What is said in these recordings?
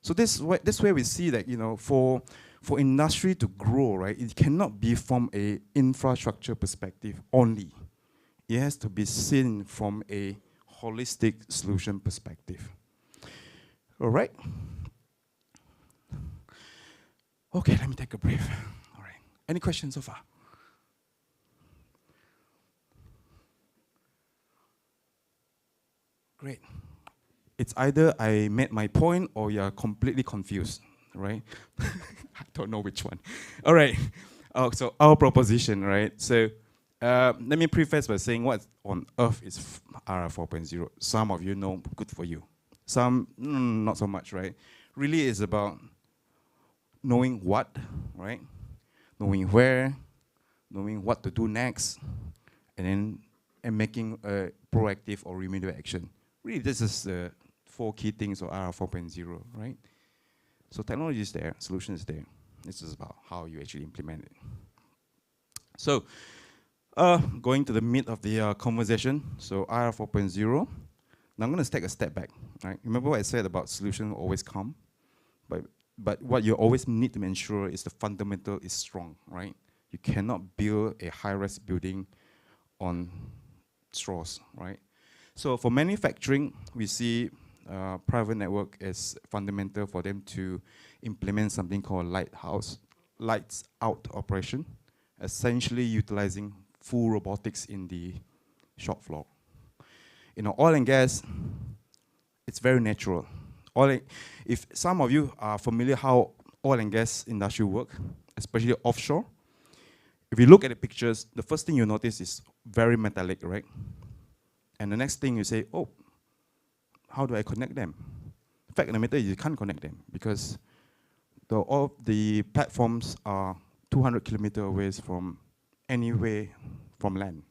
So this way we see that, for industry to grow, right, it cannot be from a infrastructure perspective only. It has to be seen from a holistic solution perspective. All right. Okay, let me take a breath. All right. Any questions so far? Great. It's either I made my point or you're completely confused, right? I don't know which one. All right. So our proposition, right? So let me preface by saying what on earth is RF 4.0. Some of you know, good for you. Some, not so much, right? Really is about knowing what, right? Knowing where, knowing what to do next, and making a proactive or remedial action. Really, this is the 4 key things of RF 4.0, right? So technology is there, solution is there. It's just about how you actually implement it. So, going to the meat of the conversation, so RF 4.0. Now I'm going to take a step back, right? Remember what I said about solution always come? But what you always need to ensure is the fundamental is strong, right? You cannot build a high-rise building on straws, right? So for manufacturing, we see private network as fundamental for them to implement something called lights out operation, essentially utilizing full robotics in the shop floor. Oil and gas, it's very natural. If some of you are familiar how oil and gas industry work, especially offshore, if you look at the pictures, the first thing you notice is very metallic, right? And the next thing you say, oh, how do I connect them? The fact of the matter is you can't connect them because all the platforms are 200 kilometers away from anywhere from land.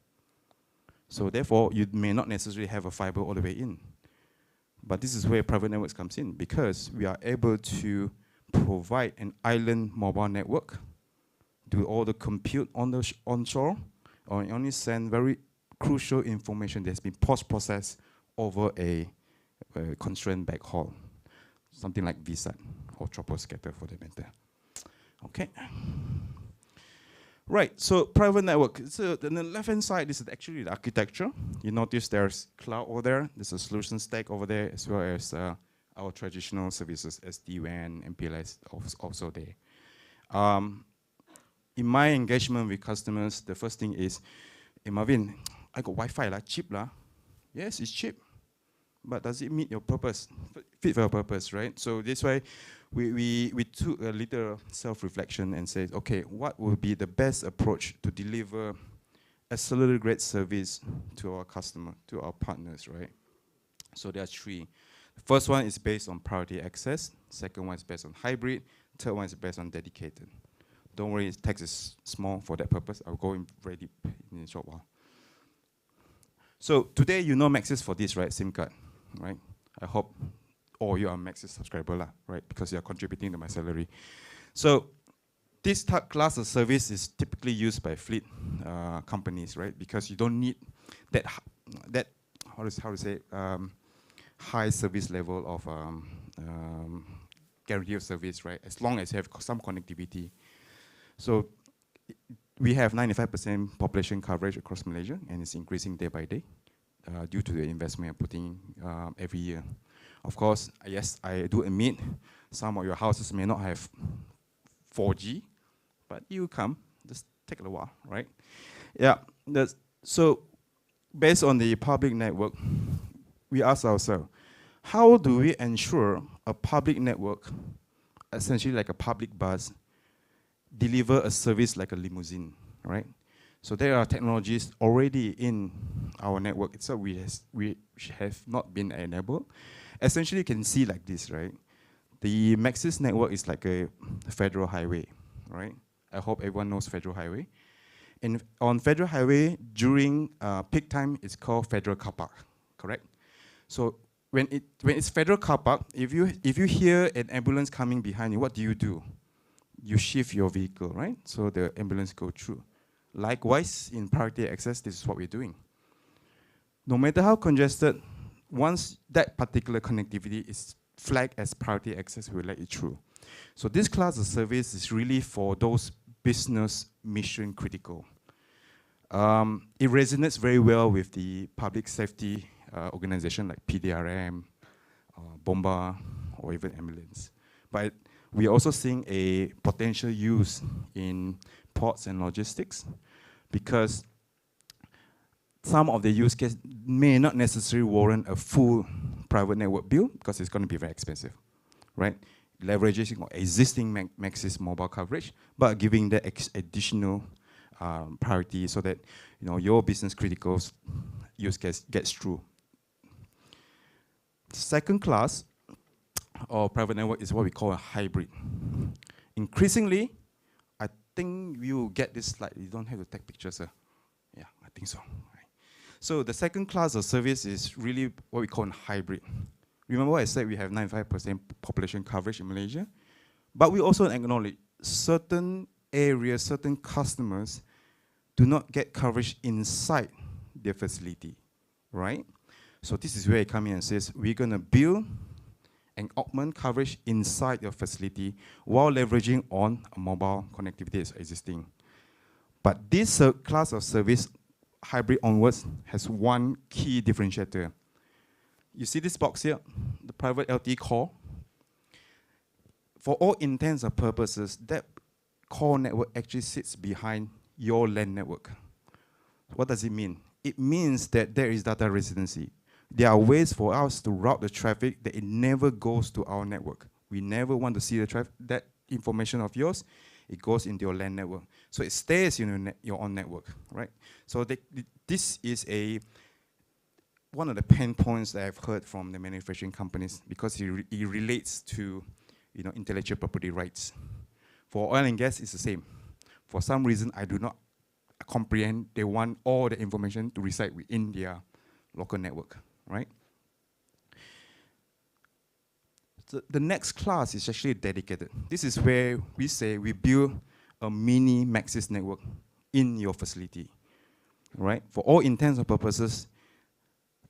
So therefore, you may not necessarily have a fiber all the way in. But this is where private networks comes in because we are able to provide an island mobile network, do all the compute on the onshore, or only send very crucial information that's been post-processed over a constrained backhaul, something like VSAT or troposcatter for that matter. Okay. Right, so private network. So on the left-hand side, this is actually the architecture. You notice there's cloud over there. There's a solution stack over there, as well as our traditional services, SD-WAN, MPLS, also there. In my engagement with customers, the first thing is, hey Marvin, I got Wi-Fi, cheap lah. Yes, it's cheap. But does it meet your purpose, fit for your purpose, right? So this way, we took a little self-reflection and said, okay, what would be the best approach to deliver accelerated great service to our customer, to our partners, right? So there are 3. The first one is based on priority access. Second one is based on hybrid. Third one is based on dedicated. Don't worry, text is small for that purpose. I'll go in very deep in a short while. So today, you know Maxis for this, right? SIM card, right? I hope all you are Maxis subscriber, right? Because you are contributing to my salary. So this class of service is typically used by fleet companies, right? Because you don't need that how to say high service level of guarantee of service, right? As long as you have some connectivity. So we have 95% population coverage across Malaysia, and it's increasing day by day due to the investment we're putting every year. Of course, yes, I do admit some of your houses may not have 4G, but you come, just take a while, right? Yeah, so based on the public network, we ask ourselves, how do we ensure a public network, essentially like a public bus, deliver a service like a limousine, right? So there are technologies already in our network itself we have not been enabled. Essentially, you can see like this, right? The Maxis network is like a federal highway, right? I hope everyone knows federal highway. And on federal highway, during peak time, it's called federal car park, correct? So when it's federal car park, if you hear an ambulance coming behind you, what do? You shift your vehicle, right? So the ambulance go through. Likewise, in priority access, this is what we're doing. No matter how congested, once that particular connectivity is flagged as priority access, we'll let it through. So this class of service is really for those business mission critical. It resonates very well with the public safety organization like PDRM, Bomba, or even ambulance. But we're also seeing a potential use in ports and logistics, because some of the use cases may not necessarily warrant a full private network build, because it's going to be very expensive, right? Leveraging or existing Maxis mobile coverage, but giving that additional priority so that your business critical use case gets through. Second class of private network is what we call a hybrid. Increasingly, I think you get this slide. You don't have to take pictures, sir. Yeah, I think so. Right. So the second class of service is really what we call a hybrid. Remember what I said, we have 95% population coverage in Malaysia, but we also acknowledge certain areas, certain customers do not get coverage inside their facility, right? So this is where it comes in and says, we're gonna build and augment coverage inside your facility while leveraging on a mobile connectivity that's existing. But this class of service, hybrid onwards, has one key differentiator. You see this box here, the private LTE core. For all intents and purposes, that core network actually sits behind your LAN network. What does it mean? It means that there is data residency. There are ways for us to route the traffic that it never goes to our network. We never want to see the traffic, that information of yours, it goes into your LAN network. So it stays in your own network, right? So this is one of the pain points that I've heard from the manufacturing companies, because it relates to intellectual property rights. For oil and gas, it's the same. For some reason, I do not comprehend, they want all the information to reside within their local network, right? So the next class is actually dedicated. This is where we say we build a mini Maxis network in your facility, right? For all intents and purposes,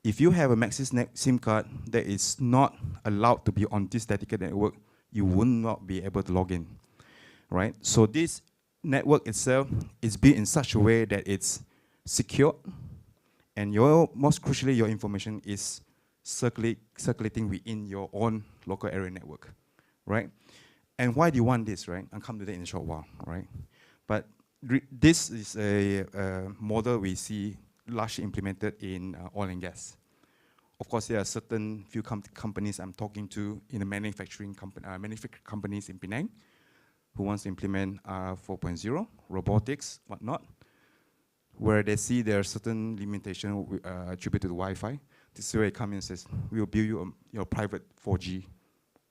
if you have a Maxis SIM card that is not allowed to be on this dedicated network, you will not be able to log in, right? So this network itself is built in such a way that it's secure, and most crucially, your information is circulating within your own local area network, right? And why do you want this, right? I'll come to that in a short while, right? But this is a model we see largely implemented in oil and gas. Of course, there are certain few companies I'm talking to in the manufacturing companies in Penang who wants to implement 4.0, robotics, whatnot, where they see there are certain limitations attributed to Wi-Fi. This is where it comes in and says, we'll build you your private 4G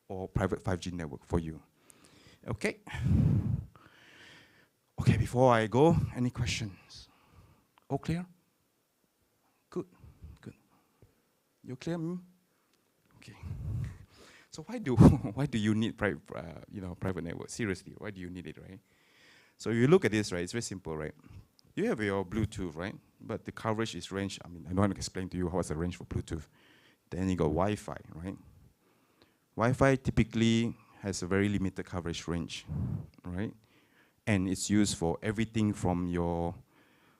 or private 5G network for you. Okay. Okay, before I go, any questions? All clear? Good, good. You clear? Okay. So why do you need private network? Seriously, why do you need it, right? So if you look at this, right, it's very simple, right? You have your Bluetooth, right? But the coverage is range. I mean, I don't want to explain to you what's the range for Bluetooth. Then you got Wi-Fi, right? Wi-Fi typically has a very limited coverage range, right? And it's used for everything from your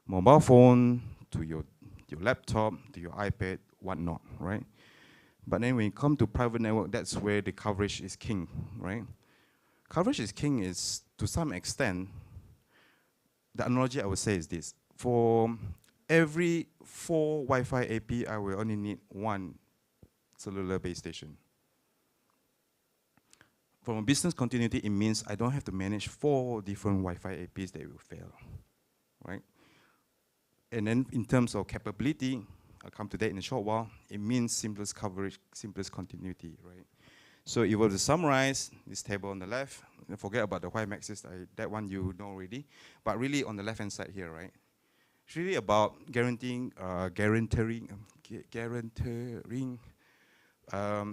mobile phone to your laptop to your iPad, whatnot, right? But then when you come to private network, that's where the coverage is king, right? Coverage is king is, to some extent, the analogy I would say is this. For every 4 Wi-Fi AP, I will only need 1 cellular base station. From a business continuity, it means I don't have to manage 4 different Wi-Fi APs that will fail, right? And then in terms of capability, I'll come to that in a short while, it means simplest coverage, simplest continuity, right? So if you were to summarize this table on the left, forget about the Wi Maxis, that one you know already, but really on the left-hand side here, right? It's really about guaranteeing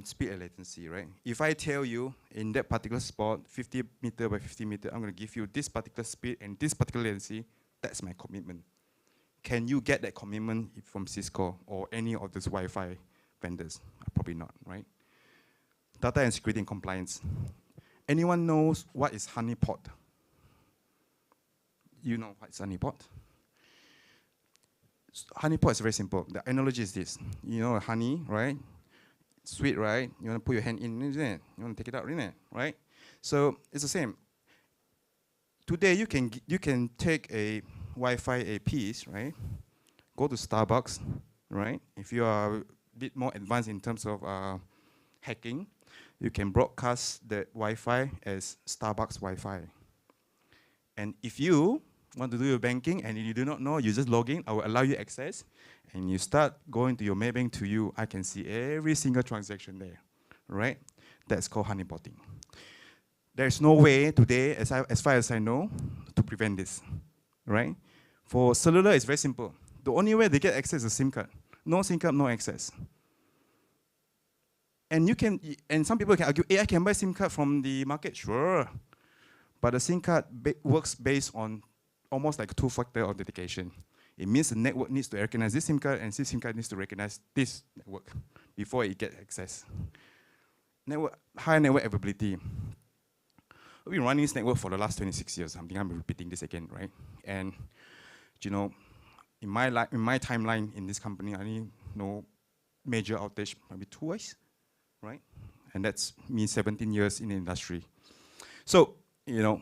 speed and latency, right? If I tell you in that particular spot, 50 meter by 50 meter, I'm going to give you this particular speed and this particular latency, that's my commitment. Can you get that commitment from Cisco or any of these Wi-Fi vendors? Probably not, right? Data and security and compliance. Anyone knows what is honeypot? You know what is honeypot? Honeypot is very simple. The analogy is this. You know honey, right? Sweet, right? You want to put your hand in, isn't it? You want to take it out, isn't it? Right? So it's the same. Today you can take a Wi-Fi a piece, right? Go to Starbucks, right? If you are a bit more advanced in terms of hacking, you can broadcast the Wi-Fi as Starbucks Wi-Fi. And if you want to do your banking and you do not know, you just log in, I will allow you access, and you start going to your Maybank to you, I can see every single transaction there, right? That's called honeypotting. There's no way today, as far as I know, to prevent this, right? For cellular, it's very simple. The only way they get access is a SIM card. No SIM card, no access. And some people can argue, I can buy SIM card from the market, sure. But the SIM card works based on almost like two-factor authentication. It means the network needs to recognize this SIM card, and this SIM card needs to recognize this network before it gets access. High network availability. We've been running this network for the last 26 years. I think I'm repeating this again, right? And you know, in my timeline in this company, I only know major outage maybe twice, right? And that's me 17 years in the industry. So, you know,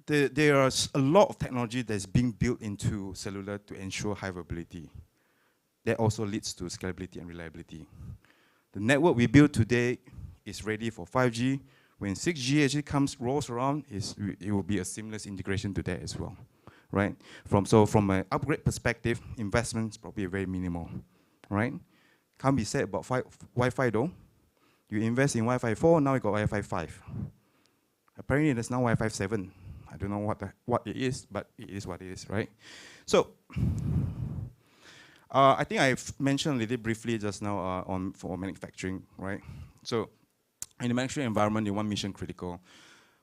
there are a lot of technology that's being built into cellular to ensure high availability. That also leads to scalability and reliability. The network we build today is ready for 5G. When 6G actually rolls around, it will be a seamless integration to that as well, right? From an upgrade perspective, investments probably very minimal, right? Can't be said about Wi-Fi though. You invest in Wi-Fi 4, now you got Wi-Fi 5. Apparently there's now Wi-Fi 7. I don't know what it is, but it is what it is, right? So, I think I've mentioned a little briefly just now for manufacturing, right? So, in the manufacturing environment, you want mission critical.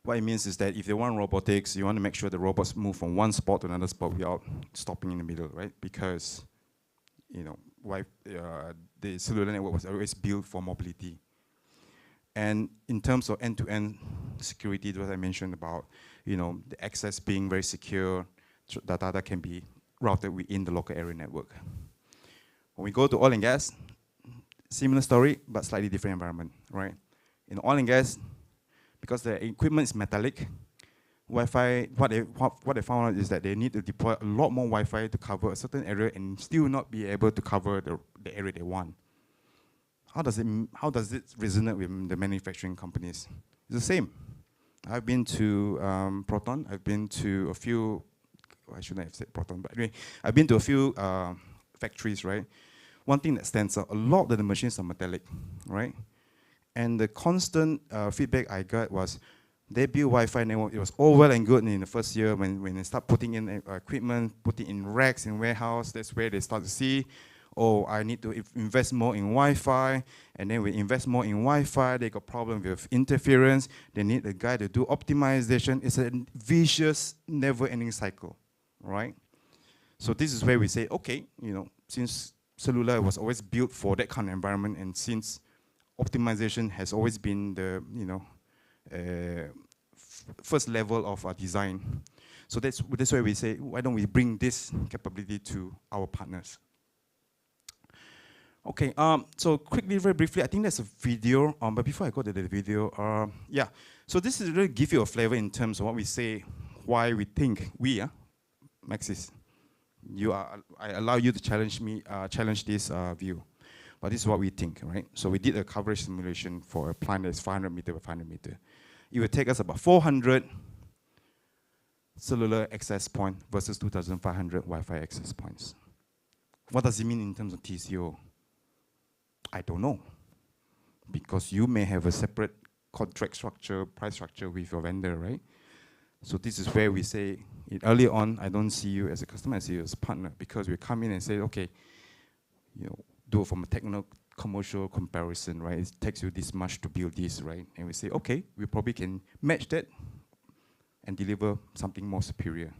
What it means is that if you want robotics, you want to make sure the robots move from one spot to another spot without stopping in the middle, right? Because, you know, the cellular network was always built for mobility. And in terms of end-to-end security, what I mentioned about, you know, the access being very secure, the data can be routed within the local area network. When we go to oil and gas, similar story, but slightly different environment, right? In oil and gas, because the equipment is metallic, Wi-Fi, what they found out is that they need to deploy a lot more Wi-Fi to cover a certain area and still not be able to cover the area they want. How does it resonate with the manufacturing companies? It's the same. I've been to Proton. I've been to a few. I shouldn't have said Proton, but anyway, I've been to a few factories. Right. One thing that stands out: a lot of the machines are metallic, right? And the constant feedback I got was, they build Wi-Fi network. It was all well and good in the first year when they start putting in equipment, putting in racks in warehouse. That's where they start to see, oh, I need to invest more in Wi-Fi. And then we invest more in Wi-Fi, they got problem with interference. They need a guy to do optimization. It's a vicious, never-ending cycle, right? So this is where we say, okay, you know, since cellular was always built for that kind of environment, and since optimization has always been the, you know, first level of our design. So that's why we say, why don't we bring this capability to our partners? Okay, so quickly, very briefly, I think there's a video, but before I go to the video, yeah. So this is really give you a flavor in terms of what we say, why we think Maxis, I allow you to challenge this view. But this is what we think, right? So we did a coverage simulation for a plant that's 500 meter by 500 meter. It would take us about 400 cellular access points versus 2,500 Wi-Fi access points. What does it mean in terms of TCO? I don't know. Because you may have a separate contract structure, price structure with your vendor, right? So this is where we say, early on, I don't see you as a customer, I see you as a partner, because we come in and say, okay, you know, do it from a technical commercial comparison, right? It takes you this much to build this, right? And we say, okay, we probably can match that and deliver something more superior,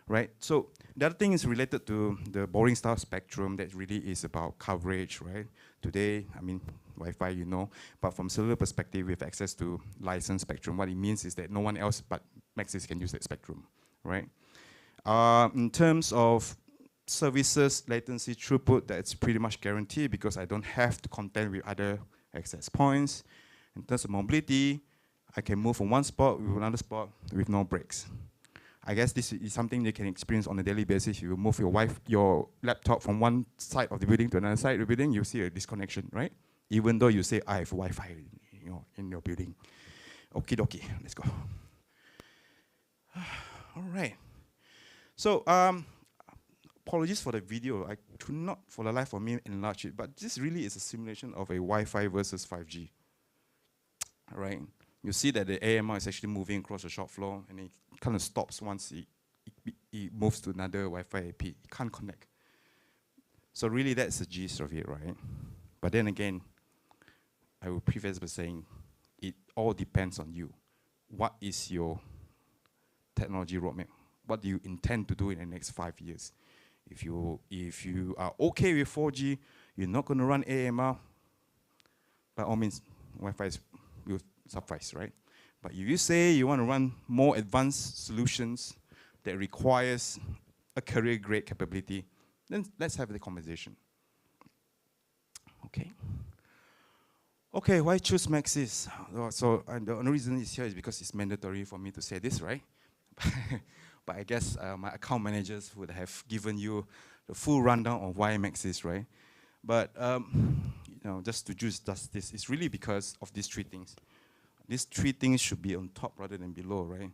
right? So the other thing is related to the boring style spectrum that really is about coverage, right? Today, I mean, Wi-Fi, you know. But from cellular perspective, we have access to licensed spectrum. What it means is that no one else but Maxis can use that spectrum, right? In terms of services, latency, throughput, that's pretty much guaranteed because I don't have to contend with other access points. In terms of mobility, I can move from one spot to another spot with no breaks. I guess this is something you can experience on a daily basis. You move your laptop from one side of the building to another side of the building, you see a disconnection, right? Even though you say, I have Wi-Fi, in your building. Okie dokie, let's go. All right. So, apologies for the video. I could not, for the life of me, enlarge it. But this really is a simulation of a Wi-Fi versus 5G. All right. You see that the AMR is actually moving across the shop floor, and it kind of stops once it moves to another Wi-Fi IP. It can't connect. So really, that's the gist of it, right? But then again, I will preface by saying it all depends on you. What is your technology roadmap? What do you intend to do in the next 5 years? If you are okay with 4G, you're not going to run AMR, by all means, Wi-Fi will suffice, right? But if you say you want to run more advanced solutions that requires a career-grade capability, then let's have the conversation. Okay. Okay, why choose Maxis? So the only reason it's here is because it's mandatory for me to say this, right? But I guess my account managers would have given you the full rundown of why Maxis, right? But just to choose this, it's really because of these three things. These three things should be on top rather than below, right?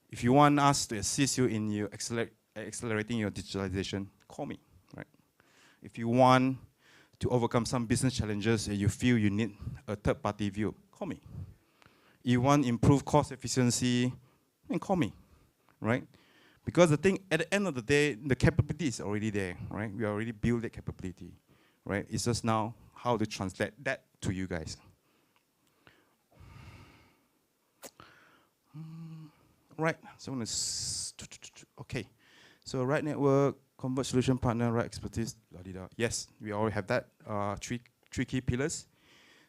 If you want us to assist you in your accelerating your digitalization, call me, right? If you want to overcome some business challenges and you feel you need a third-party view, call me. You want improved cost efficiency, then call me, right? Because the thing, at the end of the day, the capability is already there, right? We already built that capability, right? It's just now how to translate that to you guys. Right, so okay. So right network, convert solution partner, right expertise, la-di-da. Yes, we already have that, three key pillars.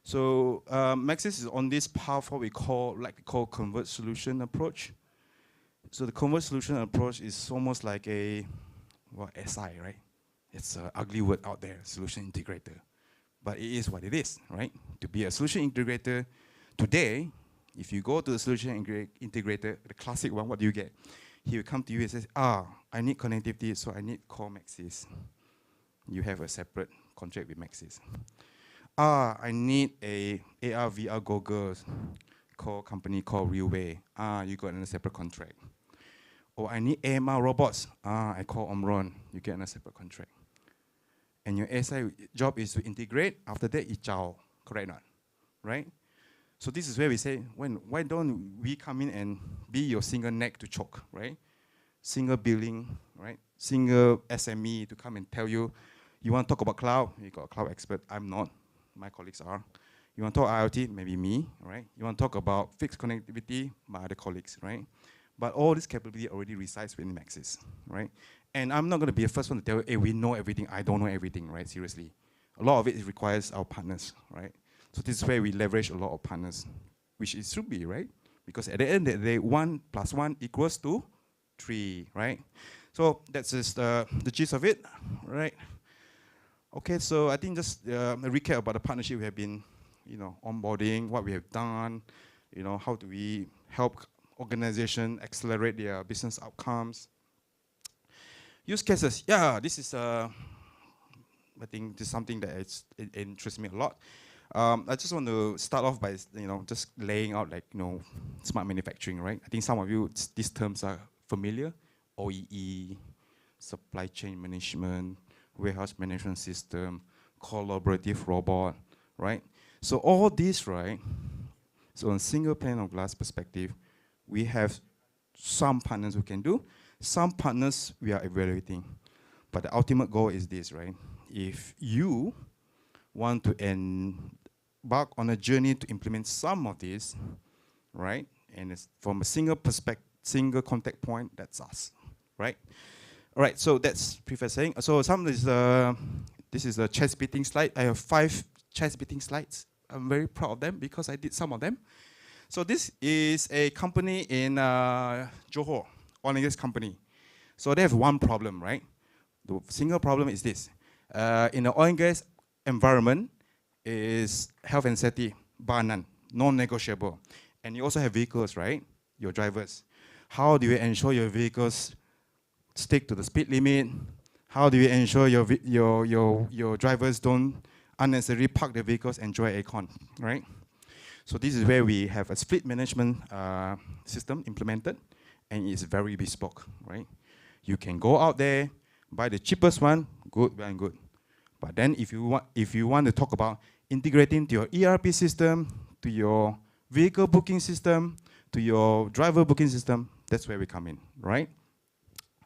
So Maxis is on this path, what we call convert solution approach. So the convert solution approach is almost like a, SI, right? It's an ugly word out there, solution integrator. But it is what it is, right? To be a solution integrator today, if you go to the solution integrator, the classic one, what do you get? He will come to you and says, I need connectivity, so I need call Maxis. You have a separate contract with Maxis. I need a AR, VR goggles, call company called Realway. You got a separate contract. Or I need AMR robots. I call Omron. You get a separate contract. And your SI job is to integrate. After that, it's chow. Correct or not? Right? So this is where we say, why don't we come in and be your single neck to choke, right? Single billing, right? Single SME to come and tell you, you want to talk about cloud? You got a cloud expert. I'm not. My colleagues are. You want to talk IoT? Maybe me, right? You want to talk about fixed connectivity? My other colleagues, right? But all this capability already resides within Maxis, right? And I'm not going to be the first one to tell you, hey, we know everything. I don't know everything, right? Seriously. A lot of it requires our partners, right? So this is where we leverage a lot of partners, which it should be, right? Because at the end of the day, 1 + 1 = 3, right? So that's just the gist of it, right? Okay, so I think just a recap about the partnership we have been, onboarding, what we have done, how do we help organizations accelerate their business outcomes. Use cases, this is, I think this is something that it interests me a lot. I just want to start off by, just laying out smart manufacturing, right? I think some of you, these terms are familiar. OEE, supply chain management, warehouse management system, collaborative robot, right? So all these, right? So on single pane of glass perspective, we have some partners who can do, some partners we are evaluating. But the ultimate goal is this, right? If you want to embark on a journey to implement some of this, right? And it's from a single perspective, single contact point, that's us, right? All right, so that's prefacing. So this is a chest beating slide. I have 5 chest beating slides. I'm very proud of them because I did some of them. So this is a company in Johor, oil and gas company. So they have one problem, right? The single problem is this. In the oil and gas environment is health and safety, bar none, non-negotiable. And you also have vehicles, right? Your drivers. How do you ensure your vehicles stick to the speed limit? How do you ensure your drivers don't unnecessarily park their vehicles, enjoy aircon, right? So this is where we have a fleet management system implemented, and it's very bespoke, right? You can go out there, buy the cheapest one, good, well and good. But then if you want to talk about integrating to your ERP system, to your vehicle booking system, to your driver booking system, that's where we come in, right?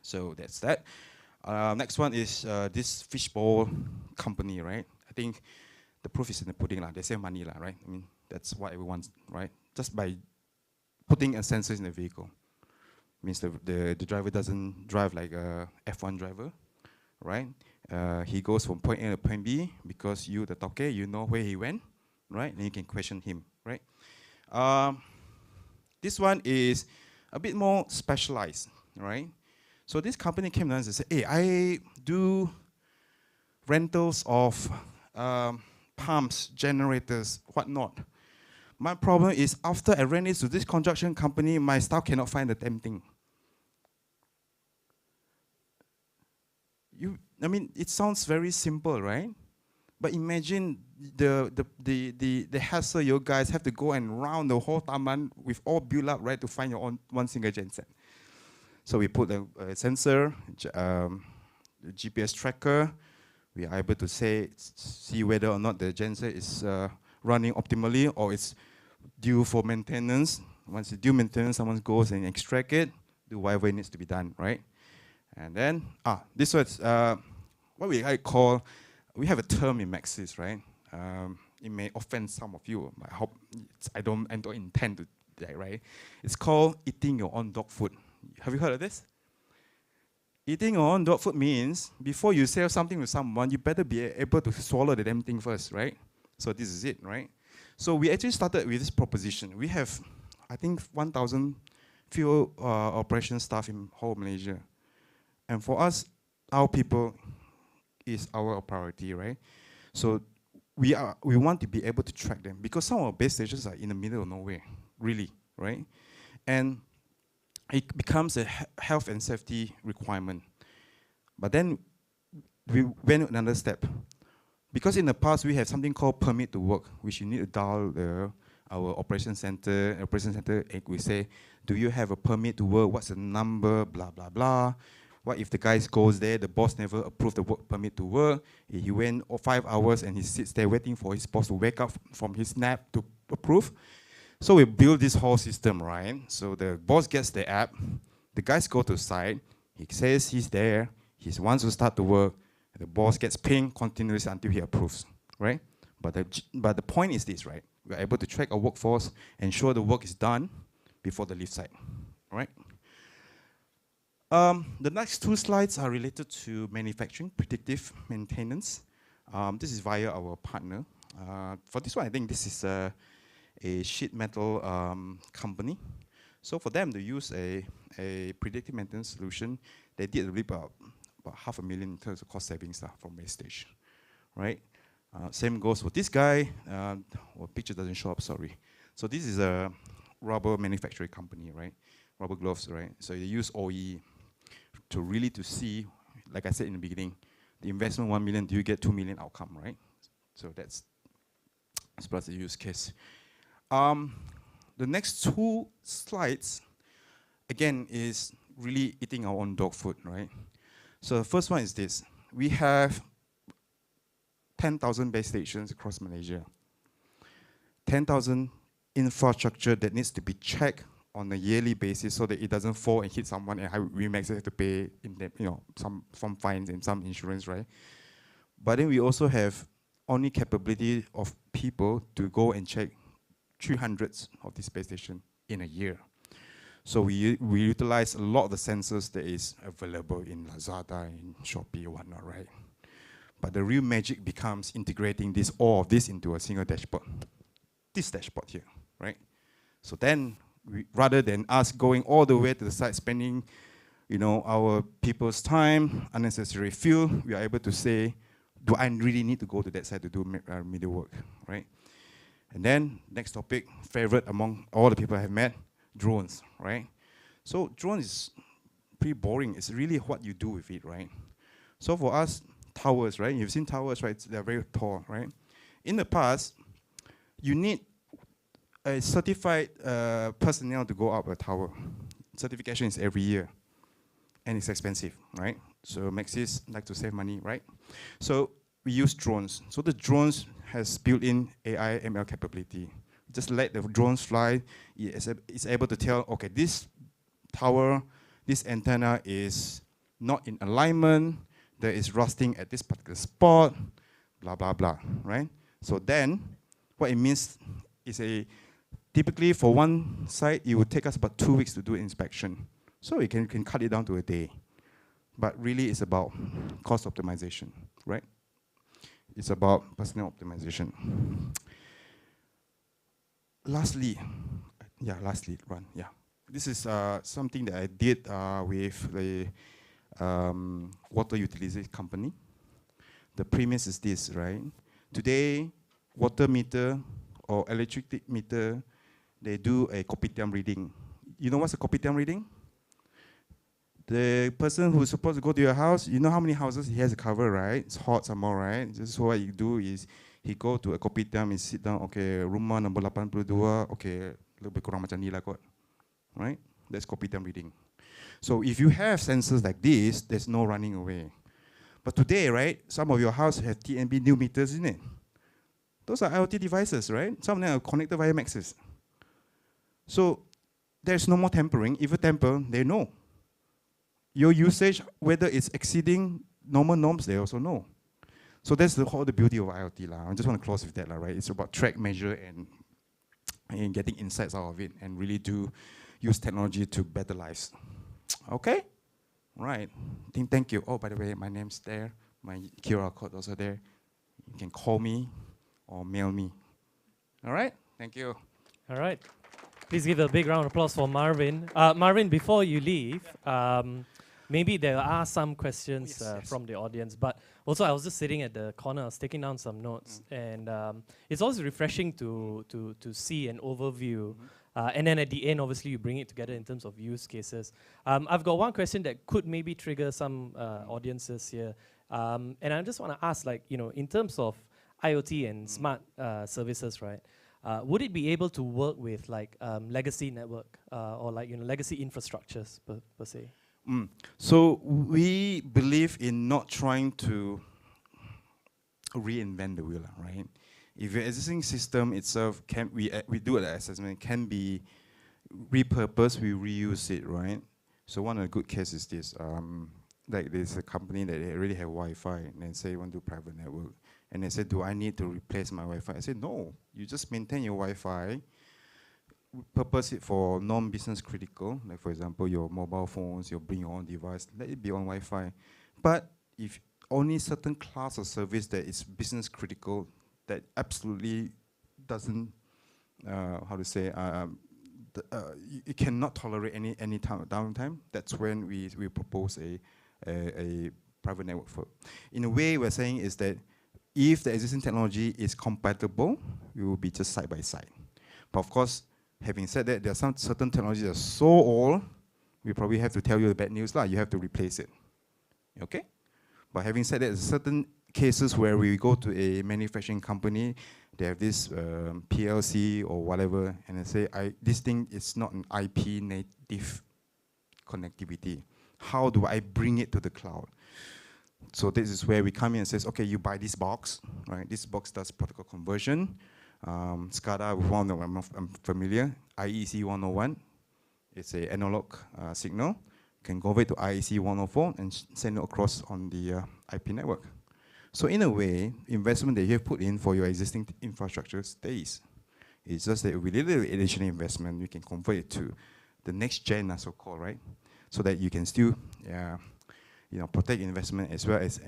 So that's that. Next one is this fishbowl company, right? I think the proof is in the pudding, lah. They save money, lah, right? I mean, that's what everyone, right? Just by putting a sensor in the vehicle, means the driver doesn't drive like a F1 driver, right? He goes from point A to point B because you, the tauke, you know where he went, right? And you can question him, right? This one is a bit more specialized, right? So this company came down and said, hey, I do rentals of pumps, generators, whatnot. My problem is after I rent it to this construction company, my staff cannot find the damn thing. I mean, it sounds very simple, right? But imagine the hassle you guys have to go and round the whole taman with all built up, right, to find your own one single genset. So we put a sensor, the GPS tracker. We are able to see whether or not the genset is running optimally or it's due for maintenance. Once it's due maintenance, someone goes and extract it, do whatever needs to be done, right? And then, this was what we call, we have a term in Maxis, right? It may offend some of you, but I hope I don't intend to, right? It's called eating your own dog food. Have you heard of this? Eating your own dog food means before you sell something to someone, you better be able to swallow the damn thing first, right? So this is it, right? So we actually started with this proposition. We have, I think, 1,000 field operation staff in whole Malaysia. And for us, our people is our priority, right? So we want to be able to track them because some of our base stations are in the middle of nowhere, really, right? And it becomes a health and safety requirement. But then we went another step. Because in the past, we have something called permit to work, which you need to dial our operation center. We say, do you have a permit to work? What's the number? Blah, blah, blah. What if the guy goes there, the boss never approved the work permit to work? He went 5 hours and he sits there waiting for his boss to wake up from his nap to approve. So we build this whole system, right? So the boss gets the app, the guys go to site, he says he's there, he wants to start to work, the boss gets pinged continuously until he approves, right? But the point is this, right? We're able to track our workforce, ensure the work is done before the leave site, right? The next two slides are related to manufacturing, predictive maintenance. This is via our partner. For this one, I think this is a sheet metal company. So for them to use a predictive maintenance solution, they did about $500,000 in terms of cost savings from wastage, right? Same goes for this guy. Picture doesn't show up, sorry. So this is a rubber manufacturing company, right? Rubber gloves, right? So they use OE to see, like I said in the beginning, the investment 1 million, do you get 2 million outcome, right? So that's plus the use case. The next two slides, again, is really eating our own dog food, right? So the first one is this. We have 10,000 base stations across Malaysia. 10,000 infrastructure that needs to be checked on a yearly basis so that it doesn't fall and hit someone and we may have to pay some fines and some insurance, right? But then we also have only capability of people to go and check 300 of these base stations in a year. So we utilize a lot of the sensors that is available in Lazada and Shopee and whatnot, right? But the real magic becomes integrating all of this into a single dashboard. This dashboard here, right? So then, rather than us going all the way to the site, spending, our people's time, unnecessary fuel, we are able to say, do I really need to go to that site to do media work, right? And then, next topic, favorite among all the people I have met, drones, right? So drones is pretty boring. It's really what you do with it, right? So for us, towers, right? You've seen towers, right? They're very tall, right? In the past, you need a certified personnel to go up a tower. Certification is every year, and it's expensive, right? So Maxis like to save money, right? So we use drones. So the drones has built-in AI ML capability. Just let the drones fly. It's able to tell, okay, this tower, this antenna is not in alignment. There is rusting at this particular spot, blah, blah, blah, right? So then, what it means is typically for one site, it would take us about 2 weeks to do inspection. So we can cut it down to a day. But really, it's about cost optimization, right? It's about personnel optimization. Lastly, Ron, yeah. This is something that I did with the water utility company. The premise is this, right? Today, water meter or electricity meter, they do a kopitiam reading. You know what's a kopitiam reading? The person who's supposed to go to your house, you know how many houses he has to cover, right? It's hot somehow, right? Just what you do is, he go to a kopitiam, he sit down, okay, rumah nombor 82, okay, lebih kurang macam ni lah kot. Right? That's kopitiam reading. So if you have sensors like this, there's no running away. But today, right, some of your house have TNB new meters in it. Those are IoT devices, right? Some of them are connected via Maxis. So there's no more tampering. If you tamper, they know. Your usage, whether it's exceeding normal norms, they also know. So that's the whole beauty of IoT. I just want to close with that, right? It's about track, measure, and getting insights out of it, and really do use technology to better lives. Okay? Right. Thank you. Oh, by the way, my name's there. My QR code also there. You can call me or mail me. All right? Thank you. All right. Please give a big round of applause for Marvin. Marvin, before you leave, maybe there are some questions from the audience, but also I was just sitting at the corner, I was taking down some notes, and it's always refreshing to see an overview, and then at the end, obviously, you bring it together in terms of use cases. I've got one question that could maybe trigger some audiences here, and I just want to ask, in terms of IoT and smart services, right? Would it be able to work with legacy network or legacy infrastructures per se? So we believe in not trying to reinvent the wheel, right? If your existing system itself we do an assessment, can be repurposed, we reuse it, right? So one of the good cases is this, like there's a company that they already have Wi-Fi, and they say you want to do private network, and they said, do I need to replace my Wi-Fi? I said, no, you just maintain your Wi-Fi, purpose it for non-business critical, like for example, your mobile phones, you bring your own device, let it be on Wi-Fi. But if only certain class of service that is business critical, that absolutely doesn't, how to say, you cannot tolerate any downtime, that's when we propose a private network. In a way, we're saying is that if the existing technology is compatible, we will be just side by side. But of course, having said that, there are some certain technologies that are so old, we probably have to tell you the bad news, you have to replace it. Okay? But having said that, there's certain cases where we go to a manufacturing company, they have this PLC or whatever, and they say, this thing is not an IP native connectivity. How do I bring it to the cloud? So this is where we come in and says, okay, you buy this box, right? This box does protocol conversion. SCADA, one of them I'm familiar. IEC 101, it's an analog signal. Can go over to IEC 104 and send it across on the IP network. So in a way, investment that you have put in for your existing infrastructure stays. It's just that with little additional investment, you can convert it to the next gen, so-called, right? So that you can still protect investment as well as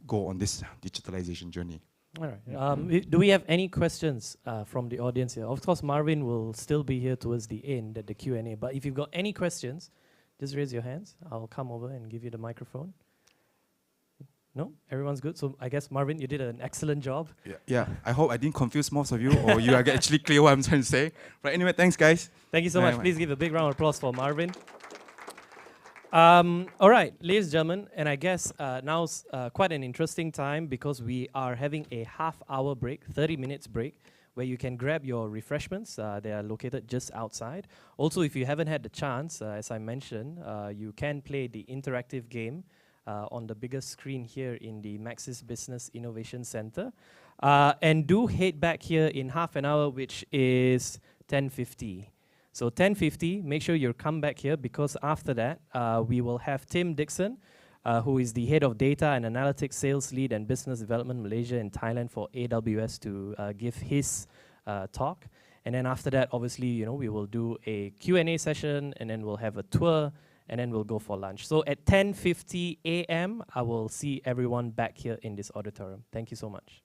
go on this digitalization journey. All right. Do we have any questions from the audience here? Of course, Marvin will still be here towards the end at the Q&A. But if you've got any questions, just raise your hands. I'll come over and give you the microphone. No? Everyone's good? So I guess, Marvin, you did an excellent job. Yeah. I hope I didn't confuse most of you, or you are actually clear what I'm trying to say. Right, anyway, thanks, guys. Thank you so much. Please give a big round of applause for Marvin. All right, ladies and gentlemen, and I guess now's quite an interesting time because we are having a half-hour break, 30 minutes break, where you can grab your refreshments. They are located just outside. Also, if you haven't had the chance, as I mentioned, you can play the interactive game on the biggest screen here in the Maxis Business Innovation Centre. And do head back here in half an hour, which is 10:50. So 10:50, make sure you come back here because after that, we will have Tim Dixon, who is the Head of Data and Analytics Sales Lead and Business Development Malaysia and Thailand for AWS to give his talk. And then after that, obviously, we will do a Q&A session, and then we'll have a tour, and then we'll go for lunch. So at 10:50 a.m., I will see everyone back here in this auditorium. Thank you so much.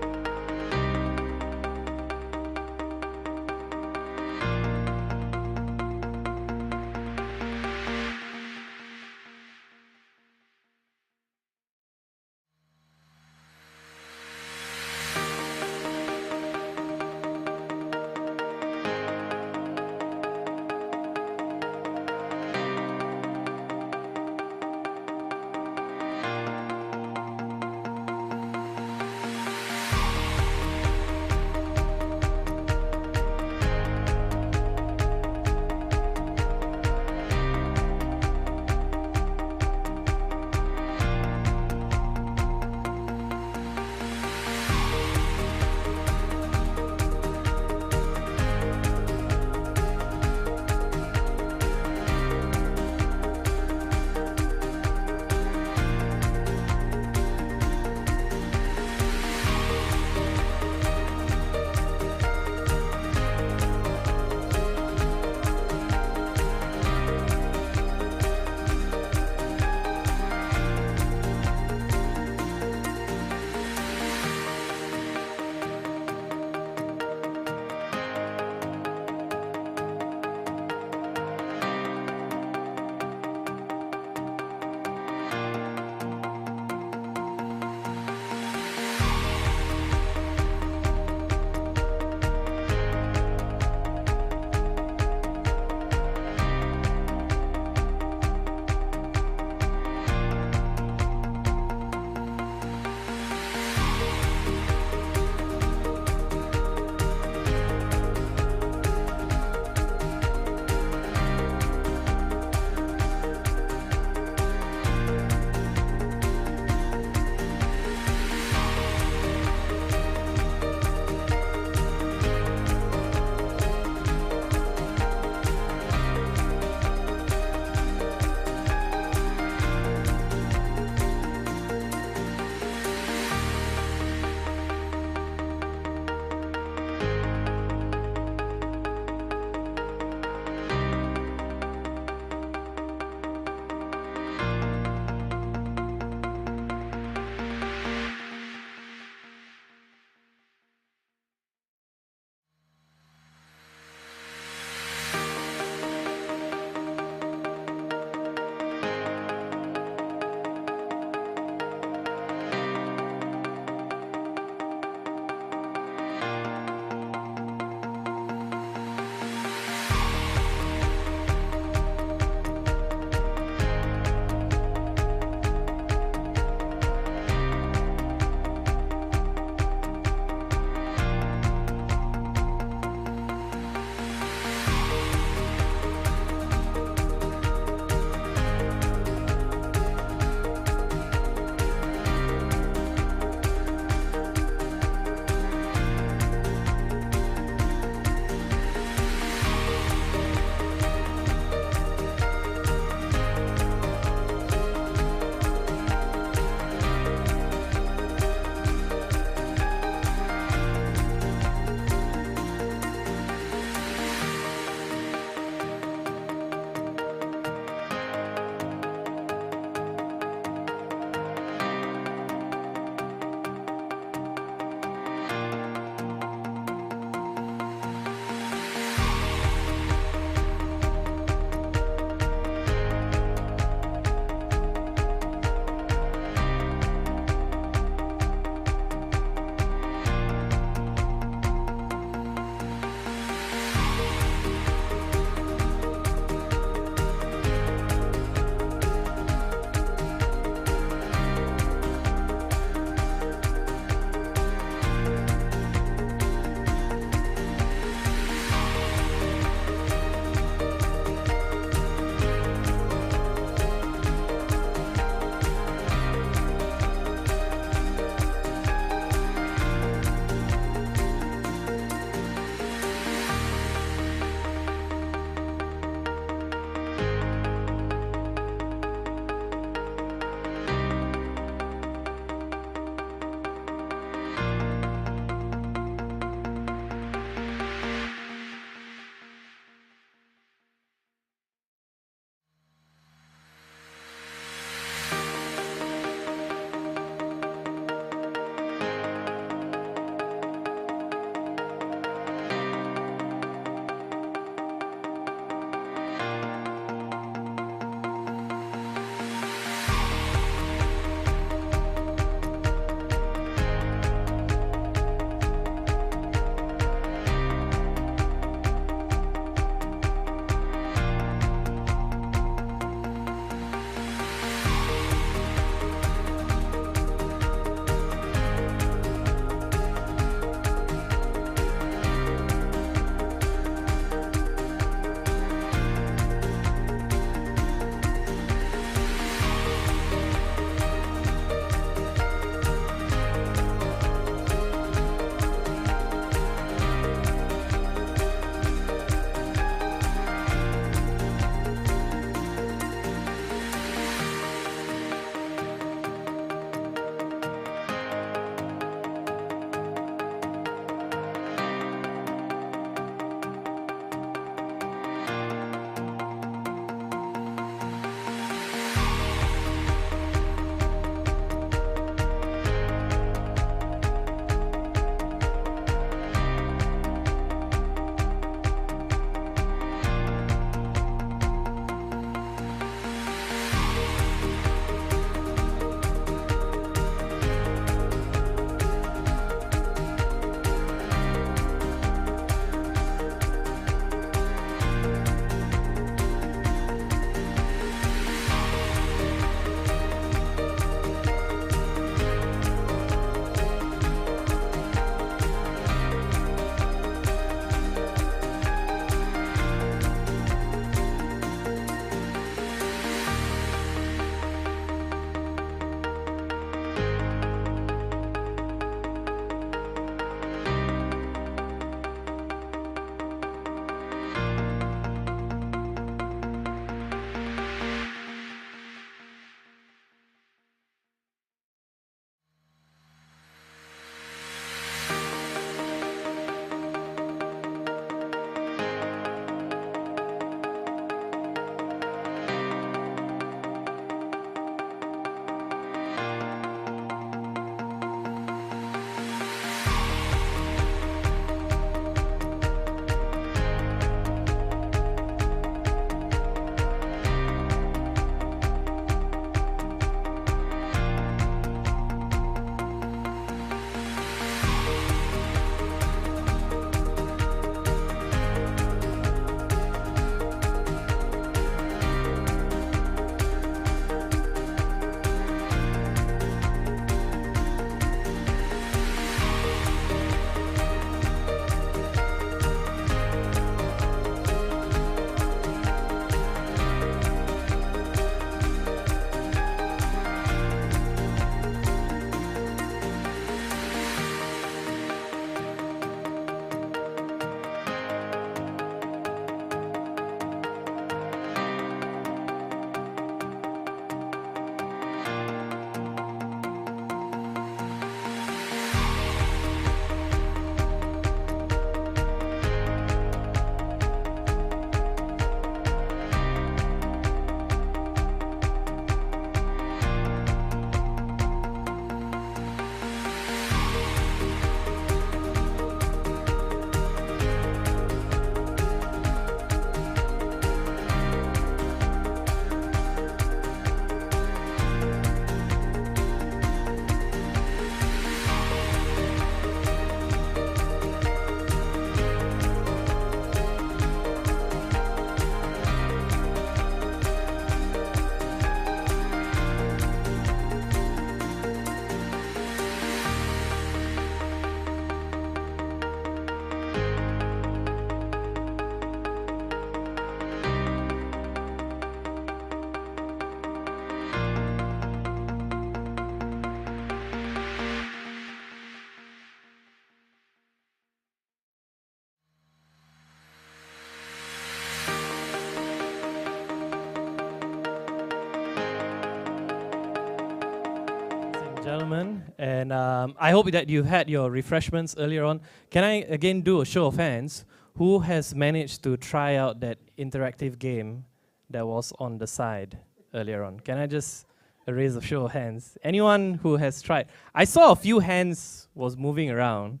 gentlemen, and I hope that you had your refreshments earlier on. Can I again do a show of hands? Who has managed to try out that interactive game that was on the side earlier on? Can I just raise a show of hands? Anyone who has tried? I saw a few hands was moving around,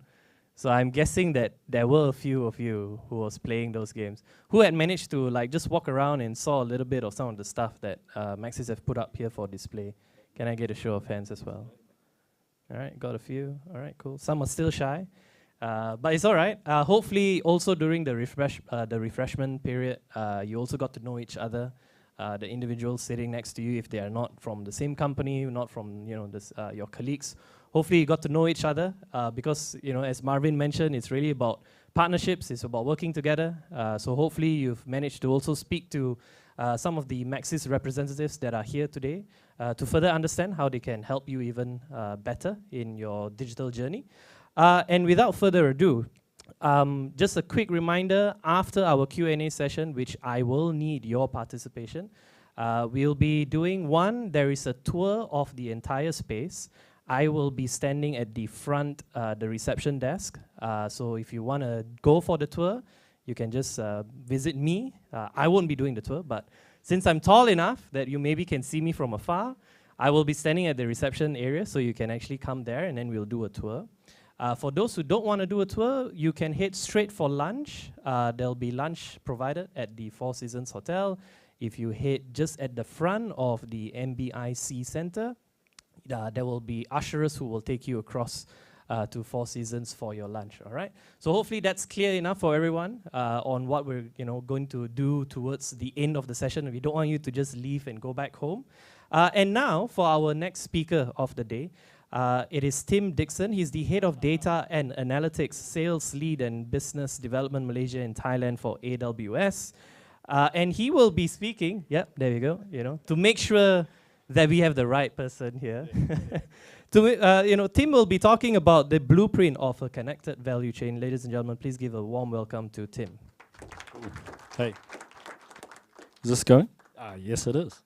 so I'm guessing that there were a few of you who was playing those games. Who had managed to like just walk around and saw a little bit of some of the stuff that Maxis have put up here for display? Can I get a show of hands as well? All right, got a few. All right, cool. Some are still shy, but it's all right. Hopefully, also during the refreshment period, you also got to know each other. The individuals sitting next to you, if they are not from the same company, not from your colleagues. Hopefully, you got to know each other because as Marvin mentioned, it's really about partnerships. It's about working together. So hopefully, you've managed to also speak to some of the Maxis representatives that are here today to further understand how they can help you even better in your digital journey. And without further ado, just a quick reminder, after our Q&A session, which I will need your participation, we'll be doing there is a tour of the entire space. I will be standing at the front, the reception desk. So if you want to go for the tour, you can just visit me. I won't be doing the tour, but since I'm tall enough that you maybe can see me from afar, I will be standing at the reception area, so you can actually come there and then we'll do a tour. For those who don't want to do a tour, you can head straight for lunch. There'll be lunch provided at the Four Seasons Hotel. If you head just at the front of the MBIC Centre, there will be usherers who will take you across to Four Seasons for your lunch. All right. So hopefully that's clear enough for everyone on what we're going to do towards the end of the session. We don't want you to just leave and go back home. And now for our next speaker of the day, it is Tim Dixon. He's the head of data and analytics, sales lead and business development Malaysia and Thailand for AWS. And he will be speaking. Yep, there you go. To make sure that we have the right person here. Tim will be talking about the blueprint of a connected value chain. Ladies and gentlemen, please give a warm welcome to Tim. Hey, is this going? Yes, it is.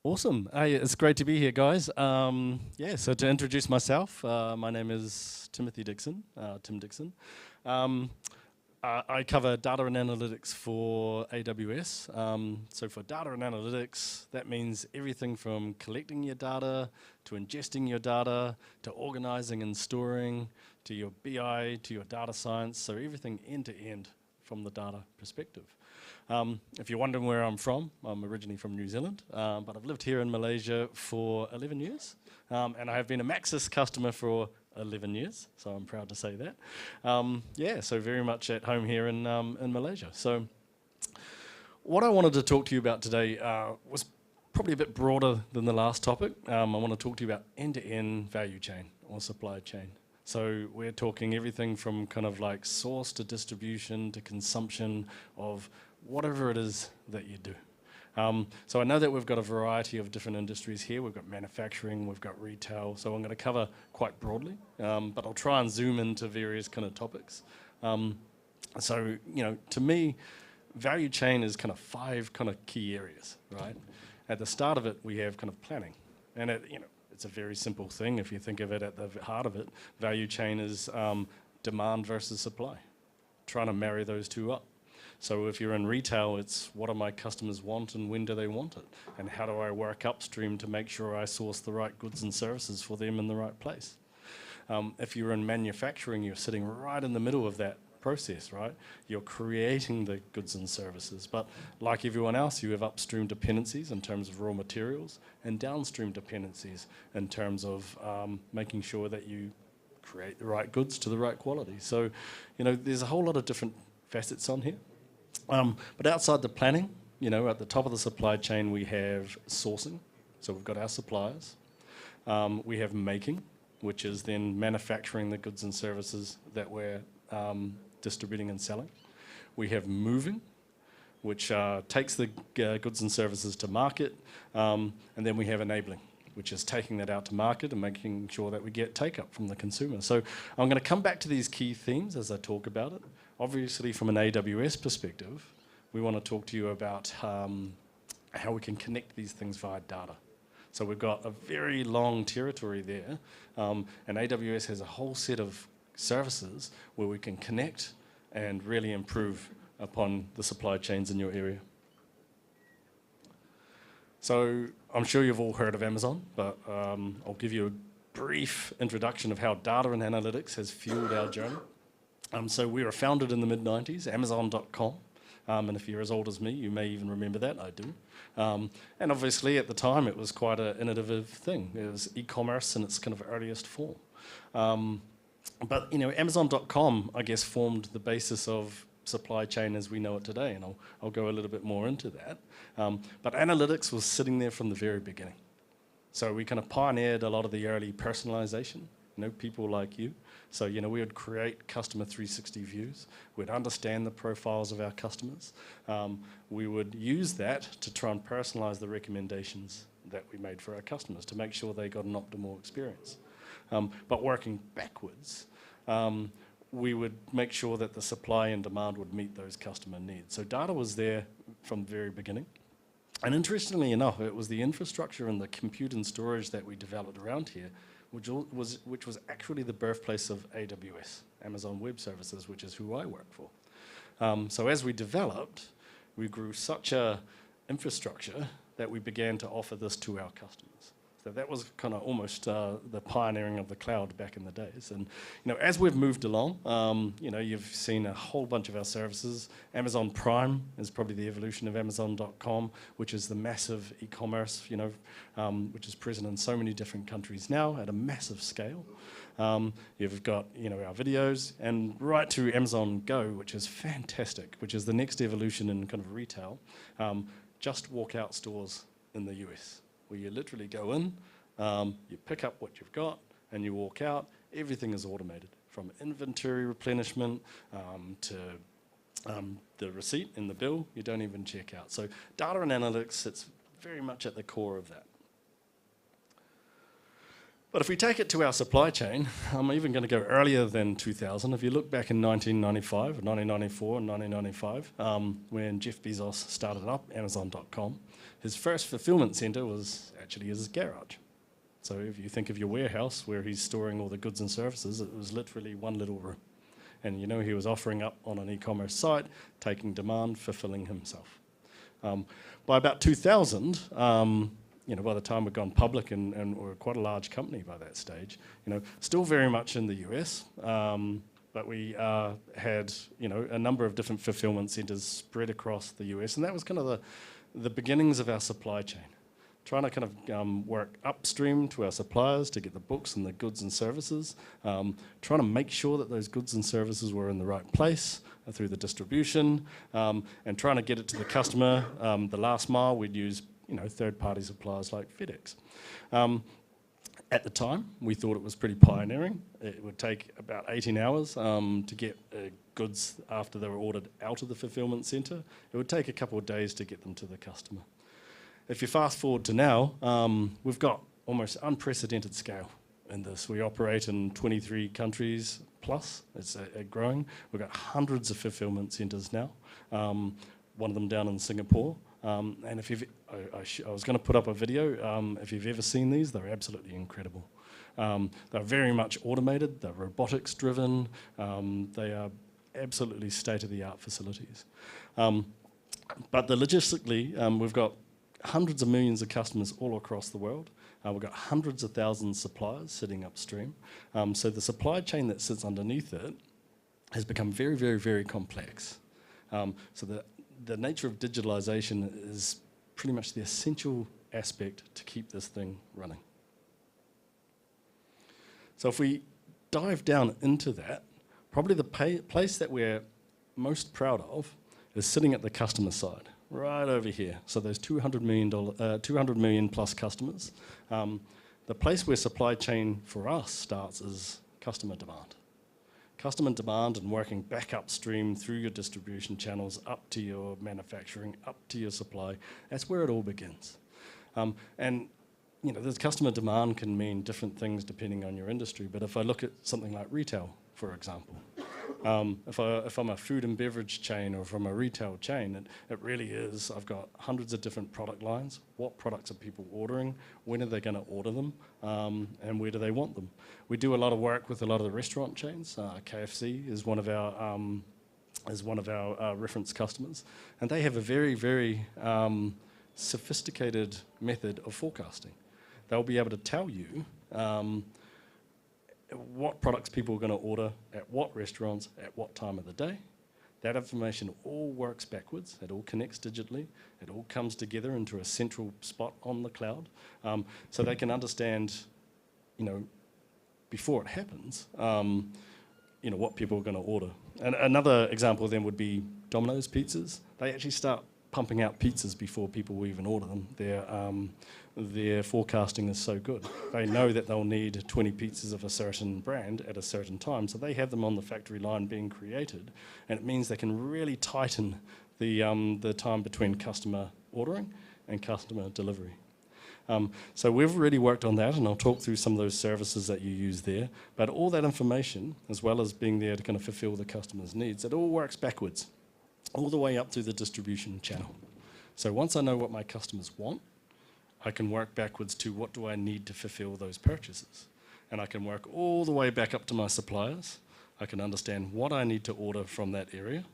Awesome. Hey, it's great to be here, guys. So to introduce myself, my name is Timothy Dixon, Tim Dixon. I cover data and analytics for AWS. So for data and analytics, that means everything from collecting your data, to ingesting your data, to organizing and storing, to your BI, to your data science, so everything end to end from the data perspective. If you're wondering where I'm from, I'm originally from New Zealand, but I've lived here in Malaysia for 11 years, and I have been a Maxis customer for 11 years, so I'm proud to say that. So very much at home here in Malaysia. So what I wanted to talk to you about today was probably a bit broader than the last topic. I want to talk to you about end-to-end value chain or supply chain. So we're talking everything from kind of like source to distribution to consumption of whatever it is that you do. So I know that we've got a variety of different industries here. We've got manufacturing, we've got retail. So I'm going to cover quite broadly, but I'll try and zoom into various kind of topics. To me, value chain is kind of 5 kind of key areas, right? At the start of it, we have kind of planning, and it's a very simple thing. If you think of it at the heart of it, value chain is demand versus supply, trying to marry those two up. So if you're in retail, it's what do my customers want and when do they want it? And how do I work upstream to make sure I source the right goods and services for them in the right place? If you're in manufacturing, you're sitting right in the middle of that process, right? You're creating the goods and services, but like everyone else, you have upstream dependencies in terms of raw materials and downstream dependencies in terms of making sure that you create the right goods to the right quality. So, there's a whole lot of different facets on here. But outside the planning, at the top of the supply chain, we have sourcing. So we've got our suppliers. We have making, which is then manufacturing the goods and services that we're distributing and selling. We have moving, which takes the goods and services to market. And then we have enabling, which is taking that out to market and making sure that we get take-up from the consumer. So I'm going to come back to these key themes as I talk about it. Obviously, from an AWS perspective, we want to talk to you about how we can connect these things via data. So we've got a very long territory there, and AWS has a whole set of services where we can connect and really improve upon the supply chains in your area. So I'm sure you've all heard of Amazon, but I'll give you a brief introduction of how data and analytics has fueled our journey. So we were founded in the mid-90s, Amazon.com. And if you're as old as me, you may even remember that, I do. And obviously at the time it was quite an innovative thing. It was e-commerce in its kind of earliest form. But you know, Amazon.com, I guess, formed the basis of supply chain as we know it today, and I'll go a little bit more into that. But analytics was sitting there from the very beginning. So we kind of pioneered a lot of the early personalization, you know, people like you. So, you know, we would create customer 360 views. We'd understand the profiles of our customers. We would use that to try and personalize the recommendations that we made for our customers to make sure they got an optimal experience. But working backwards, we would make sure that the supply and demand would meet those customer needs. So data was there from the very beginning. And interestingly enough, it was the infrastructure and the compute and storage that we developed around here, which was actually the birthplace of AWS, Amazon Web Services, which is who I work for. So as we developed, we grew such a infrastructure that we began to offer this to our customers. So that was kind of almost the pioneering of the cloud back in the days. And you know, as we've moved along, you know, you've seen a whole bunch of our services. Amazon Prime is probably the evolution of Amazon.com, which is the massive e-commerce, you know, which is present in so many different countries now at a massive scale. You've got, you know, our videos, and right to Amazon Go, which is fantastic, which is the next evolution in kind of retail. Just walk out stores in the US, where you literally go in, you pick up what you've got, and you walk out. Everything is automated, from inventory replenishment to the receipt and the bill. You don't even check out. So data and analytics sits very much at the core of that. But if we take it to our supply chain, I'm even going to go earlier than 2000. If you look back in 1995, 1994 and 1995, when Jeff Bezos started up Amazon.com, his first fulfillment center was actually his garage. So if you think of your warehouse where he's storing all the goods and services, it was literally one little room. And you know, he was offering up on an e-commerce site, taking demand, fulfilling himself. By about 2000, you know, by the time we'd gone public and we're quite a large company by that stage, you know, still very much in the US, but we had, you know, a number of different fulfillment centers spread across the US, and that was kind of the beginnings of our supply chain. Trying to kind of work upstream to our suppliers to get the books and the goods and services, trying to make sure that those goods and services were in the right place through the distribution, and trying to get it to the customer. The last mile, we'd use, you know, third-party suppliers like FedEx. At the time, we thought it was pretty pioneering. It would take about 18 hours to get goods after they were ordered out of the fulfillment center. It would take a couple of days to get them to the customer. If you fast forward to now, we've got almost unprecedented scale in this. We operate in 23 countries plus. It's growing. We've got hundreds of fulfillment centers now, one of them down in Singapore. And if you've, I was going to put up a video. If you've ever seen these, they're absolutely incredible. They're very much automated. They're robotics driven. They are absolutely state-of-the-art facilities. But logistically, we've got hundreds of millions of customers all across the world. We've got hundreds of thousands of suppliers sitting upstream. So the supply chain that sits underneath it has become very, very, very complex. So the nature of digitalization is pretty much the essential aspect to keep this thing running. So if we dive down into that, probably the place that we're most proud of is sitting at the customer side, right over here. So those 200 million plus customers. The place where supply chain for us starts is customer demand. Customer demand and working back upstream through your distribution channels up to your manufacturing, up to your supply. That's where it all begins. And you know, this customer demand can mean different things depending on your industry. But if I look at something like retail, for example, If I'm a food and beverage chain or if I'm a retail chain, it really is, I've got hundreds of different product lines. What products are people ordering? When are they going to order them? And where do they want them? We do a lot of work with a lot of the restaurant chains. KFC is one of our reference customers, and they have a very, very sophisticated method of forecasting. They'll be able to tell you what products people are going to order at what restaurants at what time of the day. That information all works backwards. It all connects digitally. It all comes together into a central spot on the cloud, so they can understand, before it happens, what people are going to order. And another example then would be Domino's pizzas. They actually start pumping out pizzas before people will even order them. Their forecasting is so good. They know that they'll need 20 pizzas of a certain brand at a certain time, so they have them on the factory line being created, and it means they can really tighten the time between customer ordering and customer delivery. So we've really worked on that, and I'll talk through some of those services that you use there. But all that information, as well as being there to kind of fulfill the customer's needs, it all works backwards, all the way up through the distribution channel. So once I know what my customers want, I can work backwards to what do I need to fulfill those purchases. And I can work all the way back up to my suppliers. I can understand what I need to order from that area.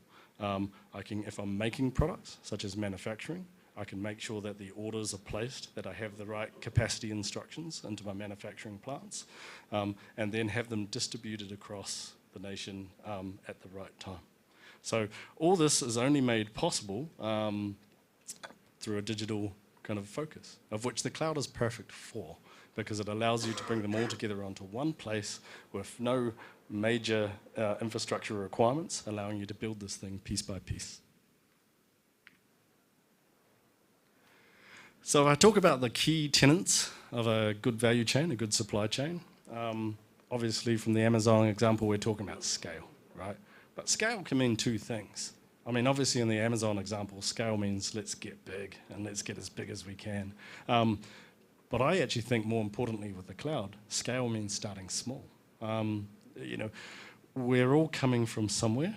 If I'm making products, such as manufacturing, I can make sure that the orders are placed, that I have the right capacity instructions into my manufacturing plants, and then have them distributed across the nation at the right time. So all this is only made possible through a digital kind of focus, of which the cloud is perfect for, because it allows you to bring them all together onto one place with no major infrastructure requirements, allowing you to build this thing piece by piece. So I talk about the key tenets of a good value chain, a good supply chain. Obviously, from the Amazon example, we're talking about scale, right? But scale can mean two things. I mean, obviously, in the Amazon example, scale means let's get big and let's get as big as we can. But I actually think more importantly with the cloud, scale means starting small. We're all coming from somewhere.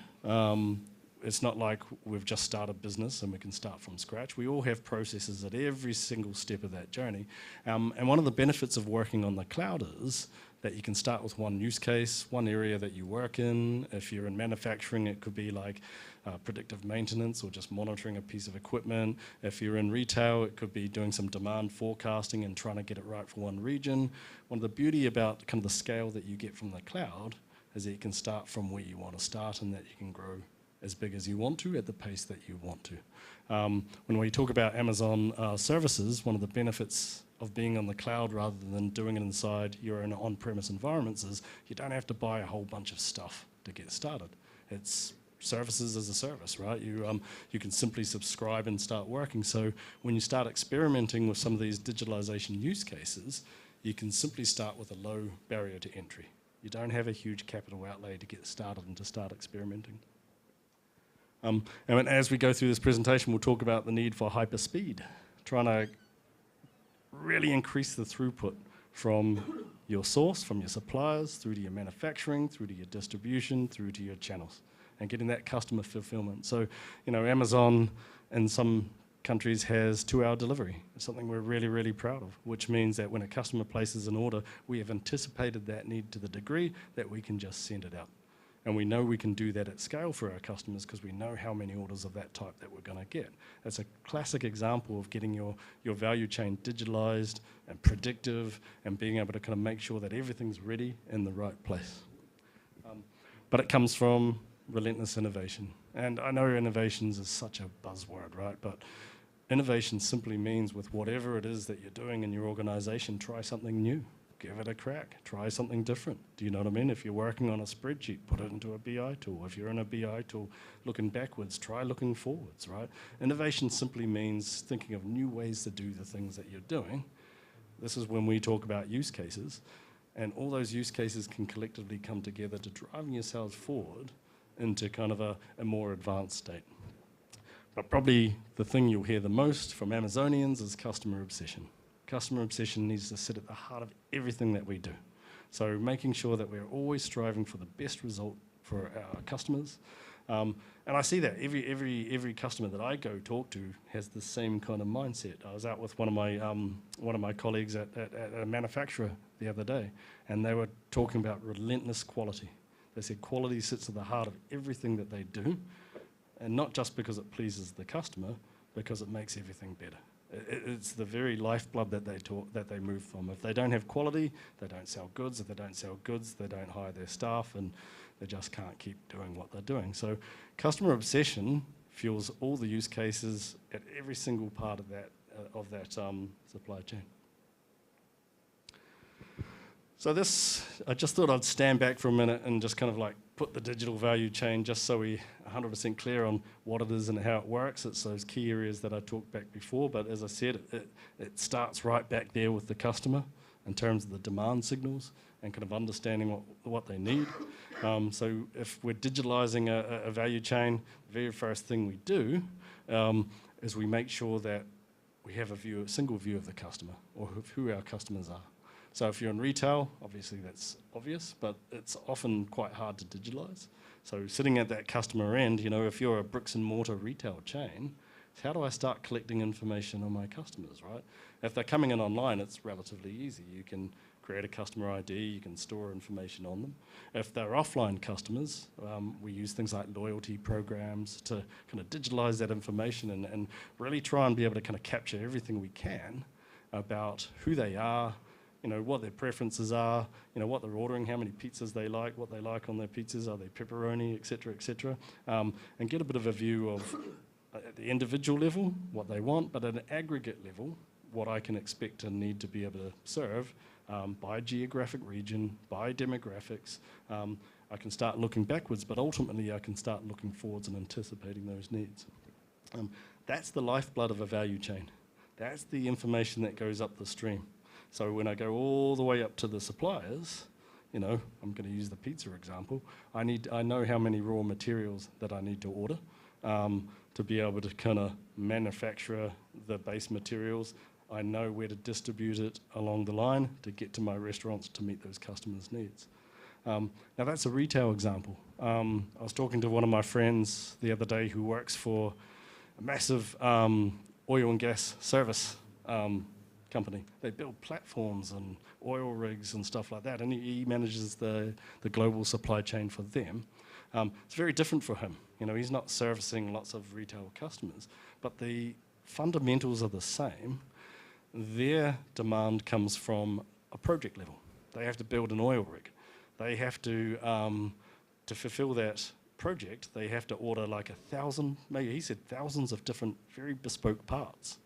It's not like we've just started business and we can start from scratch. We all have processes at every single step of that journey. And one of the benefits of working on the cloud is that you can start with one use case, one area that you work in. If you're in manufacturing, it could be like predictive maintenance or just monitoring a piece of equipment. If you're in retail, it could be doing some demand forecasting and trying to get it right for one region. One of the beauty about kind of the scale that you get from the cloud is that you can start from where you want to start and that you can grow as big as you want to at the pace that you want to. When we talk about Amazon services, one of the benefits of being on the cloud rather than doing it inside your own on-premise environments is you don't have to buy a whole bunch of stuff to get started. It's services as a service, right? You can simply subscribe and start working. So when you start experimenting with some of these digitalization use cases, you can simply start with a low barrier to entry. You don't have a huge capital outlay to get started and to start experimenting. And as we go through this presentation, we'll talk about the need for hyperspeed, trying to really increase the throughput from your source, from your suppliers, through to your manufacturing, through to your distribution, through to your channels, and getting that customer fulfillment. So, Amazon in some countries has 2-hour delivery. It's something we're really, really proud of, which means that when a customer places an order, we have anticipated that need to the degree that we can just send it out. And we know we can do that at scale for our customers because we know how many orders of that type that we're going to get. That's a classic example of getting your value chain digitalized and predictive and being able to kind of make sure that everything's ready in the right place. But it comes from relentless innovation. And I know innovations is such a buzzword, right? But innovation simply means with whatever it is that you're doing in your organization, try something new. Give it a crack. Try something different. Do you know what I mean? If you're working on a spreadsheet, put it into a BI tool. If you're in a BI tool looking backwards, try looking forwards, right? Innovation simply means thinking of new ways to do the things that you're doing. This is when we talk about use cases, and all those use cases can collectively come together to driving yourselves forward into kind of a more advanced state. But probably the thing you'll hear the most from Amazonians is customer obsession. Customer obsession needs to sit at the heart of everything that we do. So making sure that we're always striving for the best result for our customers. And I see that every customer that I go talk to has the same kind of mindset. I was out with one of my colleagues at a manufacturer the other day, and they were talking about relentless quality. They said quality sits at the heart of everything that they do, and not just because it pleases the customer, because it makes everything better. It's the very lifeblood that they move from. If they don't have quality, they don't sell goods. If they don't sell goods, they don't hire their staff, and they just can't keep doing what they're doing. So customer obsession fuels all the use cases at every single part of that supply chain. So this, I just thought I'd stand back for a minute and just kind of like put the digital value chain just so we're 100% clear on what it is and how it works. It's those key areas that I talked back before, but as I said, it starts right back there with the customer in terms of the demand signals and kind of understanding what they need. So if we're digitalizing a value chain, the very first thing we do is we make sure that we have a single view of the customer or of who our customers are. So if you're in retail, obviously that's obvious, but it's often quite hard to digitalize. So sitting at that customer end, you know, if you're a bricks and mortar retail chain, how do I start collecting information on my customers, right? If they're coming in online, it's relatively easy. You can create a customer ID, you can store information on them. If they're offline customers, we use things like loyalty programs to kind of digitalize that information and really try and be able to kind of capture everything we can about who they are, you know, what their preferences are, you know, what they're ordering, how many pizzas they like, what they like on their pizzas, are they pepperoni, et cetera, and get a bit of a view of, at the individual level, what they want, but at an aggregate level, what I can expect and need to be able to serve by geographic region, by demographics. I can start looking backwards, but ultimately I can start looking forwards and anticipating those needs. That's the lifeblood of a value chain. That's the information that goes up the stream. So when I go all the way up to the suppliers, you know, I'm going to use the pizza example, I know how many raw materials that I need to order to be able to kind of manufacture the base materials. I know where to distribute it along the line to get to my restaurants to meet those customers' needs. Now that's a retail example. I was talking to one of my friends the other day who works for a massive oil and gas service company. They build platforms and oil rigs and stuff like that, and he manages the global supply chain for them. It's very different for him. You know, he's not servicing lots of retail customers, but the fundamentals are the same. Their demand comes from a project level. They have to build an oil rig. They have to fulfill that project, they have to order like 1,000, maybe he said thousands of different very bespoke parts.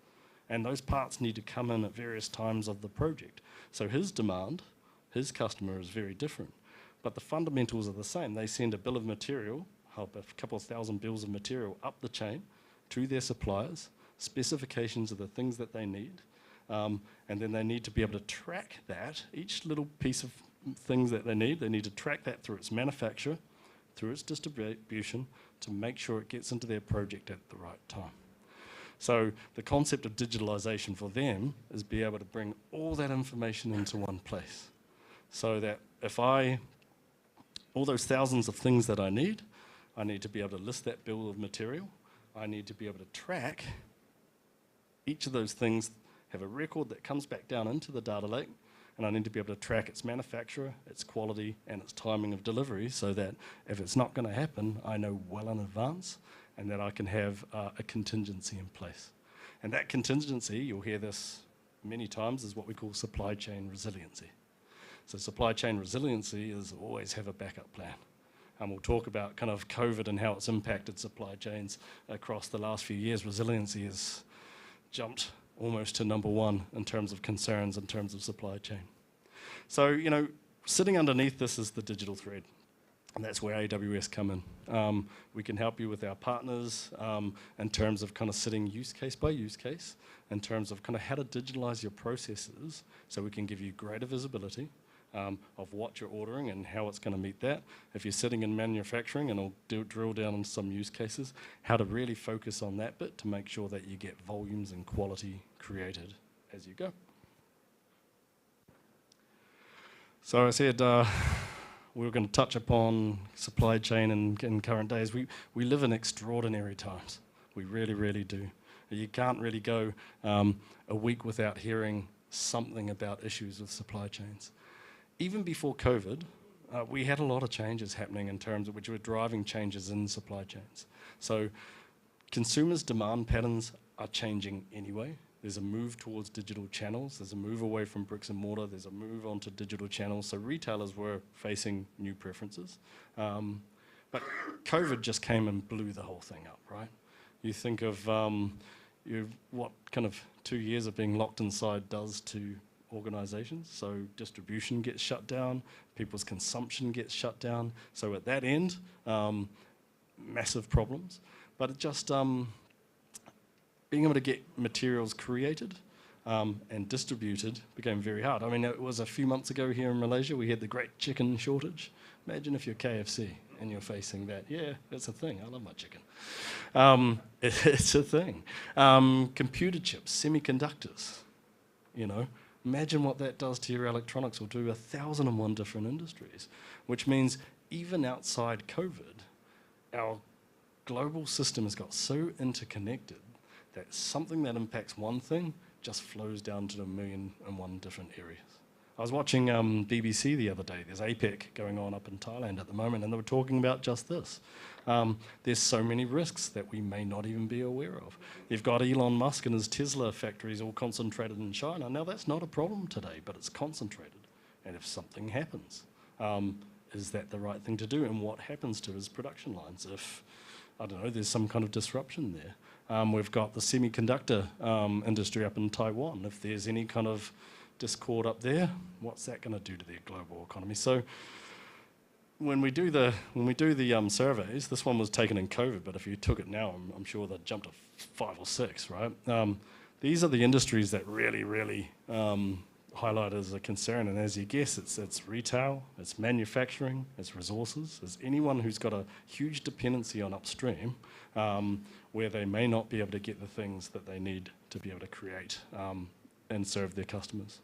And those parts need to come in at various times of the project. So his demand, his customer is very different. But the fundamentals are the same. They send a bill of material, a couple of thousand bills of material up the chain to their suppliers, specifications of the things that they need, and then they need to be able to track that, each little piece of things that they need to track that through its manufacturer, through its distribution, to make sure it gets into their project at the right time. So the concept of digitalization for them is be able to bring all that information into one place. So that if all those thousands of things that I need to be able to list that bill of material. I need to be able to track each of those things, have a record that comes back down into the data lake, and I need to be able to track its manufacturer, its quality, and its timing of delivery so that if it's not going to happen, I know well in advance and that I can have a contingency in place. And that contingency, you'll hear this many times, is what we call supply chain resiliency. So supply chain resiliency is always have a backup plan. And we'll talk about kind of COVID and how it's impacted supply chains across the last few years. Resiliency has jumped almost to number one in terms of concerns, in terms of supply chain. So, you know, sitting underneath this is the digital thread. And that's where AWS come in. We can help you with our partners in terms of kind of sitting use case by use case, in terms of kind of how to digitalize your processes so we can give you greater visibility of what you're ordering and how it's going to meet that. If you're sitting in manufacturing, and I'll drill down on some use cases, how to really focus on that bit to make sure that you get volumes and quality created as you go. So I said, we were going to touch upon supply chain in current days. We live in extraordinary times. We really, really do. You can't really go a week without hearing something about issues with supply chains. Even before COVID, we had a lot of changes happening in terms of which were driving changes in supply chains. So consumers' demand patterns are changing anyway. There's a move towards digital channels. There's a move away from bricks and mortar. There's a move onto digital channels. So retailers were facing new preferences. But COVID just came and blew the whole thing up, right? You think of what kind of 2 years of being locked inside does to organizations. So distribution gets shut down, people's consumption gets shut down. So at that end, massive problems. But it just being able to get materials created and distributed became very hard. I mean, it was a few months ago here in Malaysia, we had the great chicken shortage. Imagine if you're KFC and you're facing that. Yeah, it's a thing. I love my chicken. It's a thing. Computer chips, semiconductors, you know. Imagine what that does to your electronics, or do 1,001 different industries, which means even outside COVID, our global system has got so interconnected that something that impacts one thing just flows down to 1,000,001 different areas. I was watching BBC the other day. There's APEC going on up in Thailand at the moment, and they were talking about just this. There's so many risks that we may not even be aware of. You've got Elon Musk and his Tesla factories all concentrated in China. Now, that's not a problem today, but it's concentrated. And if something happens, is that the right thing to do? And what happens to his production lines if, I don't know, there's some kind of disruption there? We've got the semiconductor industry up in Taiwan. If there's any kind of discord up there, what's that going to do to the global economy? So when we do the surveys, this one was taken in COVID, but if you took it now, I'm sure they'd jump to 5 or 6, right? These are the industries that really highlight as a concern, and as you guess, it's retail, it's manufacturing, it's resources, it's anyone who's got a huge dependency on upstream, where they may not be able to get the things that they need to be able to create and serve their customers.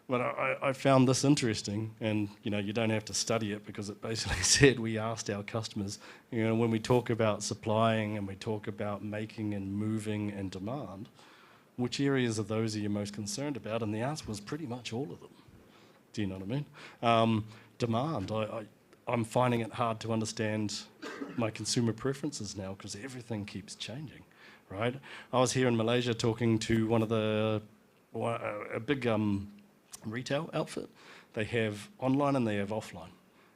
But I found this interesting, and you don't have to study it, because it basically said, we asked our customers, when we talk about supplying and we talk about making and moving and demand, which areas of those are you most concerned about? And the answer was pretty much all of them. Do you know what I mean? Demand, I'm finding it hard to understand my consumer preferences now, because everything keeps changing, right? I was here in Malaysia talking to a big retail outfit. They have online and they have offline,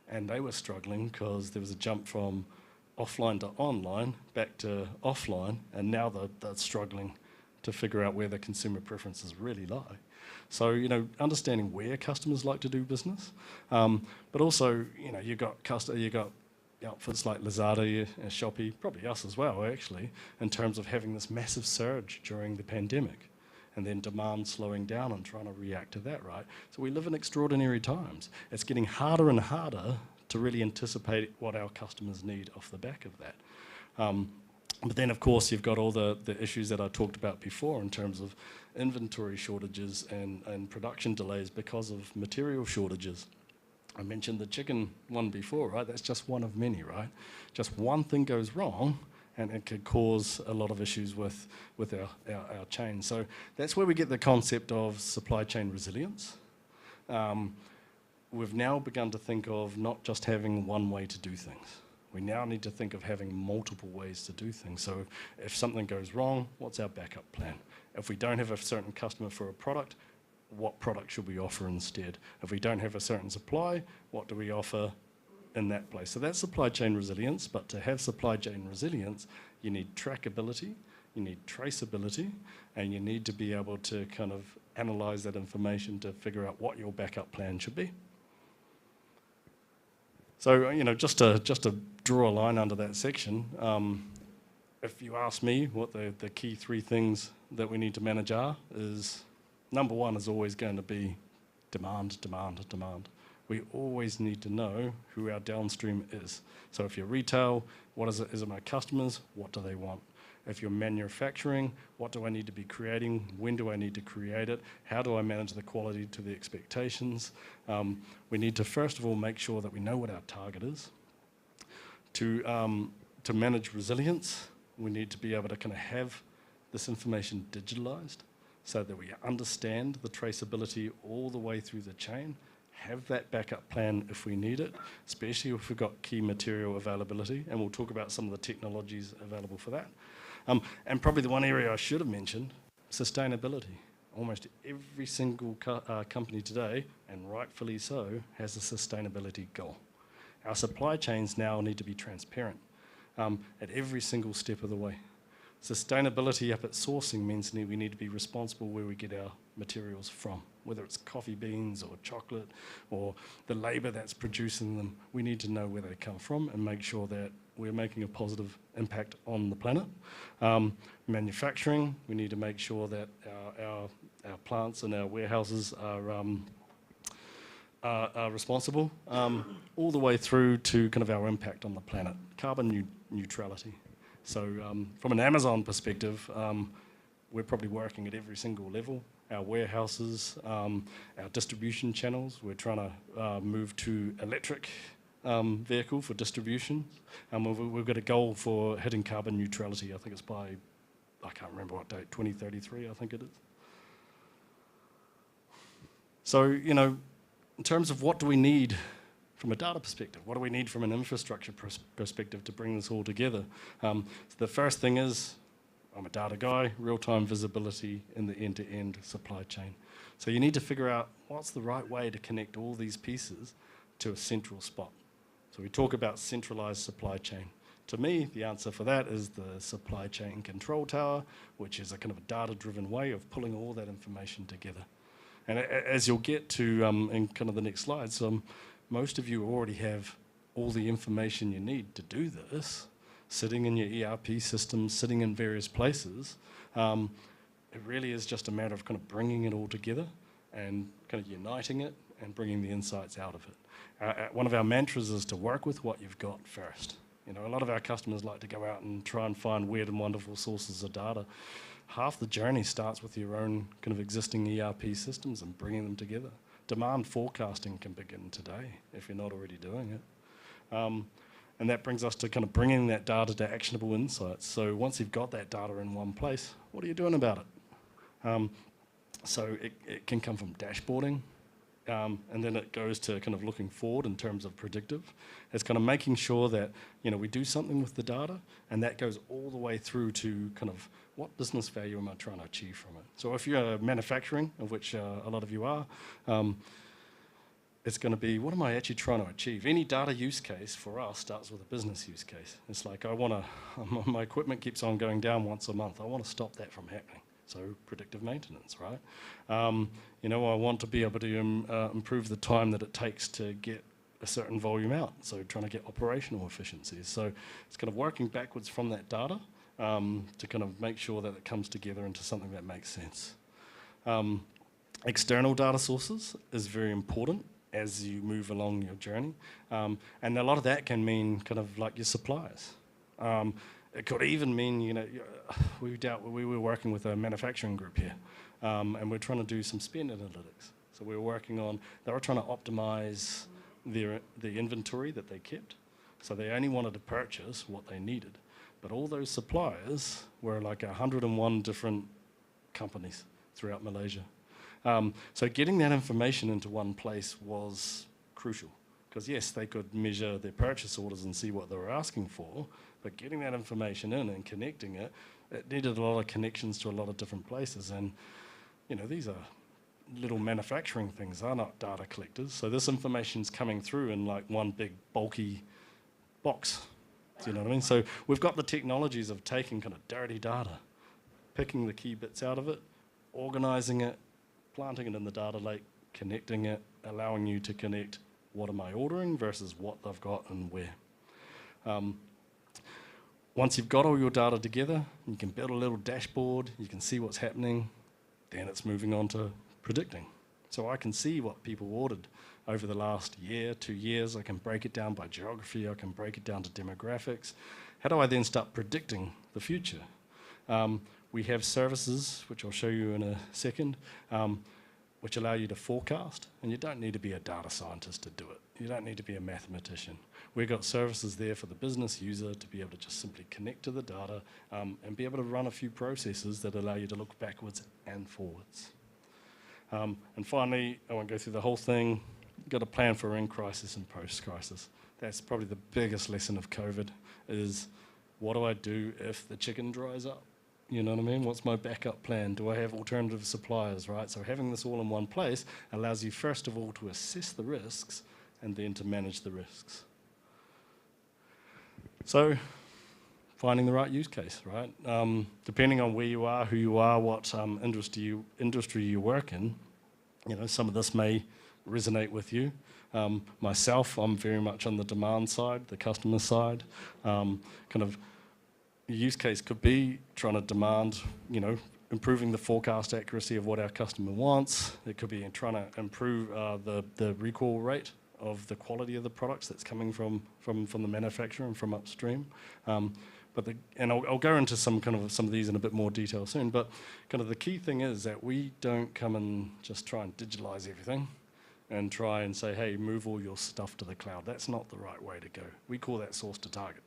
and they were struggling because there was a jump from offline to online, back to offline, and now they're struggling to figure out where the consumer preferences really lie. So, understanding where customers like to do business, but also, you've got outfits like Lazada, Shopee, probably us as well, actually, in terms of having this massive surge during the pandemic, and then demand slowing down and trying to react to that, right? So we live in extraordinary times. It's getting harder and harder to really anticipate what our customers need off the back of that. But then, of course, you've got all the issues that I talked about before in terms of inventory shortages and production delays because of material shortages. I mentioned the chicken one before, right? That's just one of many, right? Just one thing goes wrong, and it could cause a lot of issues with our chain. So that's where we get the concept of supply chain resilience. We've now begun to think of not just having one way to do things. We now need to think of having multiple ways to do things. So if something goes wrong, what's our backup plan? If we don't have a certain customer for a product, what product should we offer instead? If we don't have a certain supply, what do we offer in that place? So that's supply chain resilience, but to have supply chain resilience, you need trackability, you need traceability, and you need to be able to kind of analyze that information to figure out what your backup plan should be. So, just to draw a line under that section, if you ask me what the key 3 things that we need to manage are, is number 1 is always going to be demand. We always need to know who our downstream is. So if you're retail, what is it? Is it my customers? What do they want? If you're manufacturing, what do I need to be creating? When do I need to create it? How do I manage the quality to the expectations? We need to, first of all, make sure that we know what our target is. To manage resilience, we need to be able to kind of have this information digitalized so that we understand the traceability all the way through the chain, have that backup plan if we need it, especially if we've got key material availability, and we'll talk about some of the technologies available for that. And probably the one area I should have mentioned, sustainability. Almost every single company today, and rightfully so, has a sustainability goal. Our supply chains now need to be transparent at every single step of the way. Sustainability up at sourcing means we need to be responsible where we get our materials from, whether it's coffee beans or chocolate or the labour that's producing them. We need to know where they come from and make sure that we're making a positive impact on the planet. Manufacturing, we need to make sure that our plants and our warehouses are responsible, all the way through to kind of our impact on the planet, carbon neutrality. So from an Amazon perspective, we're probably working at every single level. Our warehouses, our distribution channels, we're trying to move to electric vehicle for distribution. We've got a goal for hitting carbon neutrality. I think it's by, I can't remember what date, 2033 I think it is. So, you know, in terms of what do we need from a data perspective, what do we need from an infrastructure perspective to bring this all together? So the first thing is, I'm a data guy, real-time visibility in the end-to-end supply chain. So you need to figure out what's the right way to connect all these pieces to a central spot. So we talk about centralized supply chain. To me, the answer for that is the supply chain control tower, which is a kind of a data-driven way of pulling all that information together. And as you'll get to in kind of the next slides, most of you already have all the information you need to do this, sitting in your ERP systems, sitting in various places. It really is just a matter of kind of bringing it all together and kind of uniting it and bringing the insights out of it. One of our mantras is to work with what you've got first. You know, a lot of our customers like to go out and try and find weird and wonderful sources of data. Half the journey starts with your own kind of existing ERP systems and bringing them together. Demand forecasting can begin today if you're not already doing it. And that brings us to kind of bringing that data to actionable insights. So once you've got that data in one place, what are you doing about it? So it can come from dashboarding, and then it goes to kind of looking forward in terms of predictive. It's kind of making sure that, you know, we do something with the data, and that goes all the way through to kind of what business value am I trying to achieve from it. So if you're manufacturing, of which a lot of you are, it's going to be, what am I actually trying to achieve? Any data use case for us starts with a business use case. It's like, my equipment keeps on going down once a month. I want to stop that from happening. So predictive maintenance, right? You know, I want to be able to improve the time that it takes to get a certain volume out. So trying to get operational efficiencies. So it's kind of working backwards from that data to kind of make sure that it comes together into something that makes sense. External data sources is very important as you move along your journey. And a lot of that can mean kind of like your suppliers. It could even mean, you know, we were working with a manufacturing group here, and we're trying to do some spend analytics. So we were working on, they were trying to optimize the inventory that they kept. So they only wanted to purchase what they needed. But all those suppliers were like 101 different companies throughout Malaysia. So getting that information into one place was crucial. Because yes, they could measure their purchase orders and see what they were asking for, but getting that information in and connecting it, it needed a lot of connections to a lot of different places. And, you know, these are little manufacturing things, they're not data collectors. So this information's coming through in like one big bulky box. Do you know what I mean? So we've got the technologies of taking kind of dirty data, picking the key bits out of it, organizing it, planting it in the data lake, connecting it, allowing you to connect what am I ordering versus what they've got and where. Once you've got all your data together, you can build a little dashboard, you can see what's happening, then it's moving on to predicting. So I can see what people ordered over the last year, 2 years. I can break it down by geography, I can break it down to demographics. How do I then start predicting the future? We have services, which I'll show you in a second, which allow you to forecast, and you don't need to be a data scientist to do it. You don't need to be a mathematician. We've got services there for the business user to be able to just simply connect to the data and be able to run a few processes that allow you to look backwards and forwards. And finally, I won't go through the whole thing, you've got a plan for in crisis and post-crisis. That's probably the biggest lesson of COVID is, what do I do if the chicken dries up? You know what I mean? What's my backup plan? Do I have alternative suppliers, right? So having this all in one place allows you first of all to assess the risks and then to manage the risks. So finding the right use case, right? Depending on where you are, who you are, what industry you work in, you know, some of this may resonate with you. Myself, I'm very much on the demand side, the customer side. Kind of use case could be trying to demand, you know, improving the forecast accuracy of what our customer wants. It could be trying to improve the recall rate of the quality of the products that's coming from the manufacturer and from upstream. And I'll go into some of these in a bit more detail soon, but kind of the key thing is that we don't come and just try and digitalize everything and try and say, hey, move all your stuff to the cloud. That's not the right way to go. We call that source to target.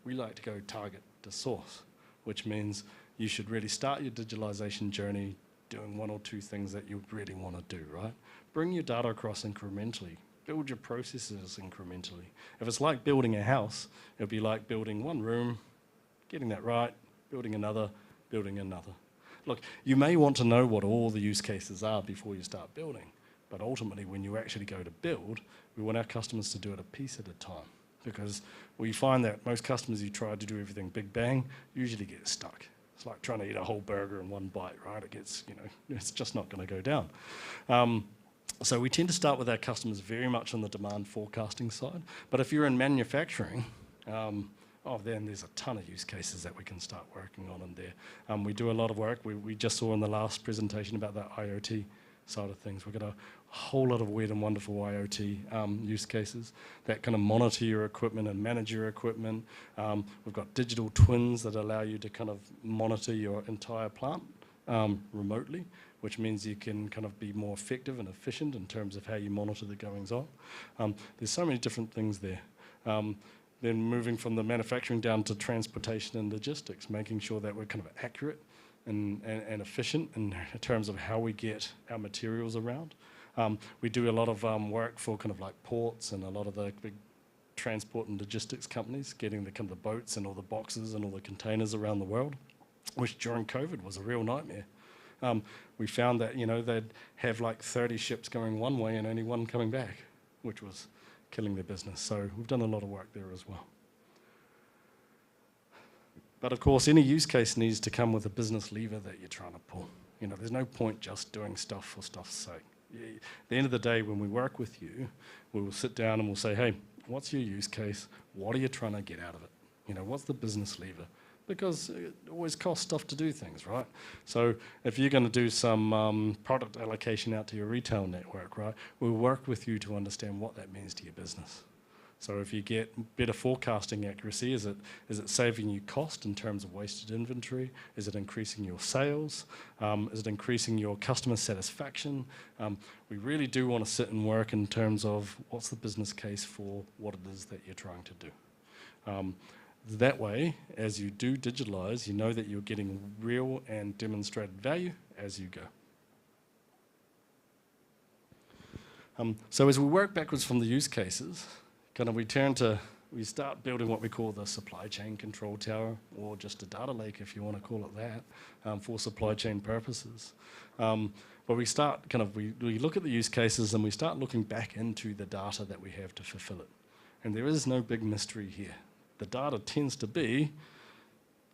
We like to go target to source, which means you should really start your digitalization journey doing one or two things that you really want to do, right? Bring your data across incrementally. Build your processes incrementally. If it's like building a house, it'll be like building one room, getting that right, building another, building another. Look, you may want to know what all the use cases are before you start building, but ultimately when you actually go to build, we want our customers to do it a piece at a time, because we find that most customers who try to do everything big bang usually get stuck. It's like trying to eat a whole burger in one bite, right? It gets, you know, it's just not going to go down. So we tend to start with our customers very much on the demand forecasting side. But if you're in manufacturing, then there's a ton of use cases that we can start working on in there. We do a lot of work. We just saw in the last presentation about the IoT side of things. We've got a whole lot of weird and wonderful IoT use cases that kind of monitor your equipment and manage your equipment. We've got digital twins that allow you to kind of monitor your entire plant remotely, which means you can kind of be more effective and efficient in terms of how you monitor the goings on. There's so many different things there. Then moving from the manufacturing down to transportation and logistics, making sure that we're kind of accurate and efficient in terms of how we get our materials around. We do a lot of work for kind of like ports and a lot of the big transport and logistics companies, getting the kind of the boats and all the boxes and all the containers around the world, which during COVID was a real nightmare. We found that, you know, they'd have like 30 ships going one way and only one coming back, which was killing their business. So we've done a lot of work there as well. But of course, any use case needs to come with a business lever that you're trying to pull. You know, there's no point just doing stuff for stuff's sake. At the end of the day, when we work with you, we will sit down and we'll say, hey, what's your use case? What are you trying to get out of it? You know, what's the business lever? Because it always costs stuff to do things, right? So if you're going to do some product allocation out to your retail network, right, we'll work with you to understand what that means to your business. So if you get better forecasting accuracy, is it saving you cost in terms of wasted inventory? Is it increasing your sales? Is it increasing your customer satisfaction? We really do want to sit and work in terms of what's the business case for what it is that you're trying to do. That way, as you do digitalize, you know that you're getting real and demonstrated value as you go. So as we work backwards from the use cases, kind of we start building what we call the supply chain control tower, or just a data lake if you want to call it that, for supply chain purposes. But we start we look at the use cases and we start looking back into the data that we have to fulfill it. And there is no big mystery here. The data tends to be,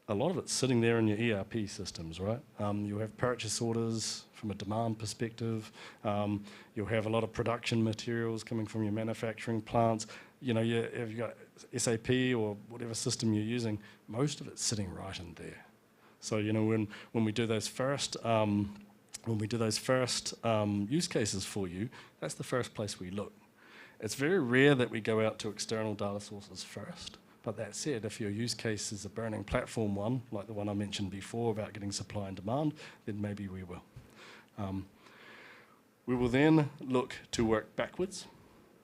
a lot of it's sitting there in your ERP systems, right? You have purchase orders from a demand perspective. You'll have a lot of production materials coming from your manufacturing plants. You know, if you've got SAP or whatever system you're using, most of it's sitting right in there. So, you know, when we do those first use cases for you, that's the first place we look. It's very rare that we go out to external data sources first. But that said, if your use case is a burning platform one, like the one I mentioned before about getting supply and demand, then maybe we will. We will then look to work backwards.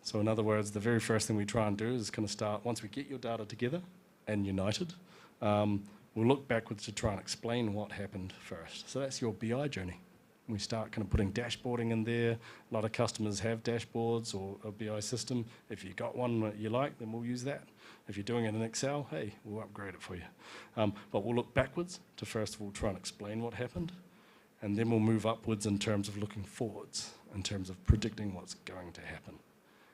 So in other words, the very first thing we try and do is kind of start, once we get your data together and united, we'll look backwards to try and explain what happened first. So that's your BI journey. We start kind of putting dashboarding in there. A lot of customers have dashboards or a BI system. If you've got one that you like, then we'll use that. If you're doing it in Excel, hey, we'll upgrade it for you. But we'll look backwards to first of all try and explain what happened. And then we'll move upwards in terms of looking forwards, in terms of predicting what's going to happen.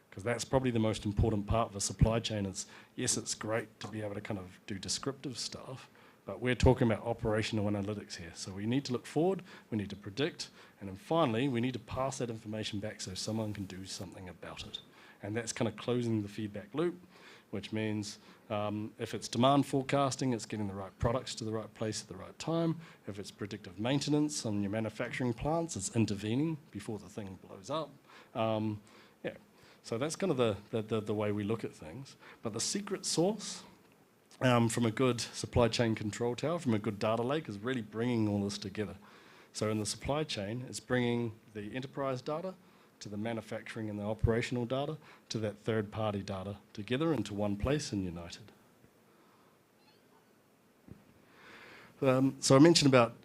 Because that's probably the most important part of a supply chain is, yes, it's great to be able to kind of do descriptive stuff, but we're talking about operational analytics here. So we need to look forward, we need to predict, and then finally, we need to pass that information back so someone can do something about it. And that's kind of closing the feedback loop, which means if it's demand forecasting, it's getting the right products to the right place at the right time. If it's predictive maintenance on your manufacturing plants, it's intervening before the thing blows up. Yeah, so that's kind of the way we look at things. But the secret sauce from a good supply chain control tower, from a good data lake, is really bringing all this together. So in the supply chain, it's bringing the enterprise data to the manufacturing and the operational data, to that third-party data together into one place and united. So I mentioned about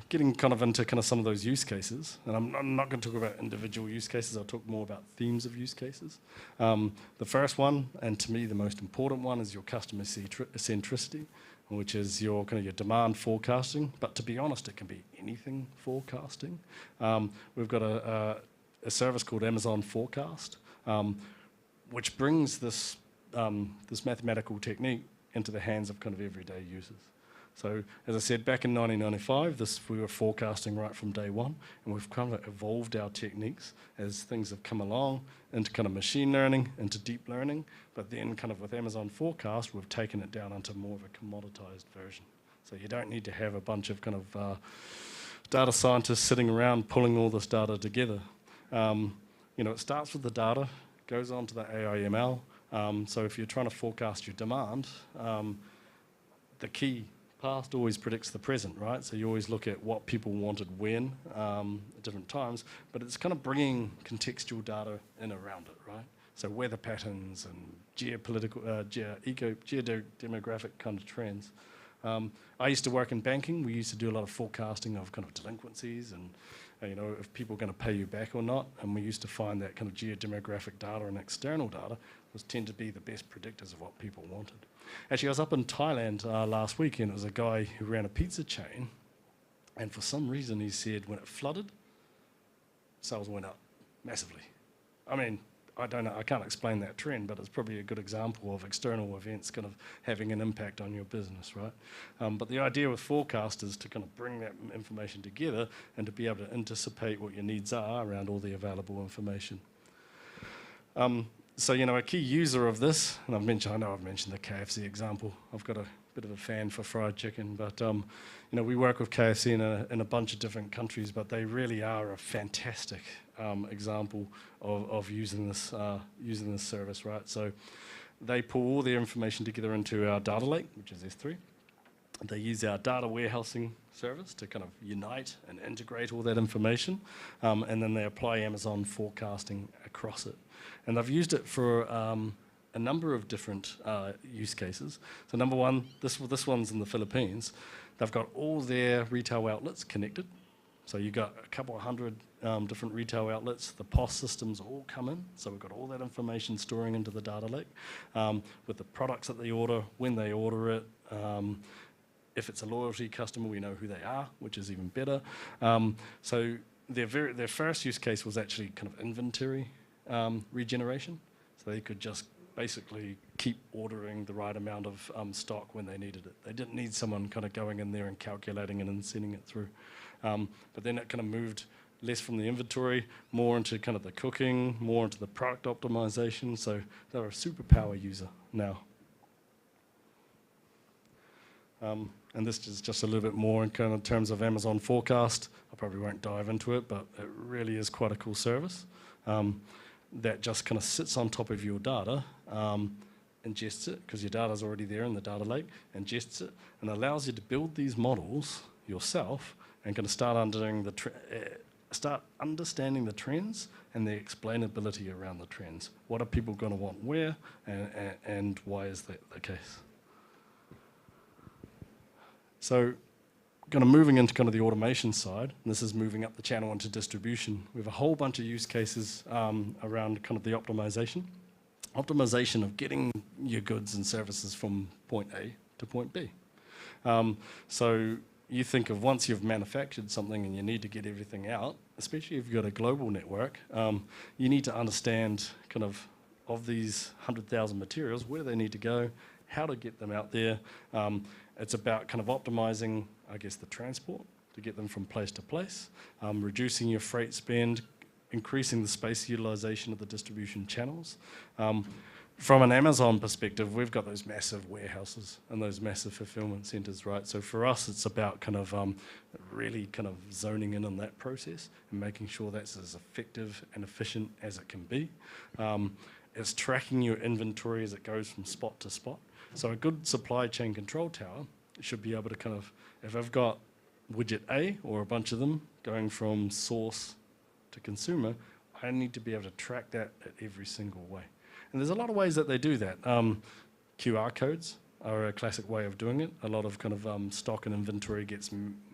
getting kind of into kind of some of those use cases, and I'm not going to talk about individual use cases, I'll talk more about themes of use cases. The first one, and to me the most important one, is your customer centricity, which is your kind of your demand forecasting, but to be honest, it can be anything forecasting. We've got a service called Amazon Forecast, which brings this mathematical technique into the hands of kind of everyday users. So, as I said, back in 1995, we were forecasting right from day one, and we've kind of evolved our techniques as things have come along into kind of machine learning, into deep learning, but then kind of with Amazon Forecast, we've taken it down onto more of a commoditized version. So you don't need to have a bunch of kind of data scientists sitting around pulling all this data together. It starts with the data, goes on to the AI ML. So if you're trying to forecast your demand, the key past always predicts the present, right? So you always look at what people wanted when at different times, but it's kind of bringing contextual data in around it, right? So weather patterns and geopolitical, geodemographic kind of trends. I used to work in banking. We used to do a lot of forecasting of kind of delinquencies and if people are going to pay you back or not, and we used to find that kind of geodemographic data and external data tend to be the best predictors of what people wanted. Actually, I was up in Thailand last week, and it was a guy who ran a pizza chain, and for some reason he said when it flooded, sales went up massively. I mean, I don't know, I can't explain that trend, but it's probably a good example of external events kind of having an impact on your business, right? But the idea with forecast is to kind of bring that information together and to be able to anticipate what your needs are around all the available information. So, a key user of this, and I know I've mentioned the KFC example. I've got a bit of a fan for fried chicken, but we work with KFC in a bunch of different countries, but they really are a fantastic example of using this service, right? So they pull all their information together into our data lake, which is S3. They use our data warehousing service to kind of unite and integrate all that information, and then they apply Amazon forecasting across it. And they've used it for a number of different use cases. So number one, this one's in the Philippines. They've got all their retail outlets connected. So you've got a couple of hundred different retail outlets. The POS systems all come in. So we've got all that information storing into the data lake with the products that they order, when they order it. If it's a loyalty customer, we know who they are, which is even better. So their first use case was actually kind of inventory regeneration. So they could just basically keep ordering the right amount of stock when they needed it. They didn't need someone kind of going in there and calculating it and sending it through. But then it kind of moved less from the inventory, more into kind of the cooking, more into the product optimization. So they're a superpower user now. And this is just a little bit more in kind of terms of Amazon Forecast. I probably won't dive into it, but it really is quite a cool service that just kind of sits on top of your data ingests it, because your data's already there in the data lake, ingests it, and allows you to build these models yourself and kind of start understanding the trends and the explainability around the trends. What are people going to want where, and why is that the case? So, kind of moving into kind of the automation side, and this is moving up the channel into distribution. We have a whole bunch of use cases around kind of the optimization. Optimization of getting your goods and services from point A to point B. So you think of once you've manufactured something and you need to get everything out, especially if you've got a global network, you need to understand kind of these 100,000 materials, where they need to go, how to get them out there. It's about kind of optimizing, I guess, the transport to get them from place to place, reducing your freight spend, increasing the space utilization of the distribution channels. From an Amazon perspective, we've got those massive warehouses and those massive fulfillment centers, right? So for us, it's about kind of really kind of zoning in on that process and making sure that's as effective and efficient as it can be. It's tracking your inventory as it goes from spot to spot. So a good supply chain control tower should be able to kind of, if I've got widget A or a bunch of them going from source to consumer, I need to be able to track that at every single way. And there's a lot of ways that they do that. QR codes are a classic way of doing it. A lot of kind of stock and inventory gets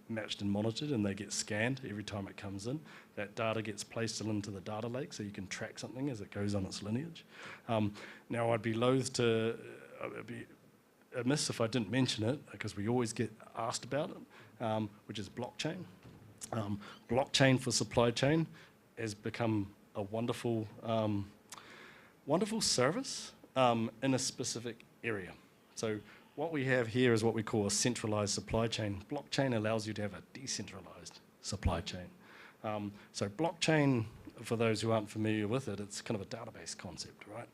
matched and monitored, and they get scanned every time it comes in. That data gets placed into the data lake so you can track something as it goes on its lineage. Now, I'd be loath to, it'd be amiss if I didn't mention it, because we always get asked about it, which is blockchain. Blockchain for supply chain has become a wonderful service in a specific area. So what we have here is what we call a centralized supply chain. Blockchain allows you to have a decentralized supply chain. So blockchain, for those who aren't familiar with it, it's kind of a database concept, right?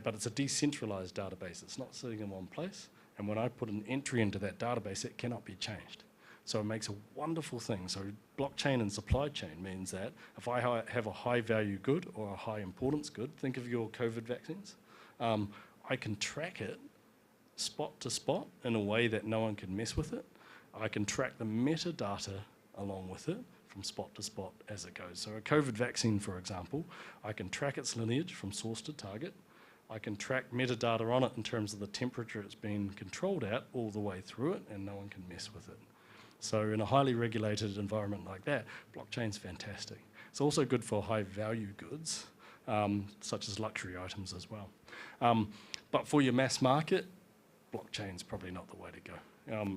But it's a decentralized database. It's not sitting in one place. And when I put an entry into that database, it cannot be changed. So it makes a wonderful thing. So blockchain and supply chain means that if I have a high value good or a high importance good, think of your COVID vaccines, I can track it spot to spot in a way that no one can mess with it. I can track the metadata along with it from spot to spot as it goes. So a COVID vaccine, for example, I can track its lineage from source to target. I can track metadata on it in terms of the temperature it's been controlled at all the way through it, and no one can mess with it. So in a highly regulated environment like that, blockchain's fantastic. It's also good for high value goods, such as luxury items as well. But for your mass market, blockchain's probably not the way to go.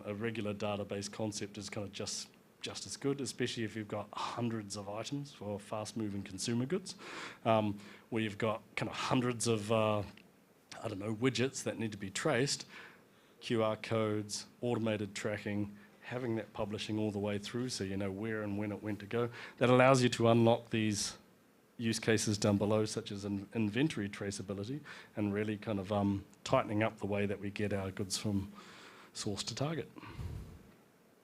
A regular database concept is kind of just as good, especially if you've got hundreds of items for fast-moving consumer goods, where you've got kind of hundreds of, widgets that need to be traced, QR codes, automated tracking, having that publishing all the way through so you know where and when it went to go. That allows you to unlock these use cases down below, such as inventory traceability, and really kind of tightening up the way that we get our goods from source to target.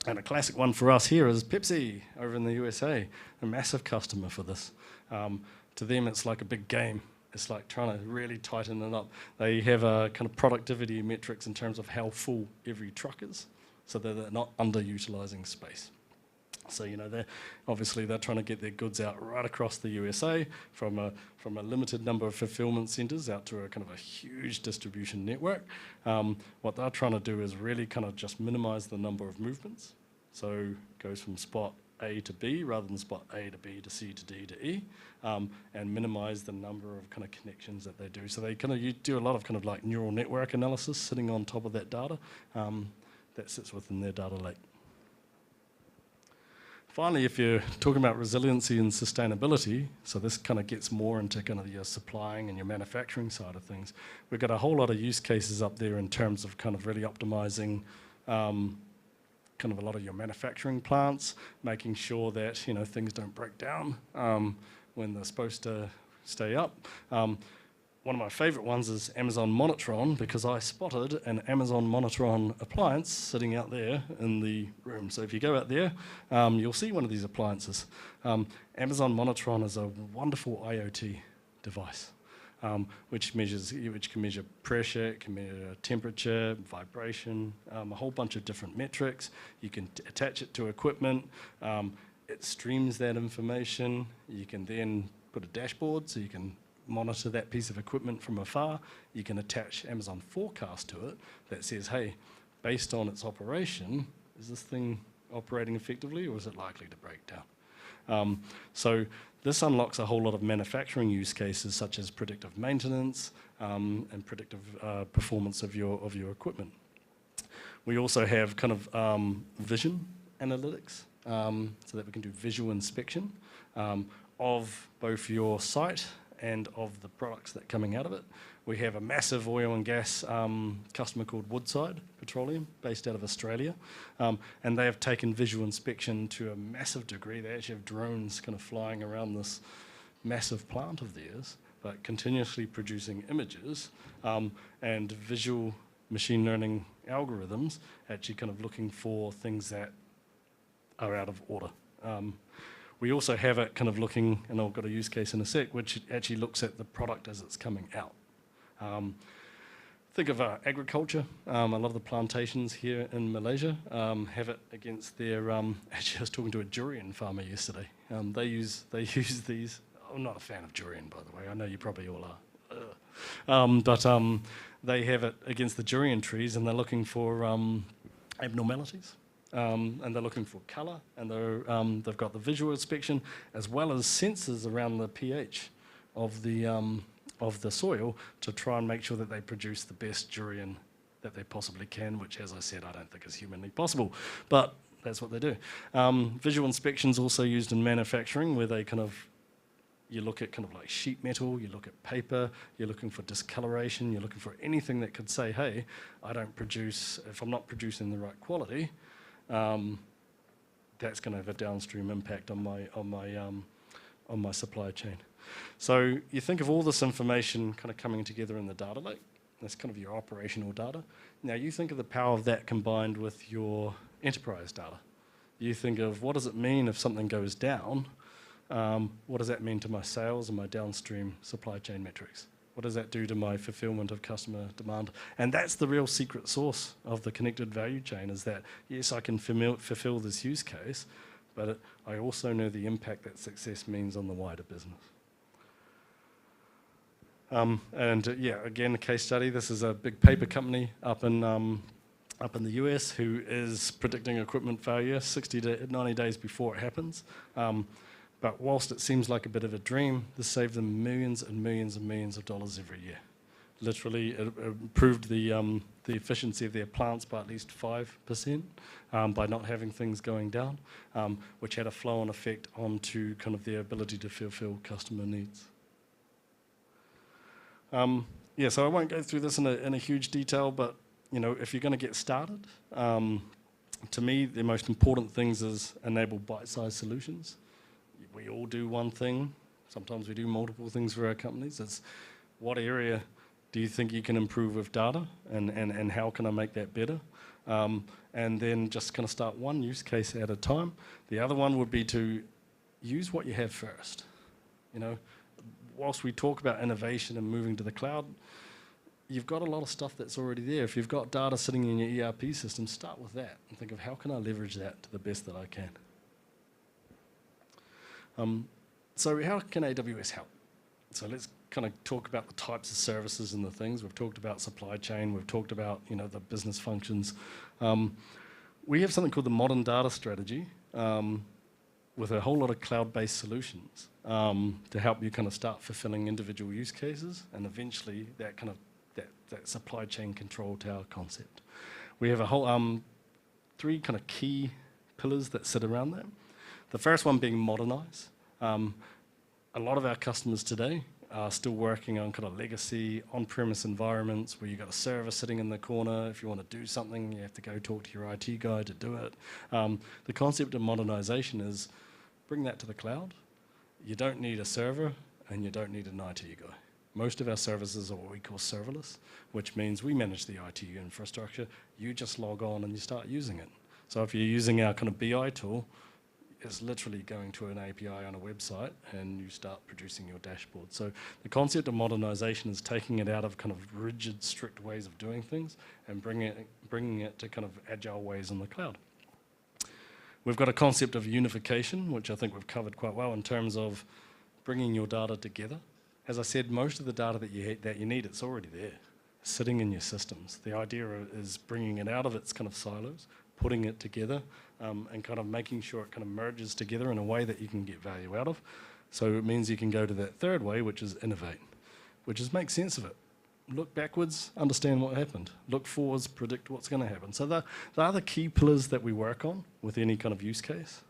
And a classic one for us here is Pepsi over in the USA, a massive customer for this. To them, it's like a big game. It's like trying to really tighten it up. They have a kind of productivity metrics in terms of how full every truck is, so that they're not underutilizing space. So, you know, they're trying to get their goods out right across the USA from a limited number of fulfillment centers out to a kind of a huge distribution network. What they're trying to do is really kind of just minimize the number of movements. So it goes from spot A to B rather than spot A to B to C to D to E, and minimize the number of kind of connections that they do. So they kind of do a lot of kind of like neural network analysis sitting on top of that data that sits within their data lake. Finally, if you're talking about resiliency and sustainability, so this kind of gets more into kind of your supplying and your manufacturing side of things, we've got a whole lot of use cases up there in terms of kind of really optimizing kind of a lot of your manufacturing plants, making sure that, you know, things don't break down when they're supposed to stay up. One of my favorite ones is Amazon Monitron, because I spotted an Amazon Monitron appliance sitting out there in the room. So if you go out there, you'll see one of these appliances. Amazon Monitron is a wonderful IoT device. which can measure pressure, it can measure temperature, vibration, a whole bunch of different metrics. You can attach it to equipment. It streams that information. You can then put a dashboard so you can monitor that piece of equipment from afar. You can attach Amazon Forecast to it that says, hey, based on its operation, is this thing operating effectively or is it likely to break down? So this unlocks a whole lot of manufacturing use cases such as predictive maintenance and predictive performance of your equipment. We also have kind of vision analytics so that we can do visual inspection of both your site and of the products that are coming out of it. We have a massive oil and gas customer called Woodside Petroleum, based out of Australia, and they have taken visual inspection to a massive degree. They actually have drones kind of flying around this massive plant of theirs, but continuously producing images and visual machine learning algorithms actually kind of looking for things that are out of order. We also have it kind of looking, and I've got a use case in a sec, which actually looks at the product as it's coming out. Think of agriculture. A lot of the plantations here in Malaysia have it against their. Actually, I was talking to a durian farmer yesterday. They use these. I'm not a fan of durian, by the way. I know you probably all are. But they have it against the durian trees, and they're looking for abnormalities. And they're looking for colour, and they've got the visual inspection as well as sensors around the pH of the soil to try and make sure that they produce the best durian that they possibly can, which, as I said, I don't think is humanly possible, but that's what they do. Visual inspection is also used in manufacturing, where they you look at kind of like sheet metal, you look at paper, you're looking for discoloration, you're looking for anything that could say, hey, if I'm not producing the right quality, that's going to have a downstream impact on my supply chain. So you think of all this information kind of coming together in the data lake. That's kind of your operational data. Now you think of the power of that combined with your enterprise data. You think of what does it mean if something goes down? What does that mean to my sales and my downstream supply chain metrics? What does that do to my fulfillment of customer demand? And that's the real secret sauce of the connected value chain, is that, yes, I can fulfill this use case, but I also know the impact that success means on the wider business. Again, a case study. This is a big paper company up in the US who is predicting equipment failure 60 to 90 days before it happens. But whilst it seems like a bit of a dream, this saved them millions and millions and millions of dollars every year. Literally, it improved the efficiency of their plants by at least 5% by not having things going down, which had a flow-on effect onto kind of their ability to fulfill customer needs. So I won't go through this in a huge detail, but if you're going to get started, to me, the most important things is enable bite-sized solutions. We all do one thing. Sometimes we do multiple things for our companies. It's what area do you think you can improve with data, and how can I make that better? And then just kind of start one use case at a time. The other one would be to use what you have first. Whilst we talk about innovation and moving to the cloud, you've got a lot of stuff that's already there. If you've got data sitting in your ERP system, start with that and think of how can I leverage that to the best that I can. So how can AWS help? So let's kind of talk about the types of services and the things. We've talked about supply chain. We've talked about the business functions. We have something called the Modern Data Strategy with a whole lot of cloud-based solutions to help you kind of start fulfilling individual use cases and eventually that kind of that supply chain control tower concept. We have a whole 3 kind of key pillars that sit around that. The first one being modernize. A lot of our customers today are still working on kind of legacy on-premise environments where you've got a server sitting in the corner. If you want to do something, you have to go talk to your IT guy to do it. The concept of modernization is bring that to the cloud. You don't need a server and you don't need an IT guy. Most of our services are what we call serverless, which means we manage the IT infrastructure. You just log on and you start using it. So if you're using our kind of BI tool, is literally going to an API on a website and you start producing your dashboard. So the concept of modernization is taking it out of kind of rigid, strict ways of doing things and bringing it to kind of agile ways in the cloud. We've got a concept of unification, which I think we've covered quite well in terms of bringing your data together. As I said, most of the data that you need, it's already there, sitting in your systems. The idea is bringing it out of its kind of silos, putting it together, and kind of making sure it kind of merges together in a way that you can get value out of. So it means you can go to that third way, which is innovate, which is make sense of it. Look backwards, understand what happened. Look forwards, predict what's going to happen. So they are the key pillars that we work on with any kind of use case.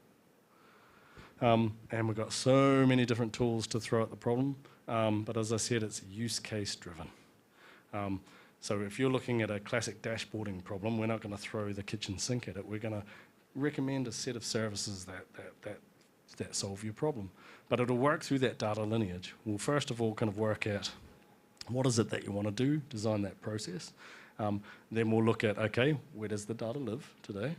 And we've got so many different tools to throw at the problem. But as I said, it's use case driven. So if you're looking at a classic dashboarding problem, we're not going to throw the kitchen sink at it. We're going to recommend a set of services that solve your problem. But it'll work through that data lineage. We'll first of all kind of work out what is it that you want to do, design that process. Then we'll look at, okay, where does the data live today?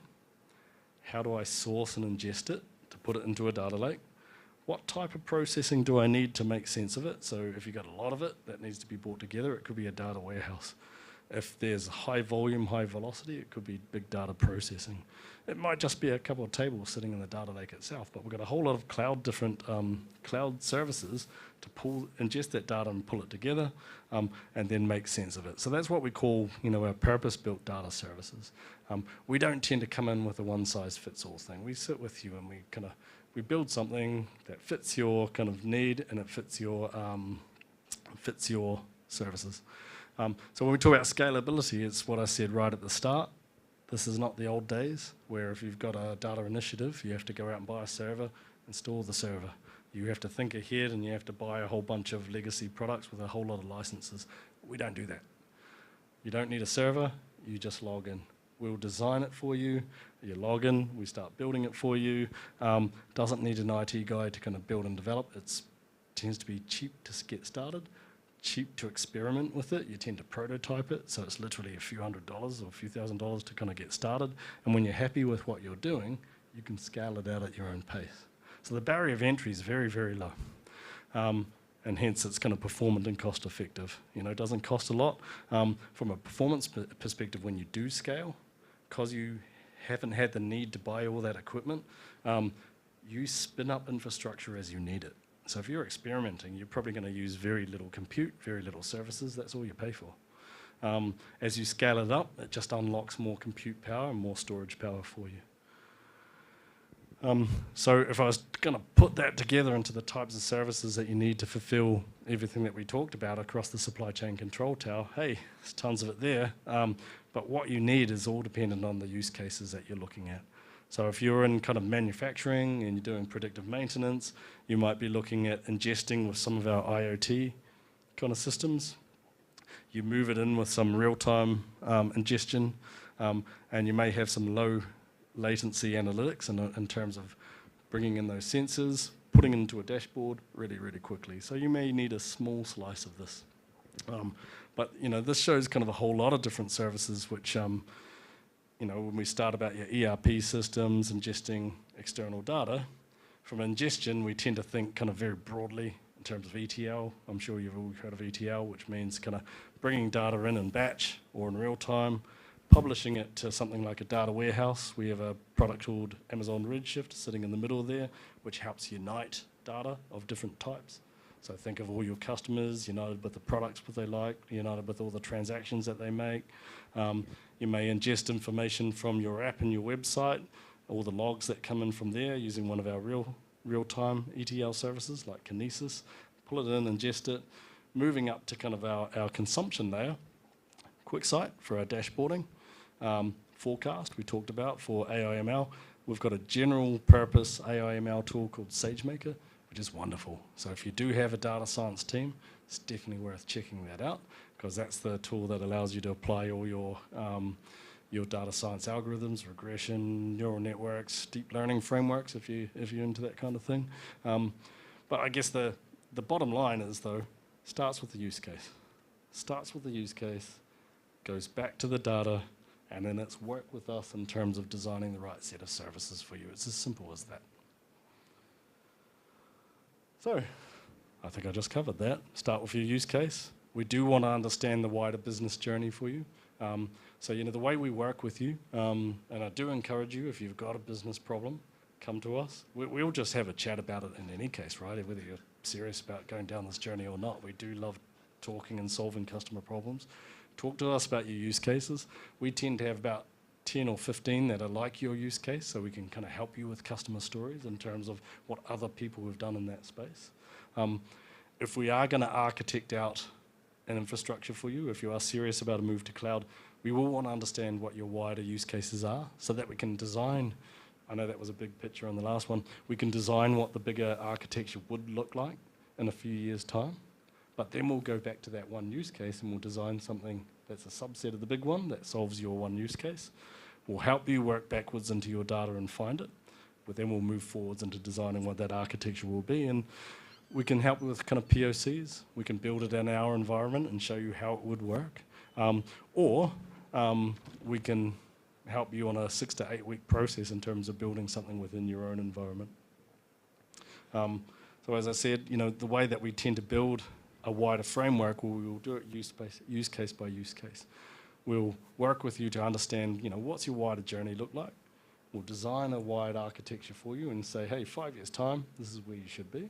How do I source and ingest it to put it into a data lake? What type of processing do I need to make sense of it? So if you've got a lot of it that needs to be brought together, it could be a data warehouse. If there's high volume, high velocity, it could be big data processing. It might just be a couple of tables sitting in the data lake itself, but we've got a whole lot of different cloud services to ingest that data and pull it together, and then make sense of it. So that's what we call, our purpose-built data services. We don't tend to come in with a one-size-fits-all thing. We sit with you and we build something that fits your kind of need and it fits your services. So when we talk about scalability, it's what I said right at the start. This is not the old days where if you've got a data initiative, you have to go out and buy a server, install the server. You have to think ahead and you have to buy a whole bunch of legacy products with a whole lot of licenses. We don't do that. You don't need a server, you just log in. We'll design it for you. You log in, we start building it for you. Doesn't need an IT guy to kind of build and develop. It tends to be cheap to get started, cheap to experiment with it. You tend to prototype it, so it's literally a few $100s or a few $1,000s to kind of get started. And when you're happy with what you're doing, you can scale it out at your own pace. So the barrier of entry is very, very low. And hence it's kind of performant and cost effective. It doesn't cost a lot. From a performance perspective, when you do scale, because you haven't had the need to buy all that equipment, you spin up infrastructure as you need it. So if you're experimenting, you're probably going to use very little compute, very little services. That's all you pay for. As you scale it up, it just unlocks more compute power and more storage power for you. So if I was going to put that together into the types of services that you need to fulfill everything that we talked about across the supply chain control tower, hey, there's tons of it there. But what you need is all dependent on the use cases that you're looking at. So if you're in kind of manufacturing and you're doing predictive maintenance, you might be looking at ingesting with some of our IoT kind of systems. You move it in with some real-time ingestion, and you may have some low latency analytics in terms of bringing in those sensors, putting it into a dashboard really, really quickly. So you may need a small slice of this. But this shows kind of a whole lot of different services which, when we start about your ERP systems, ingesting external data, from ingestion we tend to think kind of very broadly in terms of ETL. I'm sure you've all heard of ETL, which means kind of bringing data in batch or in real time, publishing it to something like a data warehouse. We have a product called Amazon Redshift sitting in the middle there, which helps unite data of different types. So think of all your customers, united with the products what they like, united with all the transactions that they make. You may ingest information from your app and your website, all the logs that come in from there using one of our real-time ETL services like Kinesis. Pull it in, ingest it, moving up to kind of our consumption layer. QuickSight for our dashboarding. Forecast we talked about for AIML. We've got a general purpose AIML tool called SageMaker, which is wonderful. So if you do have a data science team, it's definitely worth checking that out because that's the tool that allows you to apply all your data science algorithms, regression, neural networks, deep learning frameworks if you're into that kind of thing. But I guess the bottom line is though, starts with the use case. Starts with the use case, goes back to the data, and then it's work with us in terms of designing the right set of services for you. It's as simple as that. So, I think I just covered that. Start with your use case. We do want to understand the wider business journey for you. So, the way we work with you, and I do encourage you, if you've got a business problem, come to us. We'll just have a chat about it in any case, right? Whether you're serious about going down this journey or not. We do love talking and solving customer problems. Talk to us about your use cases. We tend to have about 10 or 15 that are like your use case, so we can kind of help you with customer stories in terms of what other people have done in that space. If we are going to architect out an infrastructure for you, if you are serious about a move to cloud, we will want to understand what your wider use cases are so that we can design. I know that was a big picture on the last one. We can design what the bigger architecture would look like in a few years' time, but then we'll go back to that one use case and we'll design something that's a subset of the big one that solves your one use case. We'll help you work backwards into your data and find it, but then we'll move forwards into designing what that architecture will be, and we can help with kind of POCs. We can build it in our environment and show you how it would work, or we can help you on a 6 to 8 week process in terms of building something within your own environment. So as I said, the way that we tend to build a wider framework, we will do it use case by use case. We'll work with you to understand, what's your wider journey look like. We'll design a wide architecture for you and say, hey, 5 years' time, this is where you should be.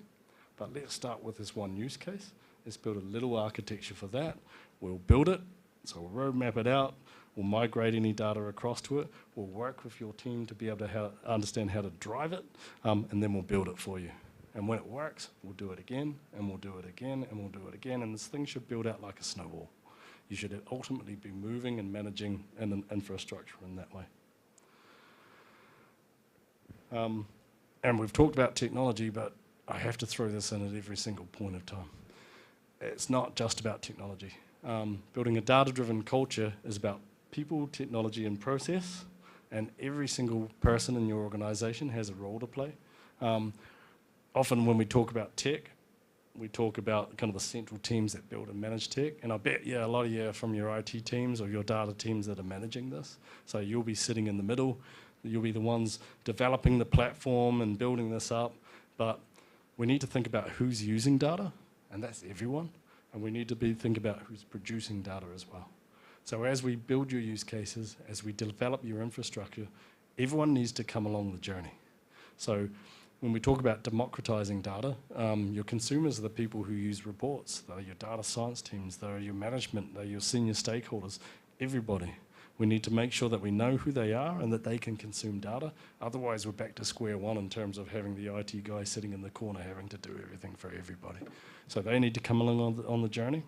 But let's start with this one use case. Let's build a little architecture for that. We'll build it, so we'll roadmap it out. We'll migrate any data across to it. We'll work with your team to be able to understand how to drive it, and then we'll build it for you. And when it works, we'll do it again, and we'll do it again, and we'll do it again, and this thing should build out like a snowball. You should ultimately be moving and managing an infrastructure in that way. And we've talked about technology, but I have to throw this in at every single point of time. It's not just about technology. Building a data-driven culture is about people, technology, and process, and every single person in your organization has a role to play. Often when we talk about tech, we talk about kind of the central teams that build and manage tech, and I bet, a lot of you are from your IT teams or your data teams that are managing this. So you'll be sitting in the middle, you'll be the ones developing the platform and building this up, but we need to think about who's using data, and that's everyone, and we need to think about who's producing data as well. So as we build your use cases, as we develop your infrastructure, everyone needs to come along the journey. So when we talk about democratizing data, your consumers are the people who use reports. They're your data science teams, they're your management, they're your senior stakeholders, everybody. We need to make sure that we know who they are and that they can consume data. Otherwise, we're back to square one in terms of having the IT guy sitting in the corner having to do everything for everybody. So they need to come along on the journey.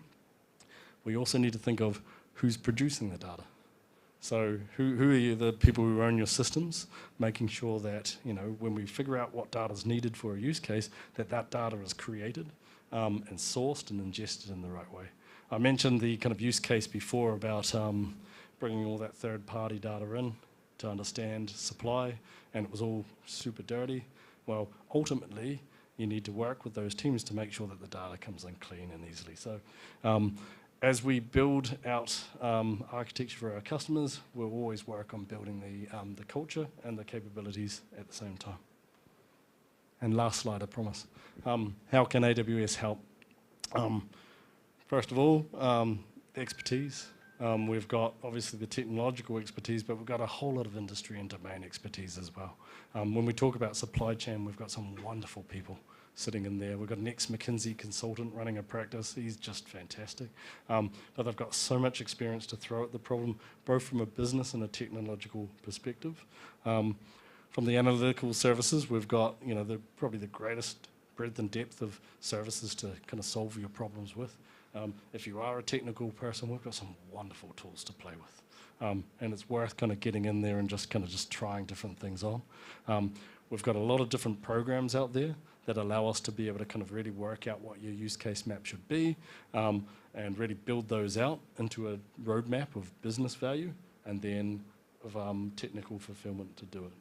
We also need to think of who's producing the data. So who are the people who own your systems, making sure that, when we figure out what data is needed for a use case, that data is created and sourced and ingested in the right way. I mentioned the kind of use case before about bringing all that third-party data in to understand supply, and it was all super dirty. Well, ultimately, you need to work with those teams to make sure that the data comes in clean and easily. So as we build out architecture for our customers, we'll always work on building the culture and the capabilities at the same time. And last slide, I promise. How can AWS help? First of all, expertise. We've got obviously the technological expertise, but we've got a whole lot of industry and domain expertise as well. When we talk about supply chain, we've got some wonderful people sitting in there. We've got an ex-McKinsey consultant running a practice. He's just fantastic. But they've got so much experience to throw at the problem, both from a business and a technological perspective. From the analytical services, we've got probably the greatest breadth and depth of services to kind of solve your problems with. If you are a technical person, we've got some wonderful tools to play with. And it's worth kind of getting in there and just trying different things on. We've got a lot of different programs out there that allow us to be able to kind of really work out what your use case map should be, and really build those out into a roadmap of business value and then of technical fulfillment to do it.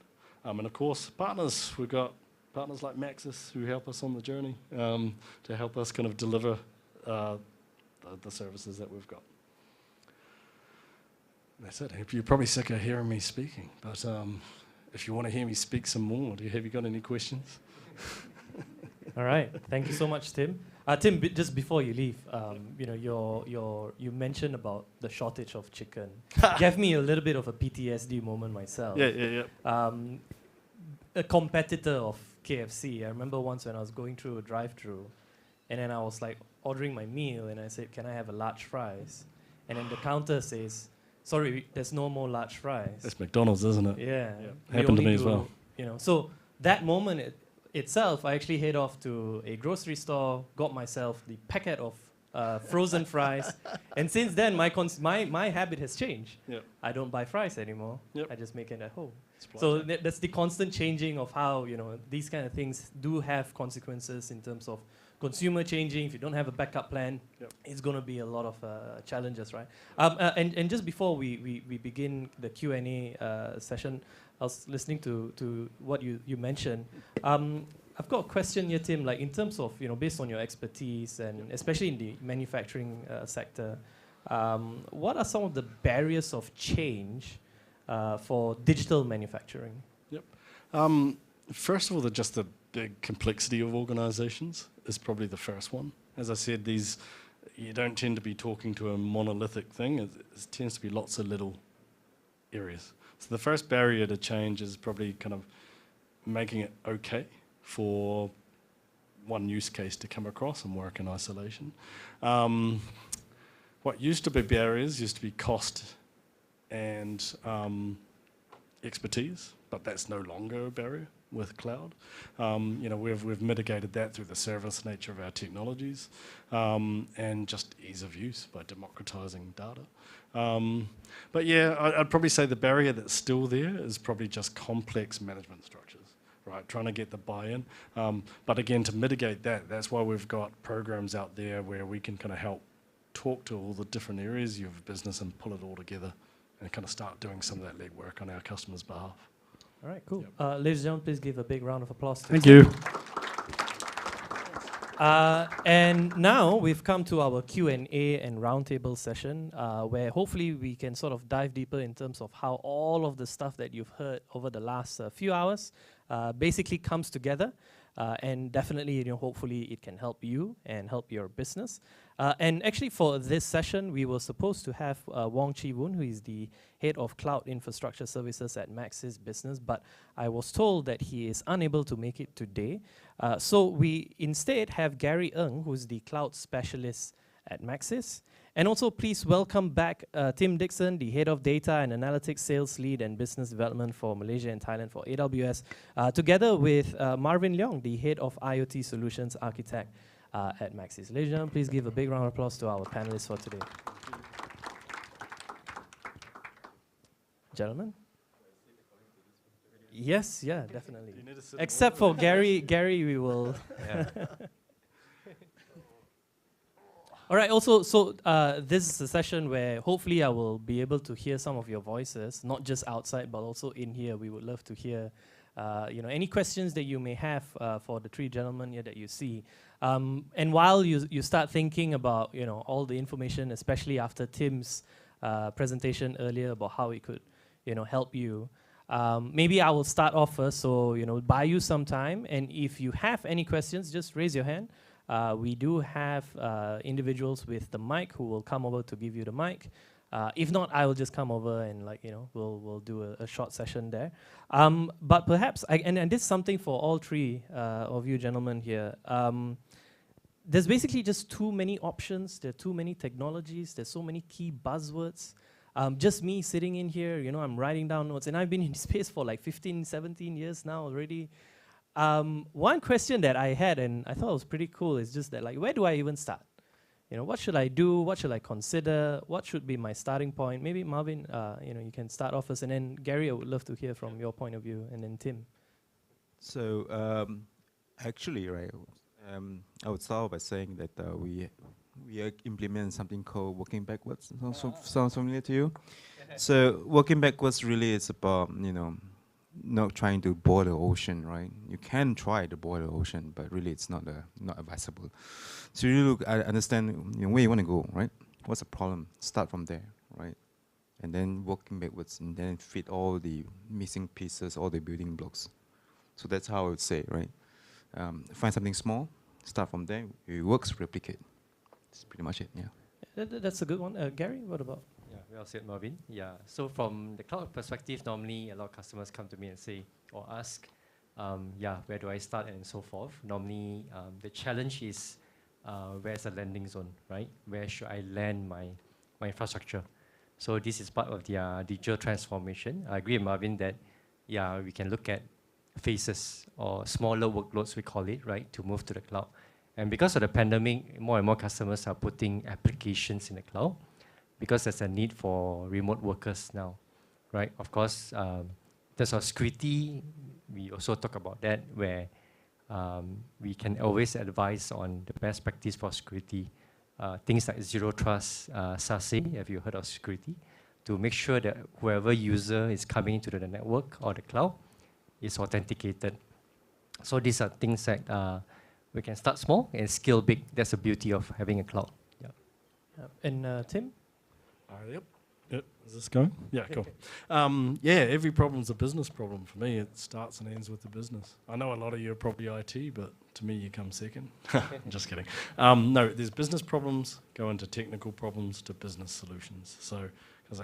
And of course, partners. We've got partners like Maxis who help us on the journey to help us kind of deliver the services that we've got. That's it. You're probably sick of hearing me speaking, but if you want to hear me speak some more, have you got any questions? All right, thank you so much, Tim. Tim, just before you leave, you know, you mentioned about the shortage of chicken. Gave me a little bit of a PTSD moment myself. Yeah. A competitor of KFC. I remember once when I was going through a drive-through, and then I was like ordering my meal, and I said, "Can I have a large fries?" And then the counter says, "Sorry, there's no more large fries." That's McDonald's, isn't it? Yeah, we Happened to only me as well. You know, so that moment itself, I actually head off to a grocery store, got myself the packet of frozen fries, and since then my habit has changed. Yep. I don't buy fries anymore. Yep. I just make it at home. Supply So chain. that's the constant changing of how, you know, these kind of things do have consequences in terms of consumer changing. If you don't have a backup plan, Yep. it's going to be a lot of challenges, right? And just before we begin the Q&A session, I was listening to what you mentioned. I've got a question here, Tim. Like in terms of, you know, based on your expertise and especially in the manufacturing sector, what are some of the barriers of change for digital manufacturing? Yep. First of all, just the big complexity of organizations is probably the first one. As I said, you don't tend to be talking to a monolithic thing. It tends to be lots of little areas. So the first barrier to change is probably kind of making it okay for one use case to come across and work in isolation. What used to be barriers used to be cost and expertise, but that's no longer a barrier with cloud. You know, we've mitigated that through the service nature of our technologies and just ease of use by democratizing data. But yeah, I'd probably say the barrier that's still there is probably just complex management structures, right? Trying to get the buy-in. But again, to mitigate that, that's why we've got programs out there where we can kind of help talk to all the different areas of your business and pull it all together and kind of start doing some of that legwork on our customers' behalf. All right, cool. Yep. Ladies and gentlemen, please give a big round of applause. Thank you. And now we've come to our Q&A and roundtable session, where hopefully we can sort of dive deeper in terms of how all of the stuff that you've heard over the last few hours basically comes together. And definitely, you know, hopefully it can help you and help your business. And actually for this session, we were supposed to have Wong Chi Woon, who is the head of Cloud Infrastructure Services at Maxis Business, but I was told that he is unable to make it today. So we instead have Gary Ng, who's the cloud specialist at Maxis. And also please welcome back Tim Dixon, the head of data and analytics sales lead and business development for Malaysia and Thailand for AWS, together with Marvin Leong, the head of IoT solutions architect at Maxis. Ladies and gentlemen, please give a big round of applause to our panelists for today. Gentlemen? Yes, yeah, definitely. Except for Gary, we will. All right, also, so this is a session where hopefully I will be able to hear some of your voices, not just outside, but also in here. We would love to hear, you know, any questions that you may have for the three gentlemen here that you see. And while you start thinking about, you know, all the information, especially after Tim's presentation earlier about how it could, you know, help you, maybe I will start off first, so, you know, buy you some time. And if you have any questions, just raise your hand. We do have individuals with the mic who will come over to give you the mic. If not, I will just come over and, like, you know, we'll do a short session there. But perhaps, and this is something for all three of you gentlemen here. There's basically just too many options. There are too many technologies. There's so many key buzzwords. Just me sitting in here, you know, I'm writing down notes, and I've been in this space for like 15, 17 years now already. One question that I had, and I thought it was pretty cool, is just that, like, where do I even start? You know, what should I do? What should I consider? What should be my starting point? Maybe Marvin, you know, you can start off first, and then Gary, I would love to hear from your point of view, and then Tim. So actually, right, I would start by saying that we implement something called working backwards. Sounds familiar to you? So working backwards really is about, you know, not trying to boil the ocean, right? You can try to boil the ocean, but really it's not advisable. So you look, I understand, you know, where you want to go, right? What's the problem? Start from there, right? And then working backwards, and then fit all the missing pieces, all the building blocks. So that's how I would say, right? Find something small, start from there. If it works, replicate. That's pretty much it. Yeah. That's a good one. Gary, what about? Yeah, well said, Marvin. Yeah, so from the cloud perspective, normally a lot of customers come to me and say or ask, where do I start and so forth. Normally, the challenge is where's the landing zone, right? Where should I land my infrastructure? So this is part of the digital transformation. I agree with Marvin that, we can look at phases or smaller workloads, we call it, right, to move to the cloud. And because of the pandemic, more and more customers are putting applications in the cloud because there's a need for remote workers now, right? Of course, there's our security. We also talk about that where we can always advise on the best practice for security. Things like zero trust, SASE, have you heard of security? To make sure that whoever user is coming into the network or the cloud is authenticated. So these are things that we can start small and scale big. That's the beauty of having a cloud. Yeah. And Tim? Yep. Is this going? Yeah, cool. Every problem's a business problem for me. It starts and ends with the business. I know a lot of you are probably IT, but to me, you come second. Just kidding. No, there's business problems, go into technical problems to business solutions. So,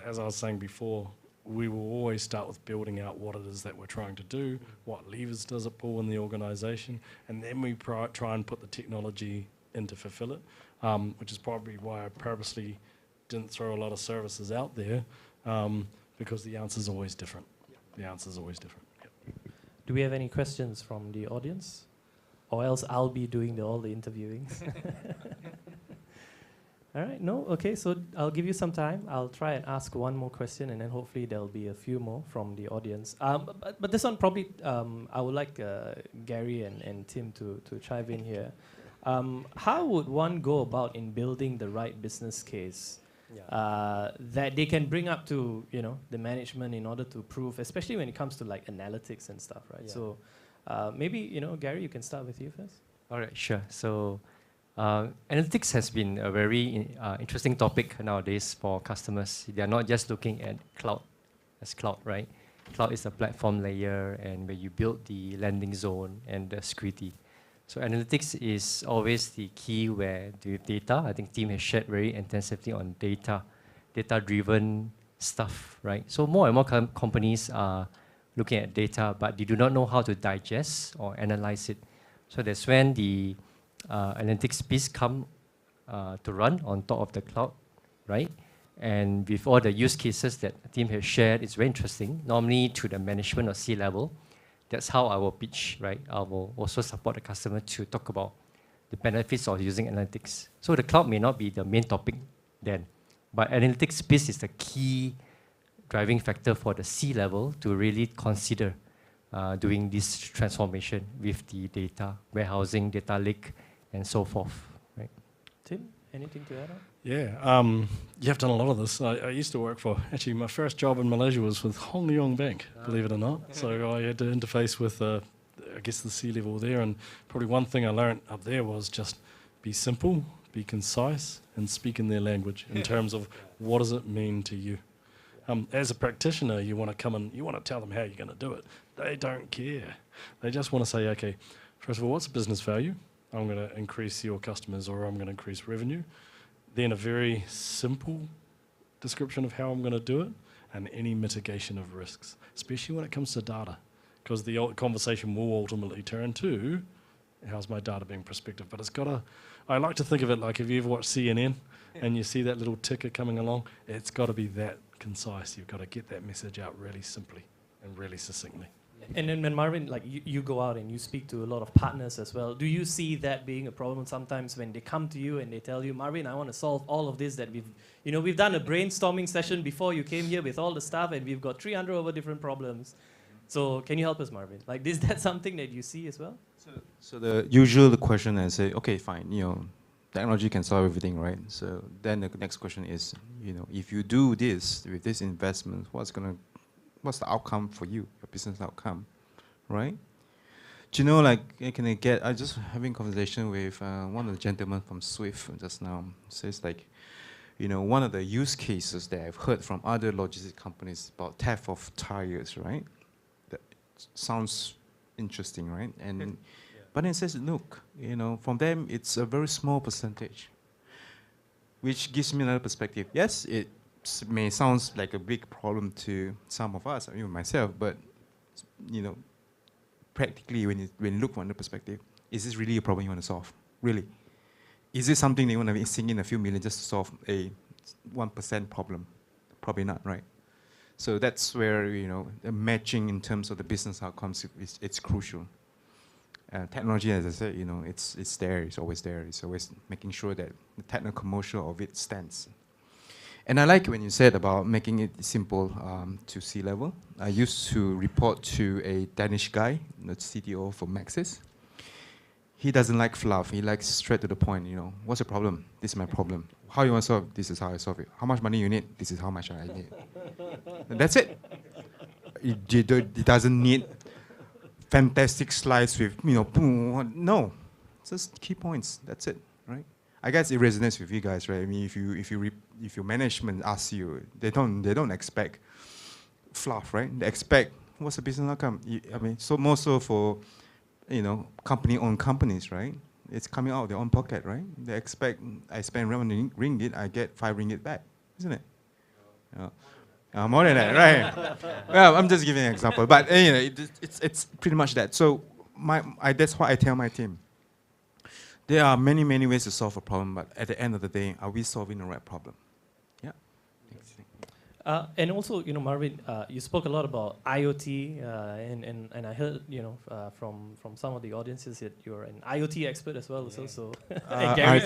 as I was saying before, we will always start with building out what it is that we're trying to do, what levers does it pull in the organization, and then we try and put the technology in to fulfill it, which is probably why I purposely didn't throw a lot of services out there, because the answer's always different. The answer's always different. Yep. Do we have any questions from the audience? Or else I'll be doing all the interviewing. All right, no? Okay, so I'll give you some time. I'll try and ask one more question, and then hopefully there'll be a few more from the audience. But this one probably, I would like Gary and Tim to chime in here. How would one go about in building the right business case that they can bring up to the management in order to prove, especially when it comes to like analytics and stuff, right? Yeah. So maybe Gary, you can start with you first. All right, sure. So analytics has been a very interesting topic nowadays for customers. They are not just looking at cloud as cloud, right? Cloud is a platform layer, and where you build the landing zone and the security. So analytics is always the key where the data, I think Tim has shared very intensively on data-driven stuff, right? So more and more companies are looking at data, but they do not know how to digest or analyze it. So that's when the analytics piece come to run on top of the cloud, right? And with all the use cases that Tim has shared, it's very interesting. Normally to the management or C-level, that's how I will pitch, right? I will also support the customer to talk about the benefits of using analytics. So the cloud may not be the main topic then, but analytics piece is the key driving factor for the C-level to really consider doing this transformation with the data, warehousing, data lake, and so forth, right? Tim, anything to add on? Yeah, you have done a lot of this. I used to work for, actually my first job in Malaysia was with Hong Leong Bank, believe it or not. So I had to interface with, I guess, the C-level there, and probably one thing I learned up there was just be simple, be concise, and speak in their language in terms of what does it mean to you. As a practitioner, you want to come and you want to tell them how you're going to do it. They don't care. They just want to say, okay, first of all, what's the business value? I'm going to increase your customers, or I'm going to increase revenue. Then a very simple description of how I'm going to do it, and any mitigation of risks, especially when it comes to data, because the conversation will ultimately turn to, how's my data being prospective? But it's got to, I like to think of it like, if you ever watch CNN and you see that little ticker coming along, it's got to be that concise. You've got to get that message out really simply and really succinctly. And then when Marvin, like you go out and you speak to a lot of partners as well, do you see that being a problem sometimes when they come to you and they tell you, Marvin, I want to solve all of this that we've done a brainstorming session before you came here with all the stuff, and we've got 300 over different problems. So can you help us, Marvin? Like, is that something that you see as well? So the usual question I say, okay, fine, technology can solve everything, right? So then the next question is, if you do this with this investment, what's the outcome for you, your business outcome, right? Do you know, like, I just having a conversation with one of the gentlemen from Swift just now. Says like, one of the use cases that I've heard from other logistics companies about theft of tires, right? That sounds interesting, right? And But then it says, look, from them, it's a very small percentage, which gives me another perspective. Yes, it may sound like a big problem to some of us, even myself, but practically, when you look from the perspective, is this really a problem you want to solve? Really? Is this something they want to sink in a few million just to solve a 1% problem? Probably not, right? So that's where the matching in terms of the business outcomes it's crucial. Technology, as I said, it's there. It's always there. It's always making sure that the technical commercial of it stands. And I like when you said about making it simple to C-level. I used to report to a Danish guy, the CTO for Maxis. He doesn't like fluff. He likes straight to the point. What's the problem? This is my problem. How you want to solve? This is how I solve it. How much money you need? This is how much I need. And that's it. It doesn't need fantastic slides with boom. No, just key points. That's it, right? I guess it resonates with you guys, right? I mean, if your management asks you, they don't expect fluff, right? They expect what's the business outcome. I mean, so more so for company-owned companies, right? It's coming out of their own pocket, right? They expect I spend 1 ringgit, I get 5 ringgit back, isn't it? More than that, right? Well, I'm just giving an example, but it's pretty much that. So that's what I tell my team. There are many, many ways to solve a problem, but at the end of the day, are we solving the right problem? Yeah. And also, Marvin, you spoke a lot about IoT, and I heard, from some of the audiences that you're an IoT expert as well. Yeah.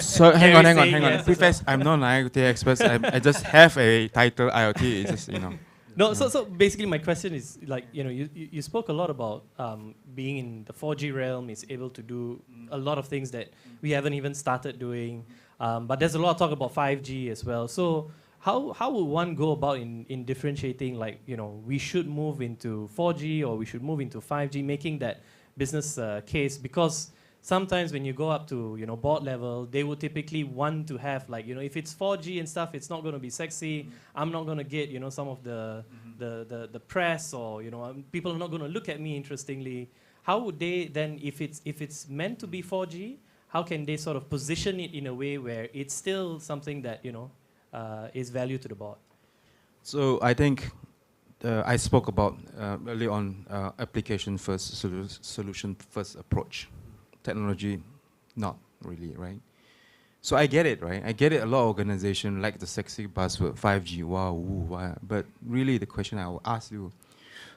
So hang on. Preface, I'm not an IoT expert. I just have a title IoT. It's just, No, so basically my question is, like, you spoke a lot about being in the 4G realm, is able to do a lot of things that we haven't even started doing. But there's a lot of talk about 5G as well. So how would one go about in differentiating, like, we should move into 4G or we should move into 5G, making that business case? Because sometimes when you go up to board level, they would typically want to have, like, if it's 4G and stuff, it's not going to be sexy. I'm not going to get some of the press, or people are not going to look at me interestingly. How would they then, if it's meant to be 4G, how can they sort of position it in a way where it's still something that is value to the board? So I think I spoke about early on application first, solution first approach. Technology, not really, right? So I get it, right? I get it. A lot of organizations like the sexy buzzword 5G, wow, woo, wow. But really, the question I will ask you: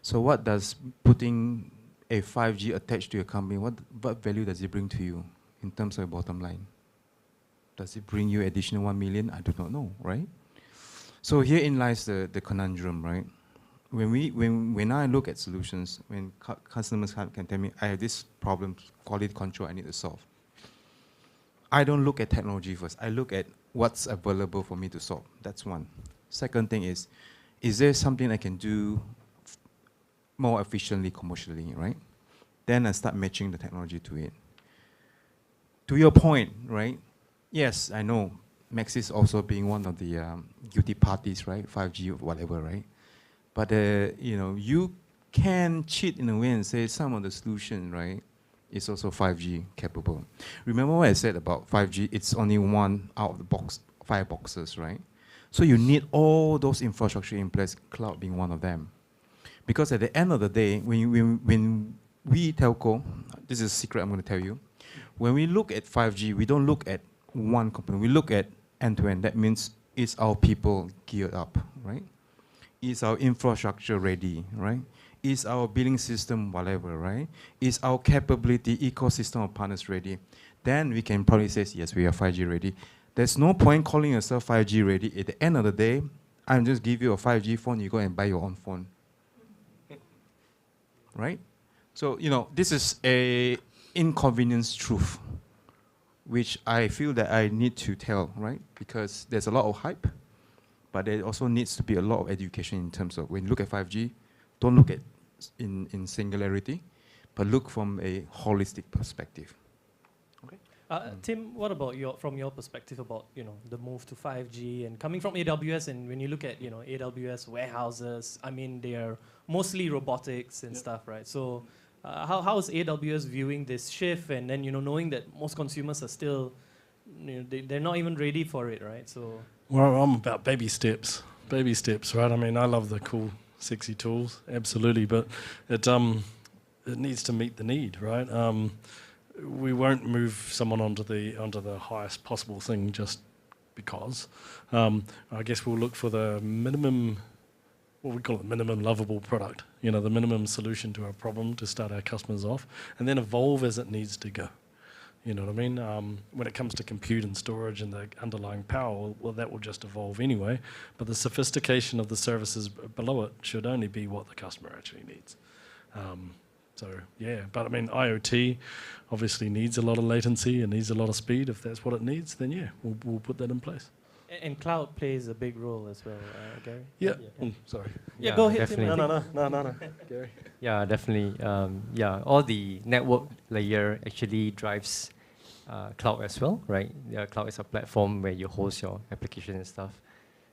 so what does putting a 5G attached to your company? What value does it bring to you in terms of your bottom line? Does it bring you additional 1 million? I do not know, right? So herein lies the conundrum, right? When I look at solutions, when customers can tell me, I have this problem, quality control I need to solve. I don't look at technology first. I look at what's available for me to solve. That's one. Second thing is there something I can do more efficiently commercially, right? Then I start matching the technology to it. To your point, right? Yes, I know Maxis also being one of the guilty parties, right? 5G or whatever, right? But you can cheat in a way and say some of the solution, right, is also 5G capable. Remember what I said about 5G? It's only one out of the box, 5 boxes, right? So you need all those infrastructure in place, cloud being one of them. Because at the end of the day, when we telco, this is a secret I'm going to tell you, when we look at 5G, we don't look at one component. We look at end-to-end. That means, is our people geared up, right? Is our infrastructure ready, right? Is our billing system whatever, right? Is our capability ecosystem of partners ready? Then we can probably say, yes, we are 5G ready. There's no point calling yourself 5G ready. At the end of the day, I'll just give you a 5G phone, you go and buy your own phone. Right? So, this is a inconvenience truth, which I feel that I need to tell, right? Because there's a lot of hype, but there also needs to be a lot of education in terms of when you look at 5G, don't look at in singularity, but look from a holistic perspective. Okay. Tim, what about from your perspective about the move to 5G and coming from AWS, and when you look at AWS warehouses, I mean they are mostly robotics and stuff, right? So how is AWS viewing this shift? And then, knowing that most consumers are still, they're not even ready for it, right? So. Well, I'm about baby steps, right? I mean, I love the cool, sexy tools, absolutely, but it needs to meet the need, right? We won't move someone onto the highest possible thing just because. I guess we'll look for the minimum, what we call it, minimum lovable product, the minimum solution to our problem to start our customers off, and then evolve as it needs to go. You know what I mean? When it comes to compute and storage and the underlying power, well, that will just evolve anyway, but the sophistication of the services below it should only be what the customer actually needs. So, yeah, but I mean, IoT obviously needs a lot of latency and needs a lot of speed. If that's what it needs, then yeah, we'll put that in place. And cloud plays a big role as well, Gary? Yeah. Sorry. Yeah, go ahead, definitely. Tim. No, Gary. Yeah, definitely. All the network layer actually drives cloud as well, right? Cloud is a platform where you host your application and stuff.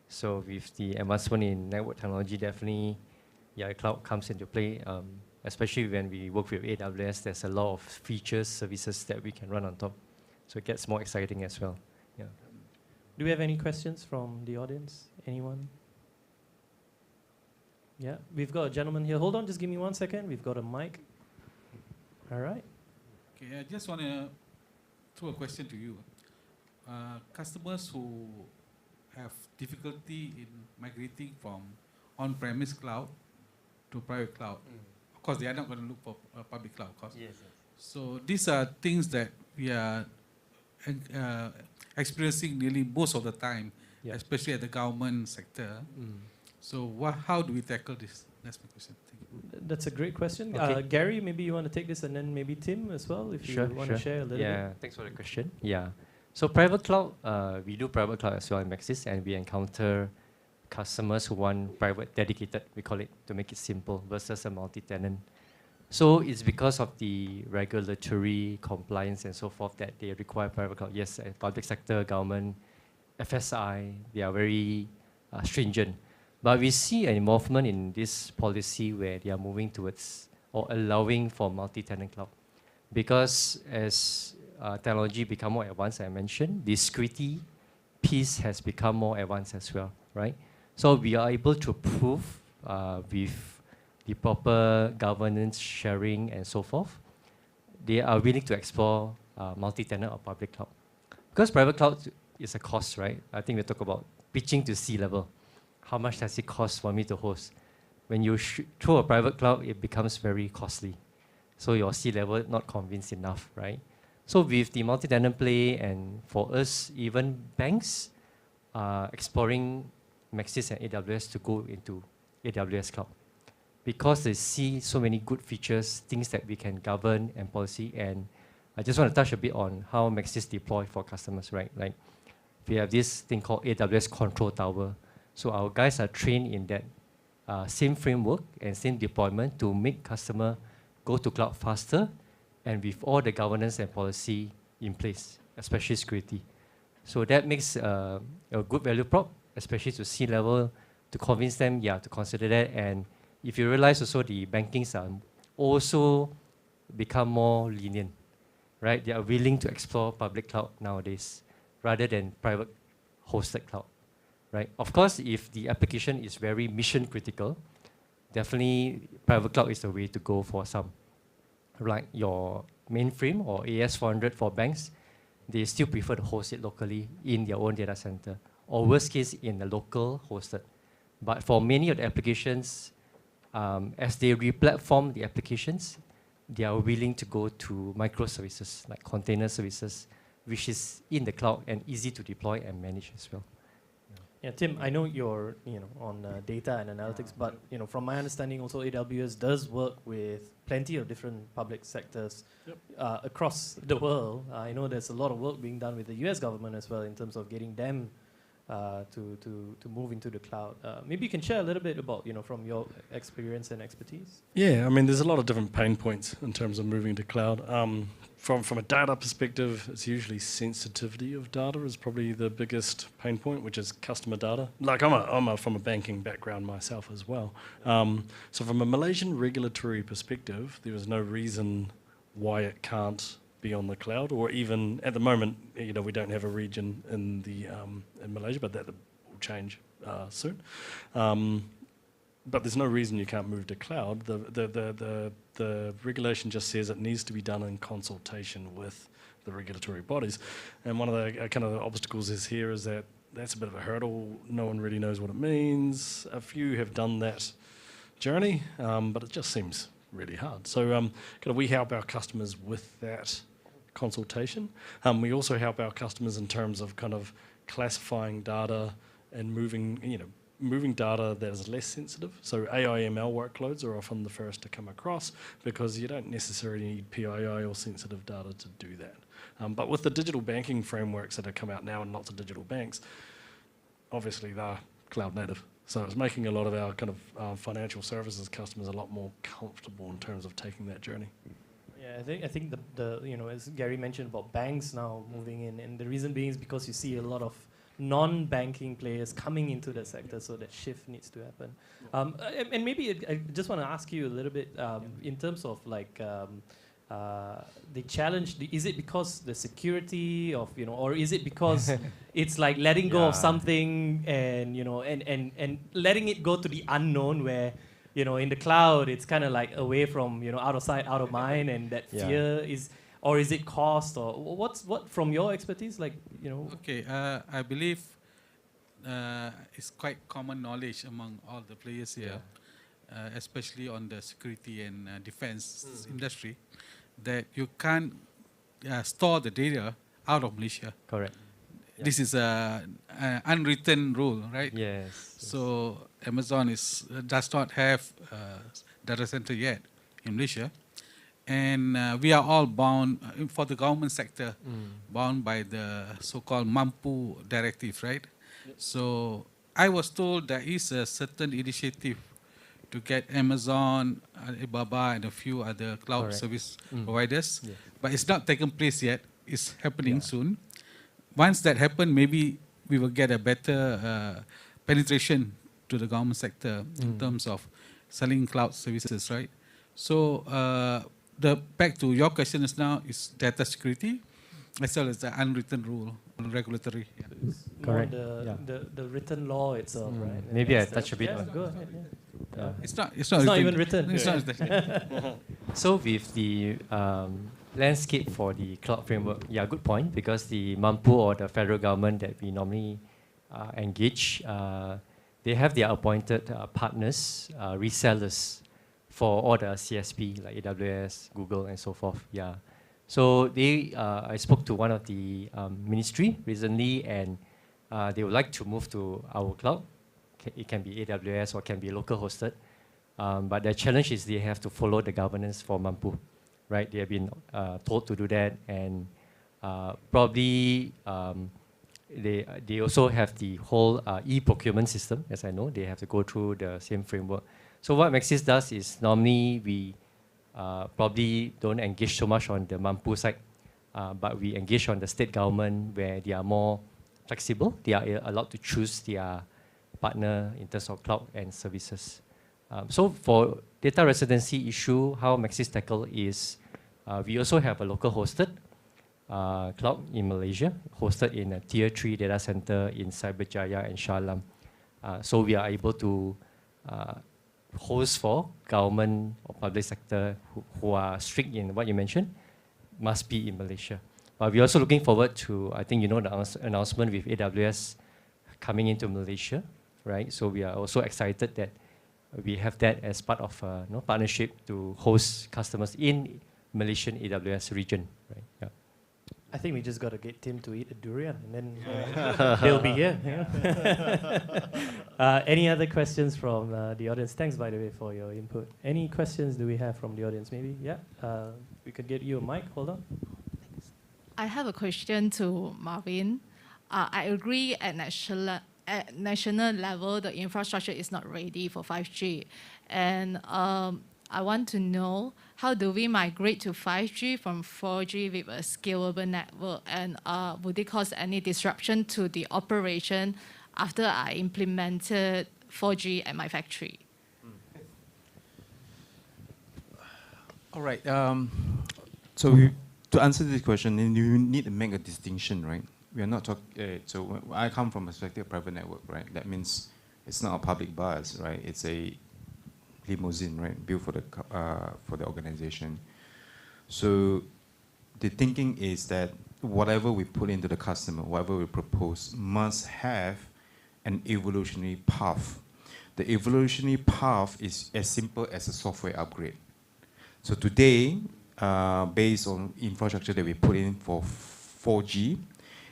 So with the advancement in network technology, definitely, cloud comes into play. Especially when we work with AWS, there's a lot of features, services that we can run on top. So it gets more exciting as well. Yeah. Do we have any questions from the audience? Anyone? Yeah, we've got a gentleman here. Hold on, just give me 1 second. We've got a mic. All right. Okay, I just want to throw a question to you. Customers who have difficulty in migrating from on-premise cloud to private cloud, of course, they are not going to look for public cloud, of course. Yes. So these are things that we are experiencing nearly most of the time, especially at the government sector. So how do we tackle this? That's my question. Thank you. That's a great question. Okay. Gary, maybe you want to take this, and then maybe Tim as well, if you want to share a little bit. Yeah, thanks for the question. Yeah. So private cloud, we do private cloud as well in Maxis, and we encounter customers who want private dedicated, we call it, to make it simple, versus a multi-tenant. So it's because of the regulatory compliance and so forth that they require private cloud. Yes, public sector, government, FSI, they are very stringent. But we see an involvement in this policy where they are moving towards or allowing for multi-tenant cloud. Because as technology become more advanced, I mentioned, the security piece has become more advanced as well, right? So we are able to prove with the proper governance, sharing, and so forth, they are willing to explore multi-tenant or public cloud. Because private cloud is a cost, right? I think we talk about pitching to C-level. How much does it cost for me to host? When you throw a private cloud, it becomes very costly. So your C-level not convinced enough, right? So with the multi-tenant play, and for us, even banks are exploring Maxis and AWS to go into AWS cloud. Because they see so many good features, things that we can govern and policy. And I just want to touch a bit on how Maxis deploy for customers, right? Like we have this thing called AWS Control Tower. So our guys are trained in that same framework and same deployment to make customer go to cloud faster and with all the governance and policy in place, especially security. So that makes a good value prop, especially to C-level, to convince them, to consider that. And if you realize also the bankings are also become more lenient, right? They are willing to explore public cloud nowadays rather than private hosted cloud, right? Of course, if the application is very mission critical, definitely private cloud is the way to go for some. Like your mainframe or AS400 for banks, they still prefer to host it locally in their own data center, or worst case in a local hosted. But for many of the applications, as they re-platform the applications, they are willing to go to microservices, like container services, which is in the cloud and easy to deploy and manage as well. Yeah, Tim, I know you're on data and analytics, but from my understanding, also AWS does work with plenty of different public sectors across the world. I know there's a lot of work being done with the US government as well in terms of getting them to move into the cloud. Maybe you can share a little bit about from your experience and expertise. Yeah, I mean, there's a lot of different pain points in terms of moving to cloud. from a data perspective, it's usually sensitivity of data is probably the biggest pain point, which is customer data. Like I'm from a banking background myself as well. So from a Malaysian regulatory perspective, there is no reason why it can't be on the cloud, or even at the moment, we don't have a region in Malaysia, but that will change soon. But there's no reason you can't move to cloud. The regulation just says it needs to be done in consultation with the regulatory bodies. And one of the kind of obstacles is that's a bit of a hurdle. No one really knows what it means. A few have done that journey, but it just seems really hard. So we help our customers with that consultation. We also help our customers in terms of kind of classifying data and moving data that is less sensitive. So AI/ML workloads are often the first to come across because you don't necessarily need PII or sensitive data to do that. But with the digital banking frameworks that have come out now and lots of digital banks, obviously they're cloud native. So it's making a lot of our kind of financial services customers a lot more comfortable in terms of taking that journey. Yeah, I think the as Gary mentioned about banks now moving in, and the reason being is because you see a lot of non-banking players coming into the sector, so that shift needs to happen. And maybe I just want to ask you a little bit in terms of like the challenge. Is it because the security of or is it because it's like letting go of something and and letting it go to the unknown where in the cloud it's kind of like away from out of sight, out of mind, and that fear is. Or is it cost, or what from your expertise, like Okay, I believe it's quite common knowledge among all the players here, especially on the security and defense industry, that you can't store the data out of Malaysia. Correct. This is an unwritten rule, right? Yes. So Amazon does not have data center yet in Malaysia. And we are all bound, for the government sector, bound by the so-called Mampu directive, right? So I was told there is a certain initiative to get Amazon, Alibaba, and a few other cloud service providers, but it's not taken place yet. It's happening soon. Once that happens, maybe we will get a better penetration to the government sector in terms of selling cloud services, right? So back to your question now is data security, as well as the unwritten rule, regulatory. Correct. The written law itself, right? Maybe I touch a bit on. Go ahead. It's not even written. It's not So with the landscape for the cloud framework, good point, because the Mampu or the federal government that we normally engage, they have their appointed partners, resellers, for all the CSP like AWS, Google, and so forth. So I spoke to one of the ministry recently, and they would like to move to our cloud. It can be AWS or can be local hosted, but the challenge is they have to follow the governance for Mampu, right? They have been told to do that, and probably they also have the whole e-procurement system. As I know, they have to go through the same framework. So what Maxis does is normally we probably don't engage so much on the Mampu side, but we engage on the state government where they are more flexible. They are allowed to choose their partner in terms of cloud and services. So for data residency issue, how Maxis tackle is we also have a local hosted cloud in Malaysia, hosted in a tier 3 data center in Cyberjaya and Shah Alam. So we are able to host for government or public sector who are strict in what you mentioned, must be in Malaysia. But we're also looking forward to, I think the announcement with AWS coming into Malaysia, right? So we are also excited that we have that as part of partnership to host customers in Malaysian AWS region, right? I think we just got to get Tim to eat a durian, and then they'll be here. Any other questions from the audience? Thanks, by the way, for your input. Any questions do we have from the audience? Maybe, we could get you a mic. Hold on. I have a question to Marvin. I agree at national level, the infrastructure is not ready for 5G. And I want to know how do we migrate to 5G from 4G with a scalable network, and would it cause any disruption to the operation after I implemented 4G at my factory? All right. To answer this question, then you need to make a distinction, right? We are not talking. So I come from a perspective of private network, right? That means it's not a public bus, right? It's a limousine, right? Built for the organization. So the thinking is that whatever we put into the customer, whatever we propose, must have an evolutionary path. The evolutionary path is as simple as a software upgrade. So today, based on infrastructure that we put in for 4G,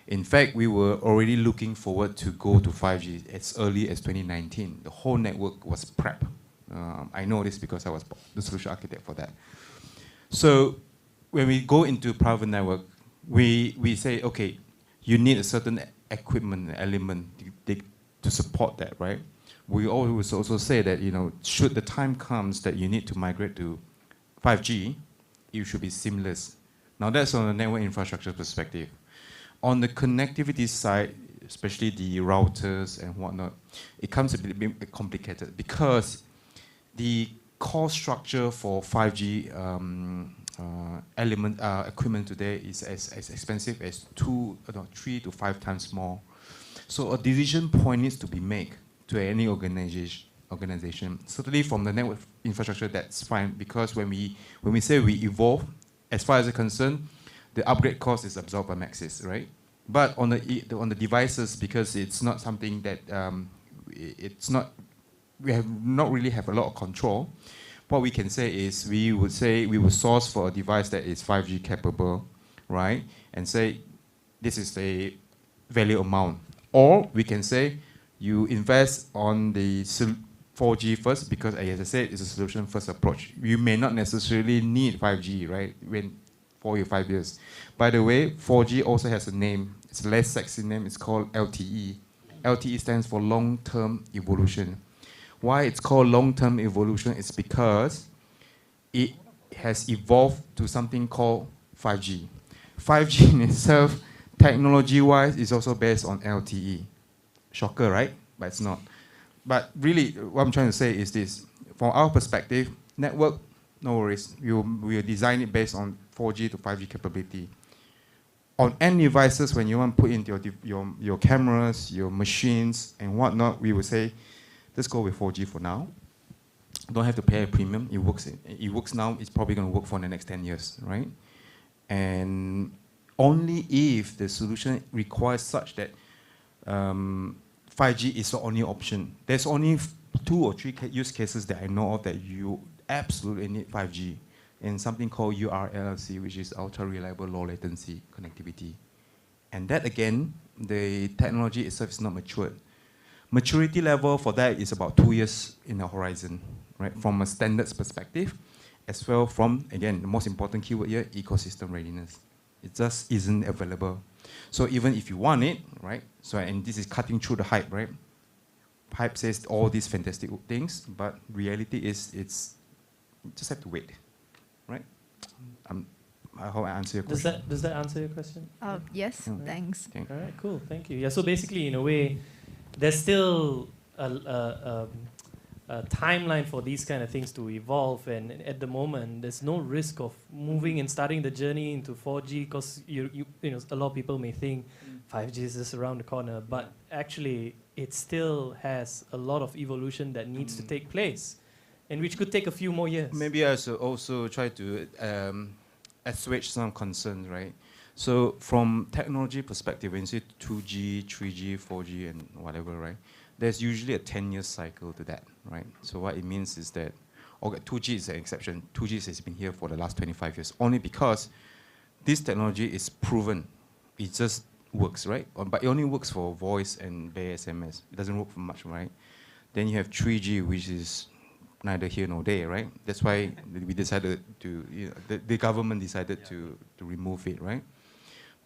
in fact, we were already looking forward to go to 5G as early as 2019. The whole network was prepped. I know this because I was the solution architect for that. So when we go into private network, we say, okay, you need a certain equipment element to support that, right? We always also say that, you know, should the time comes that you need to migrate to 5G, it should be seamless. Now that's on the network infrastructure perspective. On the connectivity side, especially the routers and whatnot, it comes a bit complicated because the core structure for 5G equipment today is as expensive as 3 to 5 times more. So a decision point needs to be made to any organization. Certainly from the network infrastructure, that's fine, because when we say we evolve, as far as it's concerned, the upgrade cost is absorbed by Maxis, right? But on the devices, because it's not something that we have not really have a lot of control. What we can say is we would source for a device that is 5G capable, right? And say this is a value amount. Or we can say you invest on the 4G first, because as I said, it's a solution first approach. You may not necessarily need 5G, right? When 4 or 5 years. By the way, 4G also has a name. It's a less sexy name. It's called LTE. LTE stands for long-term evolution. Why it's called long-term evolution is because it has evolved to something called 5G. 5G in itself, technology-wise, is also based on LTE. Shocker, right? But it's not. But really, what I'm trying to say is this. From our perspective, network, no worries. We'll design it based on 4G to 5G capability. On end devices, when you want to put into your cameras, your machines, and whatnot, we will say, let's go with 4G for now. Don't have to pay a premium. It works now. It's probably going to work for the next 10 years, right? And only if the solution requires such that 5G is the only option. There's only 2 or 3 use cases that I know of that you absolutely need 5G, and something called URLLC, which is ultra reliable low latency connectivity. And that again, the technology itself is not matured. Maturity level for that is about 2 years in the horizon, right? From a standards perspective, as well from, again, the most important keyword here, ecosystem readiness. It just isn't available. So even if you want it, right? So, and this is cutting through the hype, right? Hype says all these fantastic things, but reality is you just have to wait, right? I hope I answer your question. Does that answer your question? Yes, Right. thanks. All right, cool, thank you. Yeah, so basically, in a way, there's still a timeline for these kind of things to evolve, and at the moment, there's no risk of moving and starting the journey into 4G, because you know, a lot of people may think 5G is just around the corner, but actually, it still has a lot of evolution that needs to take place, and which could take a few more years. Maybe I should also try to assuage some concerns, right? So from technology perspective, when you say 2G, 3G, 4G, and whatever, right? There's usually a 10-year cycle to that, right? So what it means is that, okay, 2G is an exception. 2G has been here for the last 25 years, only because this technology is proven. It just works, right? But it only works for voice and bare SMS. It doesn't work for much, right? Then you have 3G, which is neither here nor there, right? That's why we decided to, you know, the government decided to remove it, right?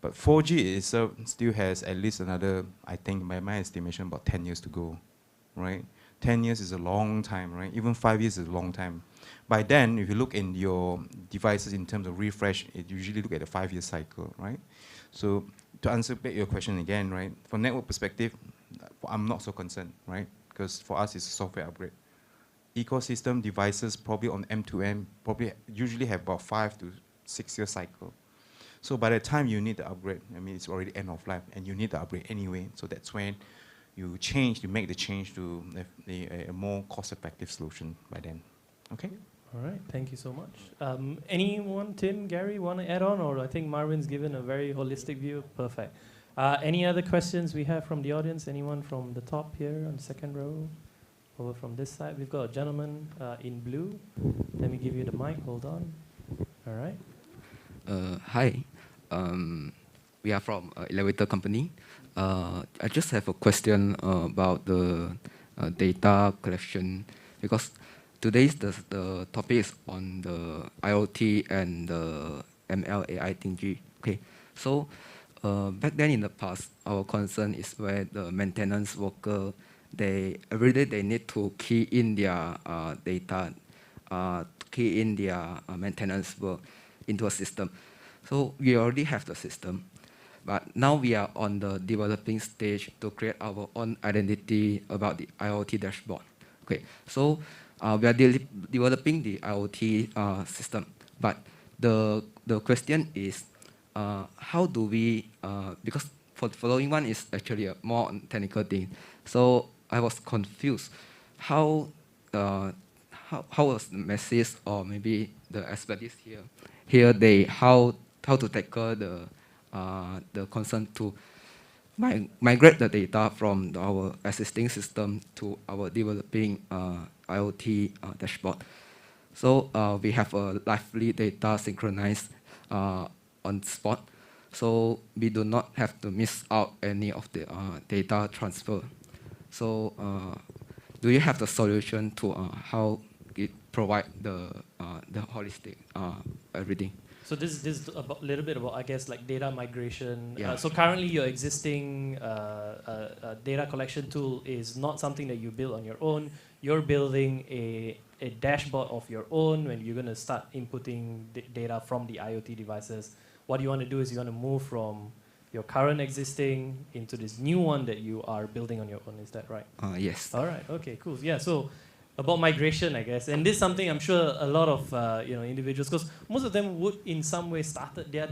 But 4G itself still has at least another, I think by my estimation, about 10 years to go, right? 10 years is a long time, right? Even 5 years is a long time. By then, if you look in your devices in terms of refresh, it usually look at a 5-year cycle, right? So to answer back your question again, right? From network perspective, I'm not so concerned, right? Because for us, it's a software upgrade. Ecosystem devices probably on M2M probably usually have about 5 to 6 year cycle. So by the time you need the upgrade, I mean, it's already end of life, and you need the upgrade anyway. So that's when you make the change to a more cost-effective solution by then. Okay? All right, thank you so much. Anyone, Tim, Gary, want to add on? Or I think Marvin's given a very holistic view. Perfect. Any other questions we have from the audience? Anyone from the top here on the second row? Over from this side, we've got a gentleman in blue. Let me give you the mic, hold on. All right. Hi, we are from Elevator Company. I just have a question about the data collection, because today's the topic is on the IoT and the ML AI thingy. Okay, so back then in the past, our concern is where the maintenance worker, every day they need to key in their data, key in their maintenance work into a system. So we already have the system, but now we are on the developing stage to create our own identity about the IoT dashboard. Okay, so we are developing the IoT system, but the question is, how do we, because for the following one is actually a more technical thing. So I was confused. How was the message, or maybe the expertise here how to tackle the concern to migrate the data from our existing system to our developing IoT dashboard. So we have a lively data synchronized on spot, so we do not have to miss out any of the data transfer. So do you have the solution to how it provide the holistic everything? So this is a little bit about, I guess, like data migration. Yeah. So currently your existing data collection tool is not something that you build on your own. You're building a dashboard of your own when you're going to start inputting data from the IoT devices. What you want to do is you want to move from your current existing into this new one that you are building on your own. Is that right? Yes. All right. Okay. Cool. Yeah. So about migration, I guess, and this is something I'm sure a lot of individuals, because most of them would in some way started their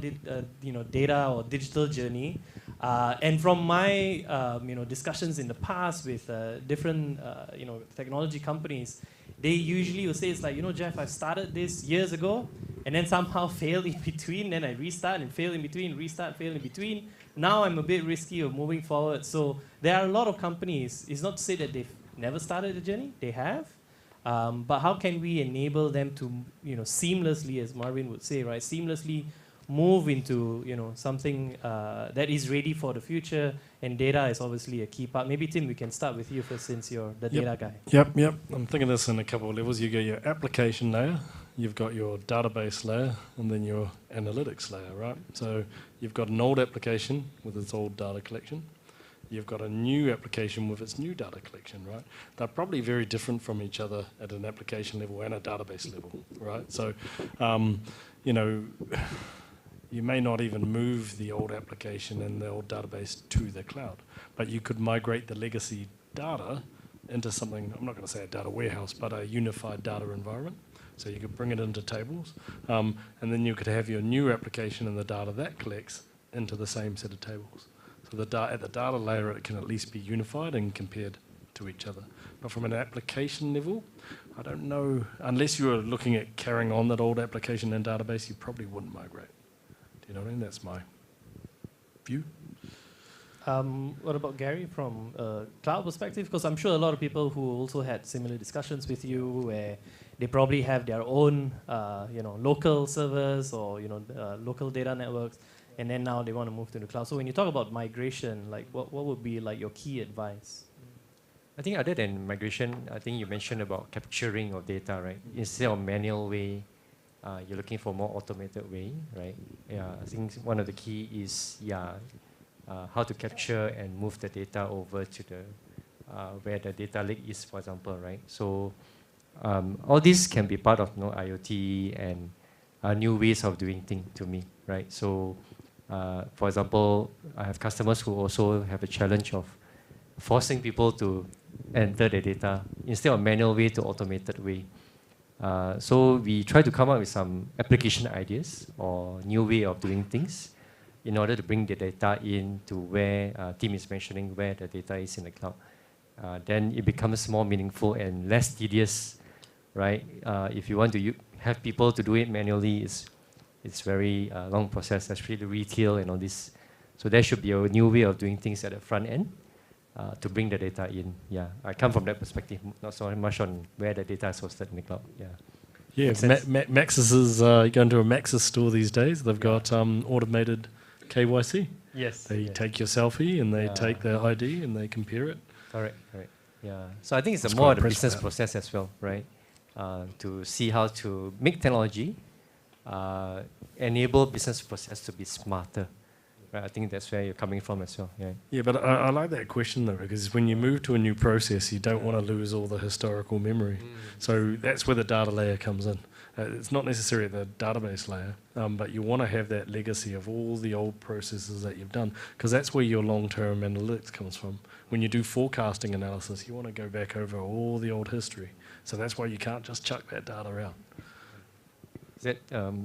data or digital journey, and from my discussions in the past with different technology companies, they usually will say it's like, Jeff, I started this years ago, and then somehow failed in between, then I restart and fail in between, restart, fail in between. Now I'm a bit risky of moving forward. So there are a lot of companies, it's not to say that they've never started the journey, they have, but how can we enable them to, seamlessly, as Marvin would say, right, seamlessly move into, something that is ready for the future, and data is obviously a key part. Maybe Tim, we can start with you first since you're the data guy. Yep. I'm thinking this in a couple of levels. You got your application layer, you've got your database layer, and then your analytics layer, right? So you've got an old application with its old data collection. You've got a new application with its new data collection, right? They're probably very different from each other at an application level and a database level, right? So, you may not even move the old application and the old database to the cloud, but you could migrate the legacy data into something, I'm not going to say a data warehouse, but a unified data environment. So you could bring it into tables, and then you could have your new application and the data that collects into the same set of tables. So at the data layer, it can at least be unified and compared to each other. But from an application level, I don't know, unless you were looking at carrying on that old application and database, you probably wouldn't migrate. Do you know what I mean? That's my view. What about Gary from a cloud perspective? Because I'm sure a lot of people who also had similar discussions with you where they probably have their own local servers or local data networks, and then now they want to move to the cloud. So when you talk about migration, like what would be like your key advice? I think other than migration, I think you mentioned about capturing of data, right? Instead of manual way, you're looking for more automated way, right? Yeah, I think one of the key is how to capture and move the data over to the where the data lake is, for example, right? So all these can be part of IoT and new ways of doing things to me, right? So for example, I have customers who also have a challenge of forcing people to enter the data instead of manual way to automated way. So we try to come up with some application ideas or new way of doing things in order to bring the data in to where Tim is mentioning where the data is in the cloud. Then it becomes more meaningful and less tedious, right? If you want to have people to do it manually, it's very long process, especially the retail and all this. So there should be a new way of doing things at the front end to bring the data in. Yeah, I come from that perspective, not so much on where the data is hosted in the cloud. Yeah. Yeah, Maxis is going to a Maxis store these days. They've got automated KYC. Yes. They take your selfie and they take the ID and they compare it. Correct. Yeah. So I think it's more the business process as well, right? To see how to make technology enable business process to be smarter. Right, I think that's where you're coming from as well. Yeah. Yeah, but I like that question though, because when you move to a new process, you don't want to lose all the historical memory. So that's where the data layer comes in. It's not necessarily the database layer, but you want to have that legacy of all the old processes that you've done, because that's where your long-term analytics comes from. When you do forecasting analysis, you want to go back over all the old history. So that's why you can't just chuck that data out. Does that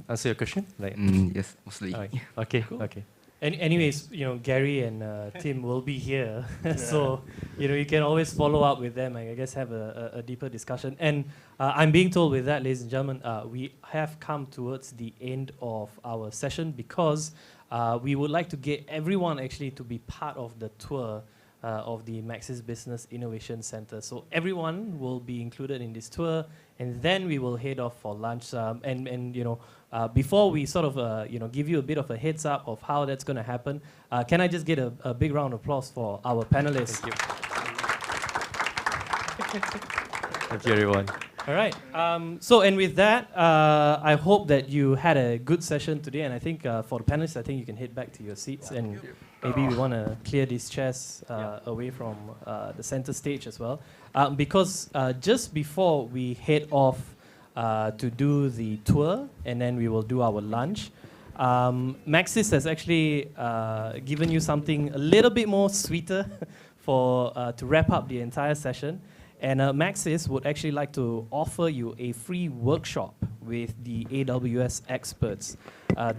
answer your question? Like, yes, mostly. Okay, Cool. okay. Anyways, Gary and Tim will be here, so you can always follow up with them. I guess have a deeper discussion. And I'm being told with that, ladies and gentlemen, we have come towards the end of our session because we would like to get everyone actually to be part of the tour of the Maxis Business Innovation Centre. So everyone will be included in this tour, and then we will head off for lunch. Before we sort of give you a bit of a heads up of how that's going to happen, can I just get a big round of applause for our panelists? Thank you. Thank you, everyone. All right. And with that, I hope that you had a good session today. And I think for the panelists, I think you can head back to your seats. And maybe we want to clear these chairs away from the center stage as well. Because just before we head off to do the tour, and then we will do our lunch, Maxis has actually given you something a little bit more sweeter to wrap up the entire session. And Maxis would actually like to offer you a free workshop with the AWS experts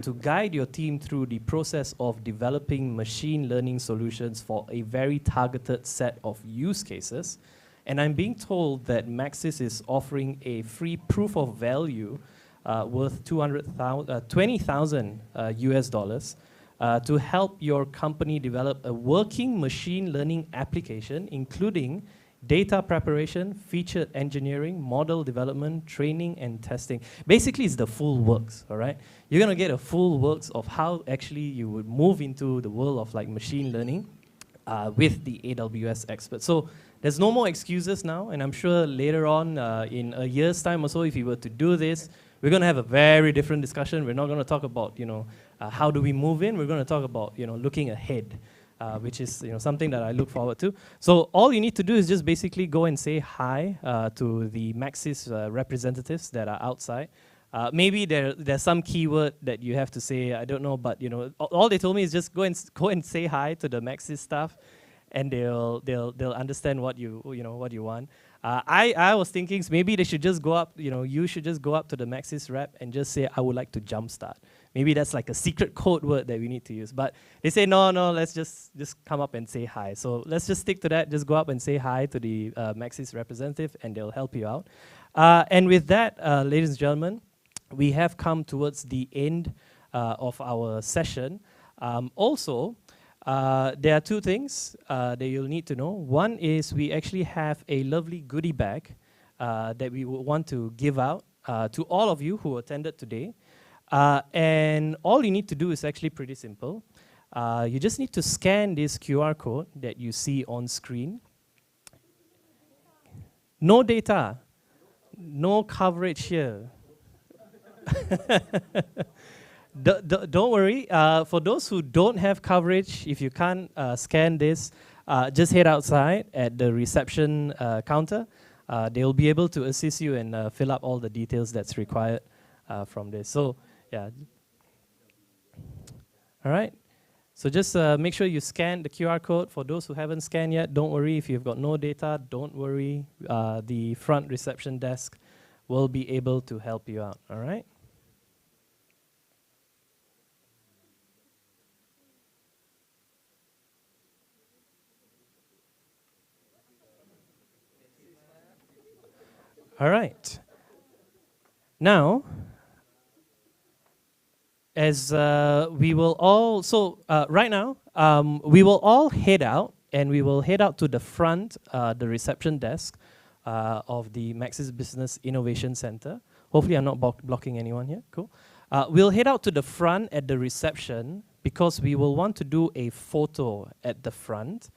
to guide your team through the process of developing machine learning solutions for a very targeted set of use cases. And I'm being told that Maxis is offering a free proof of value worth $20,000 US dollars to help your company develop a working machine learning application, including data preparation, feature engineering, model development, training, and testing. Basically, it's the full works, all right? You're going to get a full works of how actually you would move into the world of like machine learning with the AWS experts. So there's no more excuses now, and I'm sure later on in a year's time or so, if you were to do this, we're going to have a very different discussion. We're not going to talk about, how do we move in? We're going to talk about, looking ahead. Which is something that I look forward to. So all you need to do is just basically go and say hi to the Maxis representatives that are outside. Maybe there's some keyword that you have to say. I don't know, but all they told me is just go and say hi to the Maxis staff, and they'll understand what you want. I was thinking maybe they should just go up. You should just go up to the Maxis rep and just say, I would like to jumpstart. Maybe that's like a secret code word that we need to use. But they say, no, let's just come up and say hi. So let's just stick to that. Just go up and say hi to the Maxis representative, and they'll help you out. And with that, ladies and gentlemen, we have come towards the end of our session. Also, there are two things that you'll need to know. One is we actually have a lovely goodie bag that we would want to give out to all of you who attended today. And all you need to do is actually pretty simple. You just need to scan this QR code that you see on screen. No data, no coverage here. Don't worry. For those who don't have coverage, if you can't scan this, just head outside at the reception counter. They'll be able to assist you and fill up all the details that's required from this. So, yeah. All right. So just make sure you scan the QR code. For those who haven't scanned yet, don't worry. If you've got no data, don't worry. The front reception desk will be able to help you out. All right. All right. Now, as we will all, so right now, we will all head out, and we will head out to the front, the reception desk of the Maxis Business Innovation Centre. Hopefully I'm not blocking anyone here, cool. We'll head out to the front at the reception because we will want to do a photo at the front.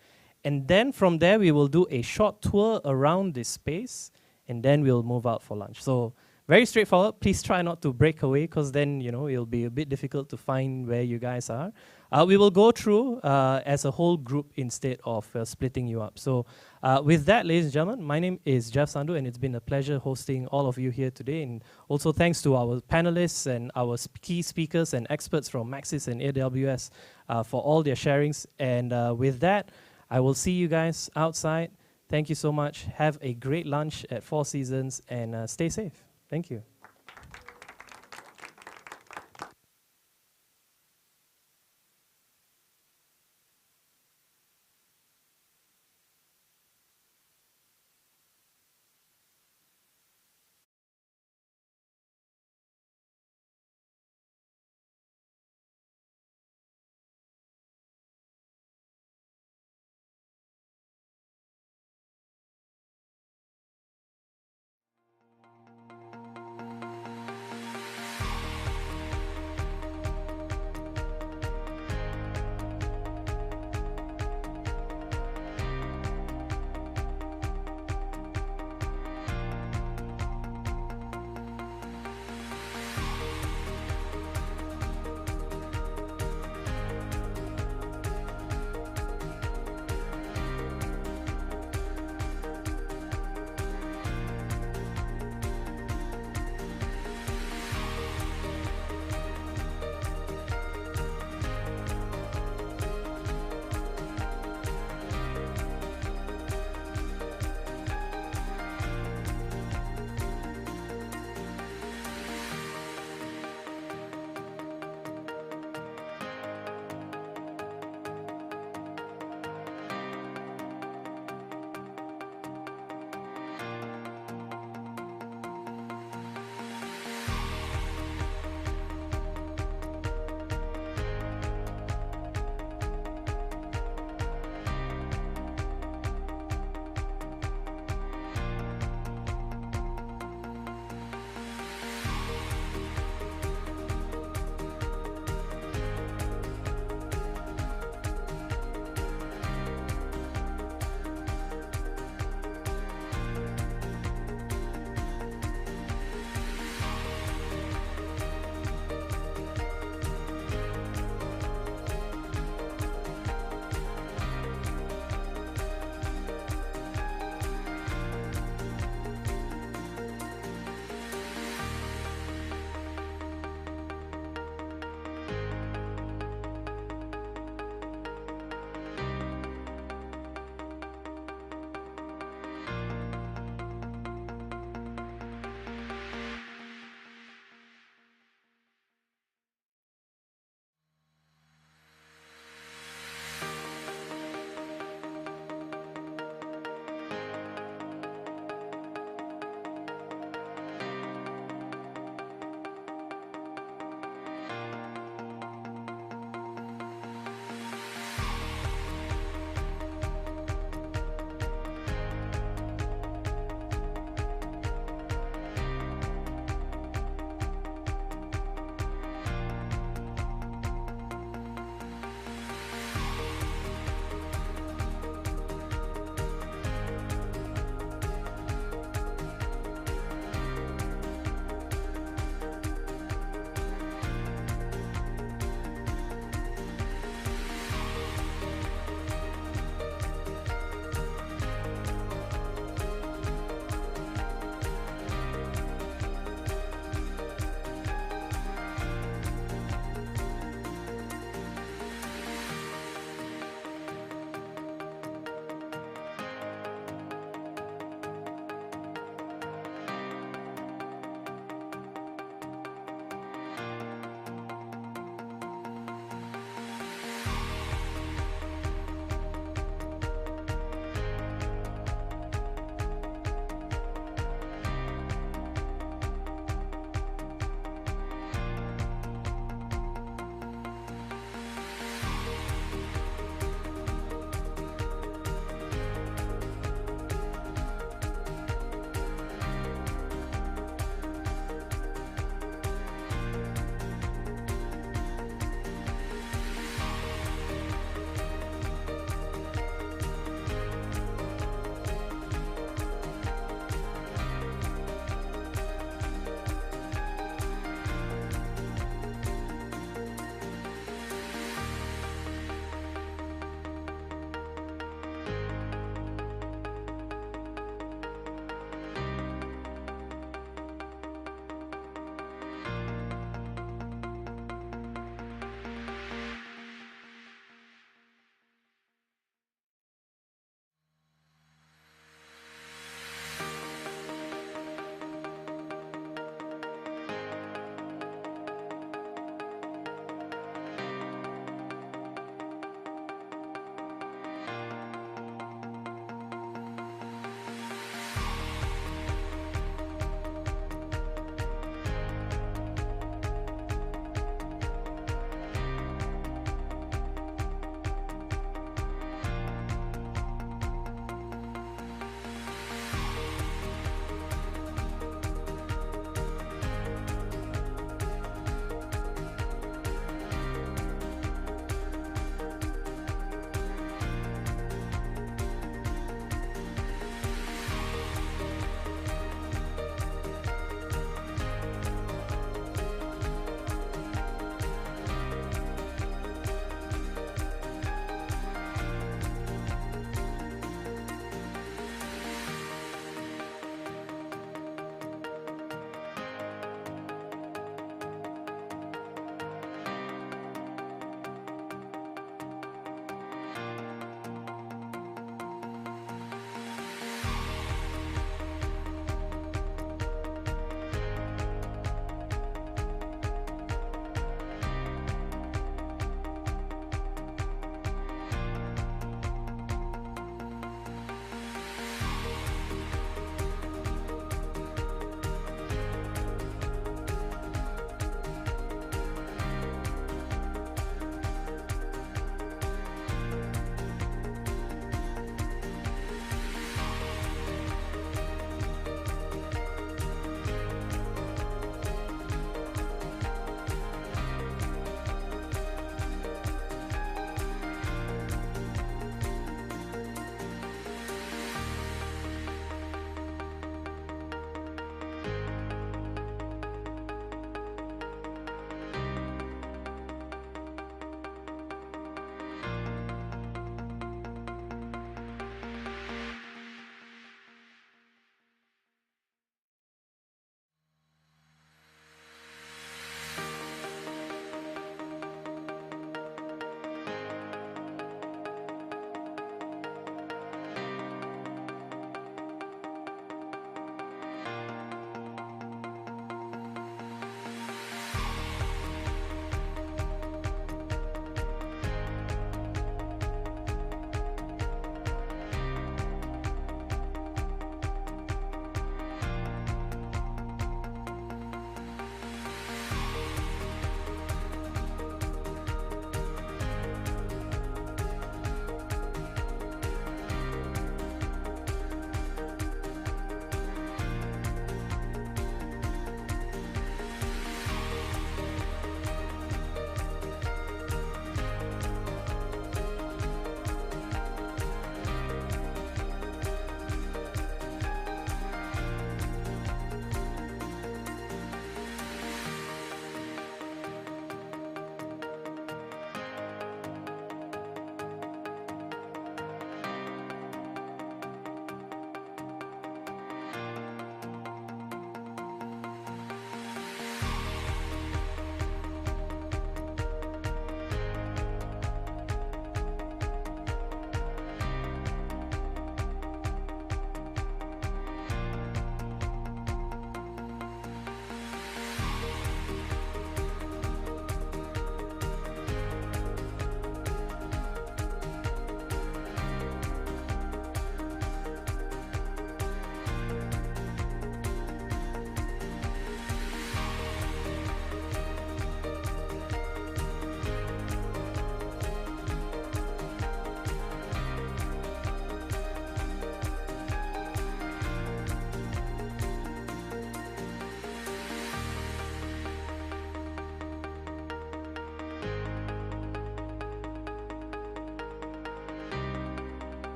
And then from there, we will do a short tour around this space, and then we'll move out for lunch. So very straightforward. Please try not to break away, because then, you know, it'll be a bit difficult to find where you guys are. We will go through as a whole group instead of splitting you up. So with that, ladies and gentlemen, my name is Jeff Sandhu, and it's been a pleasure hosting all of you here today. And also thanks to our panelists and our key speakers and experts from Maxis and AWS for all their sharings. And with that, I will see you guys outside. Thank you so much. Have a great lunch at Four Seasons, and stay safe. Thank you.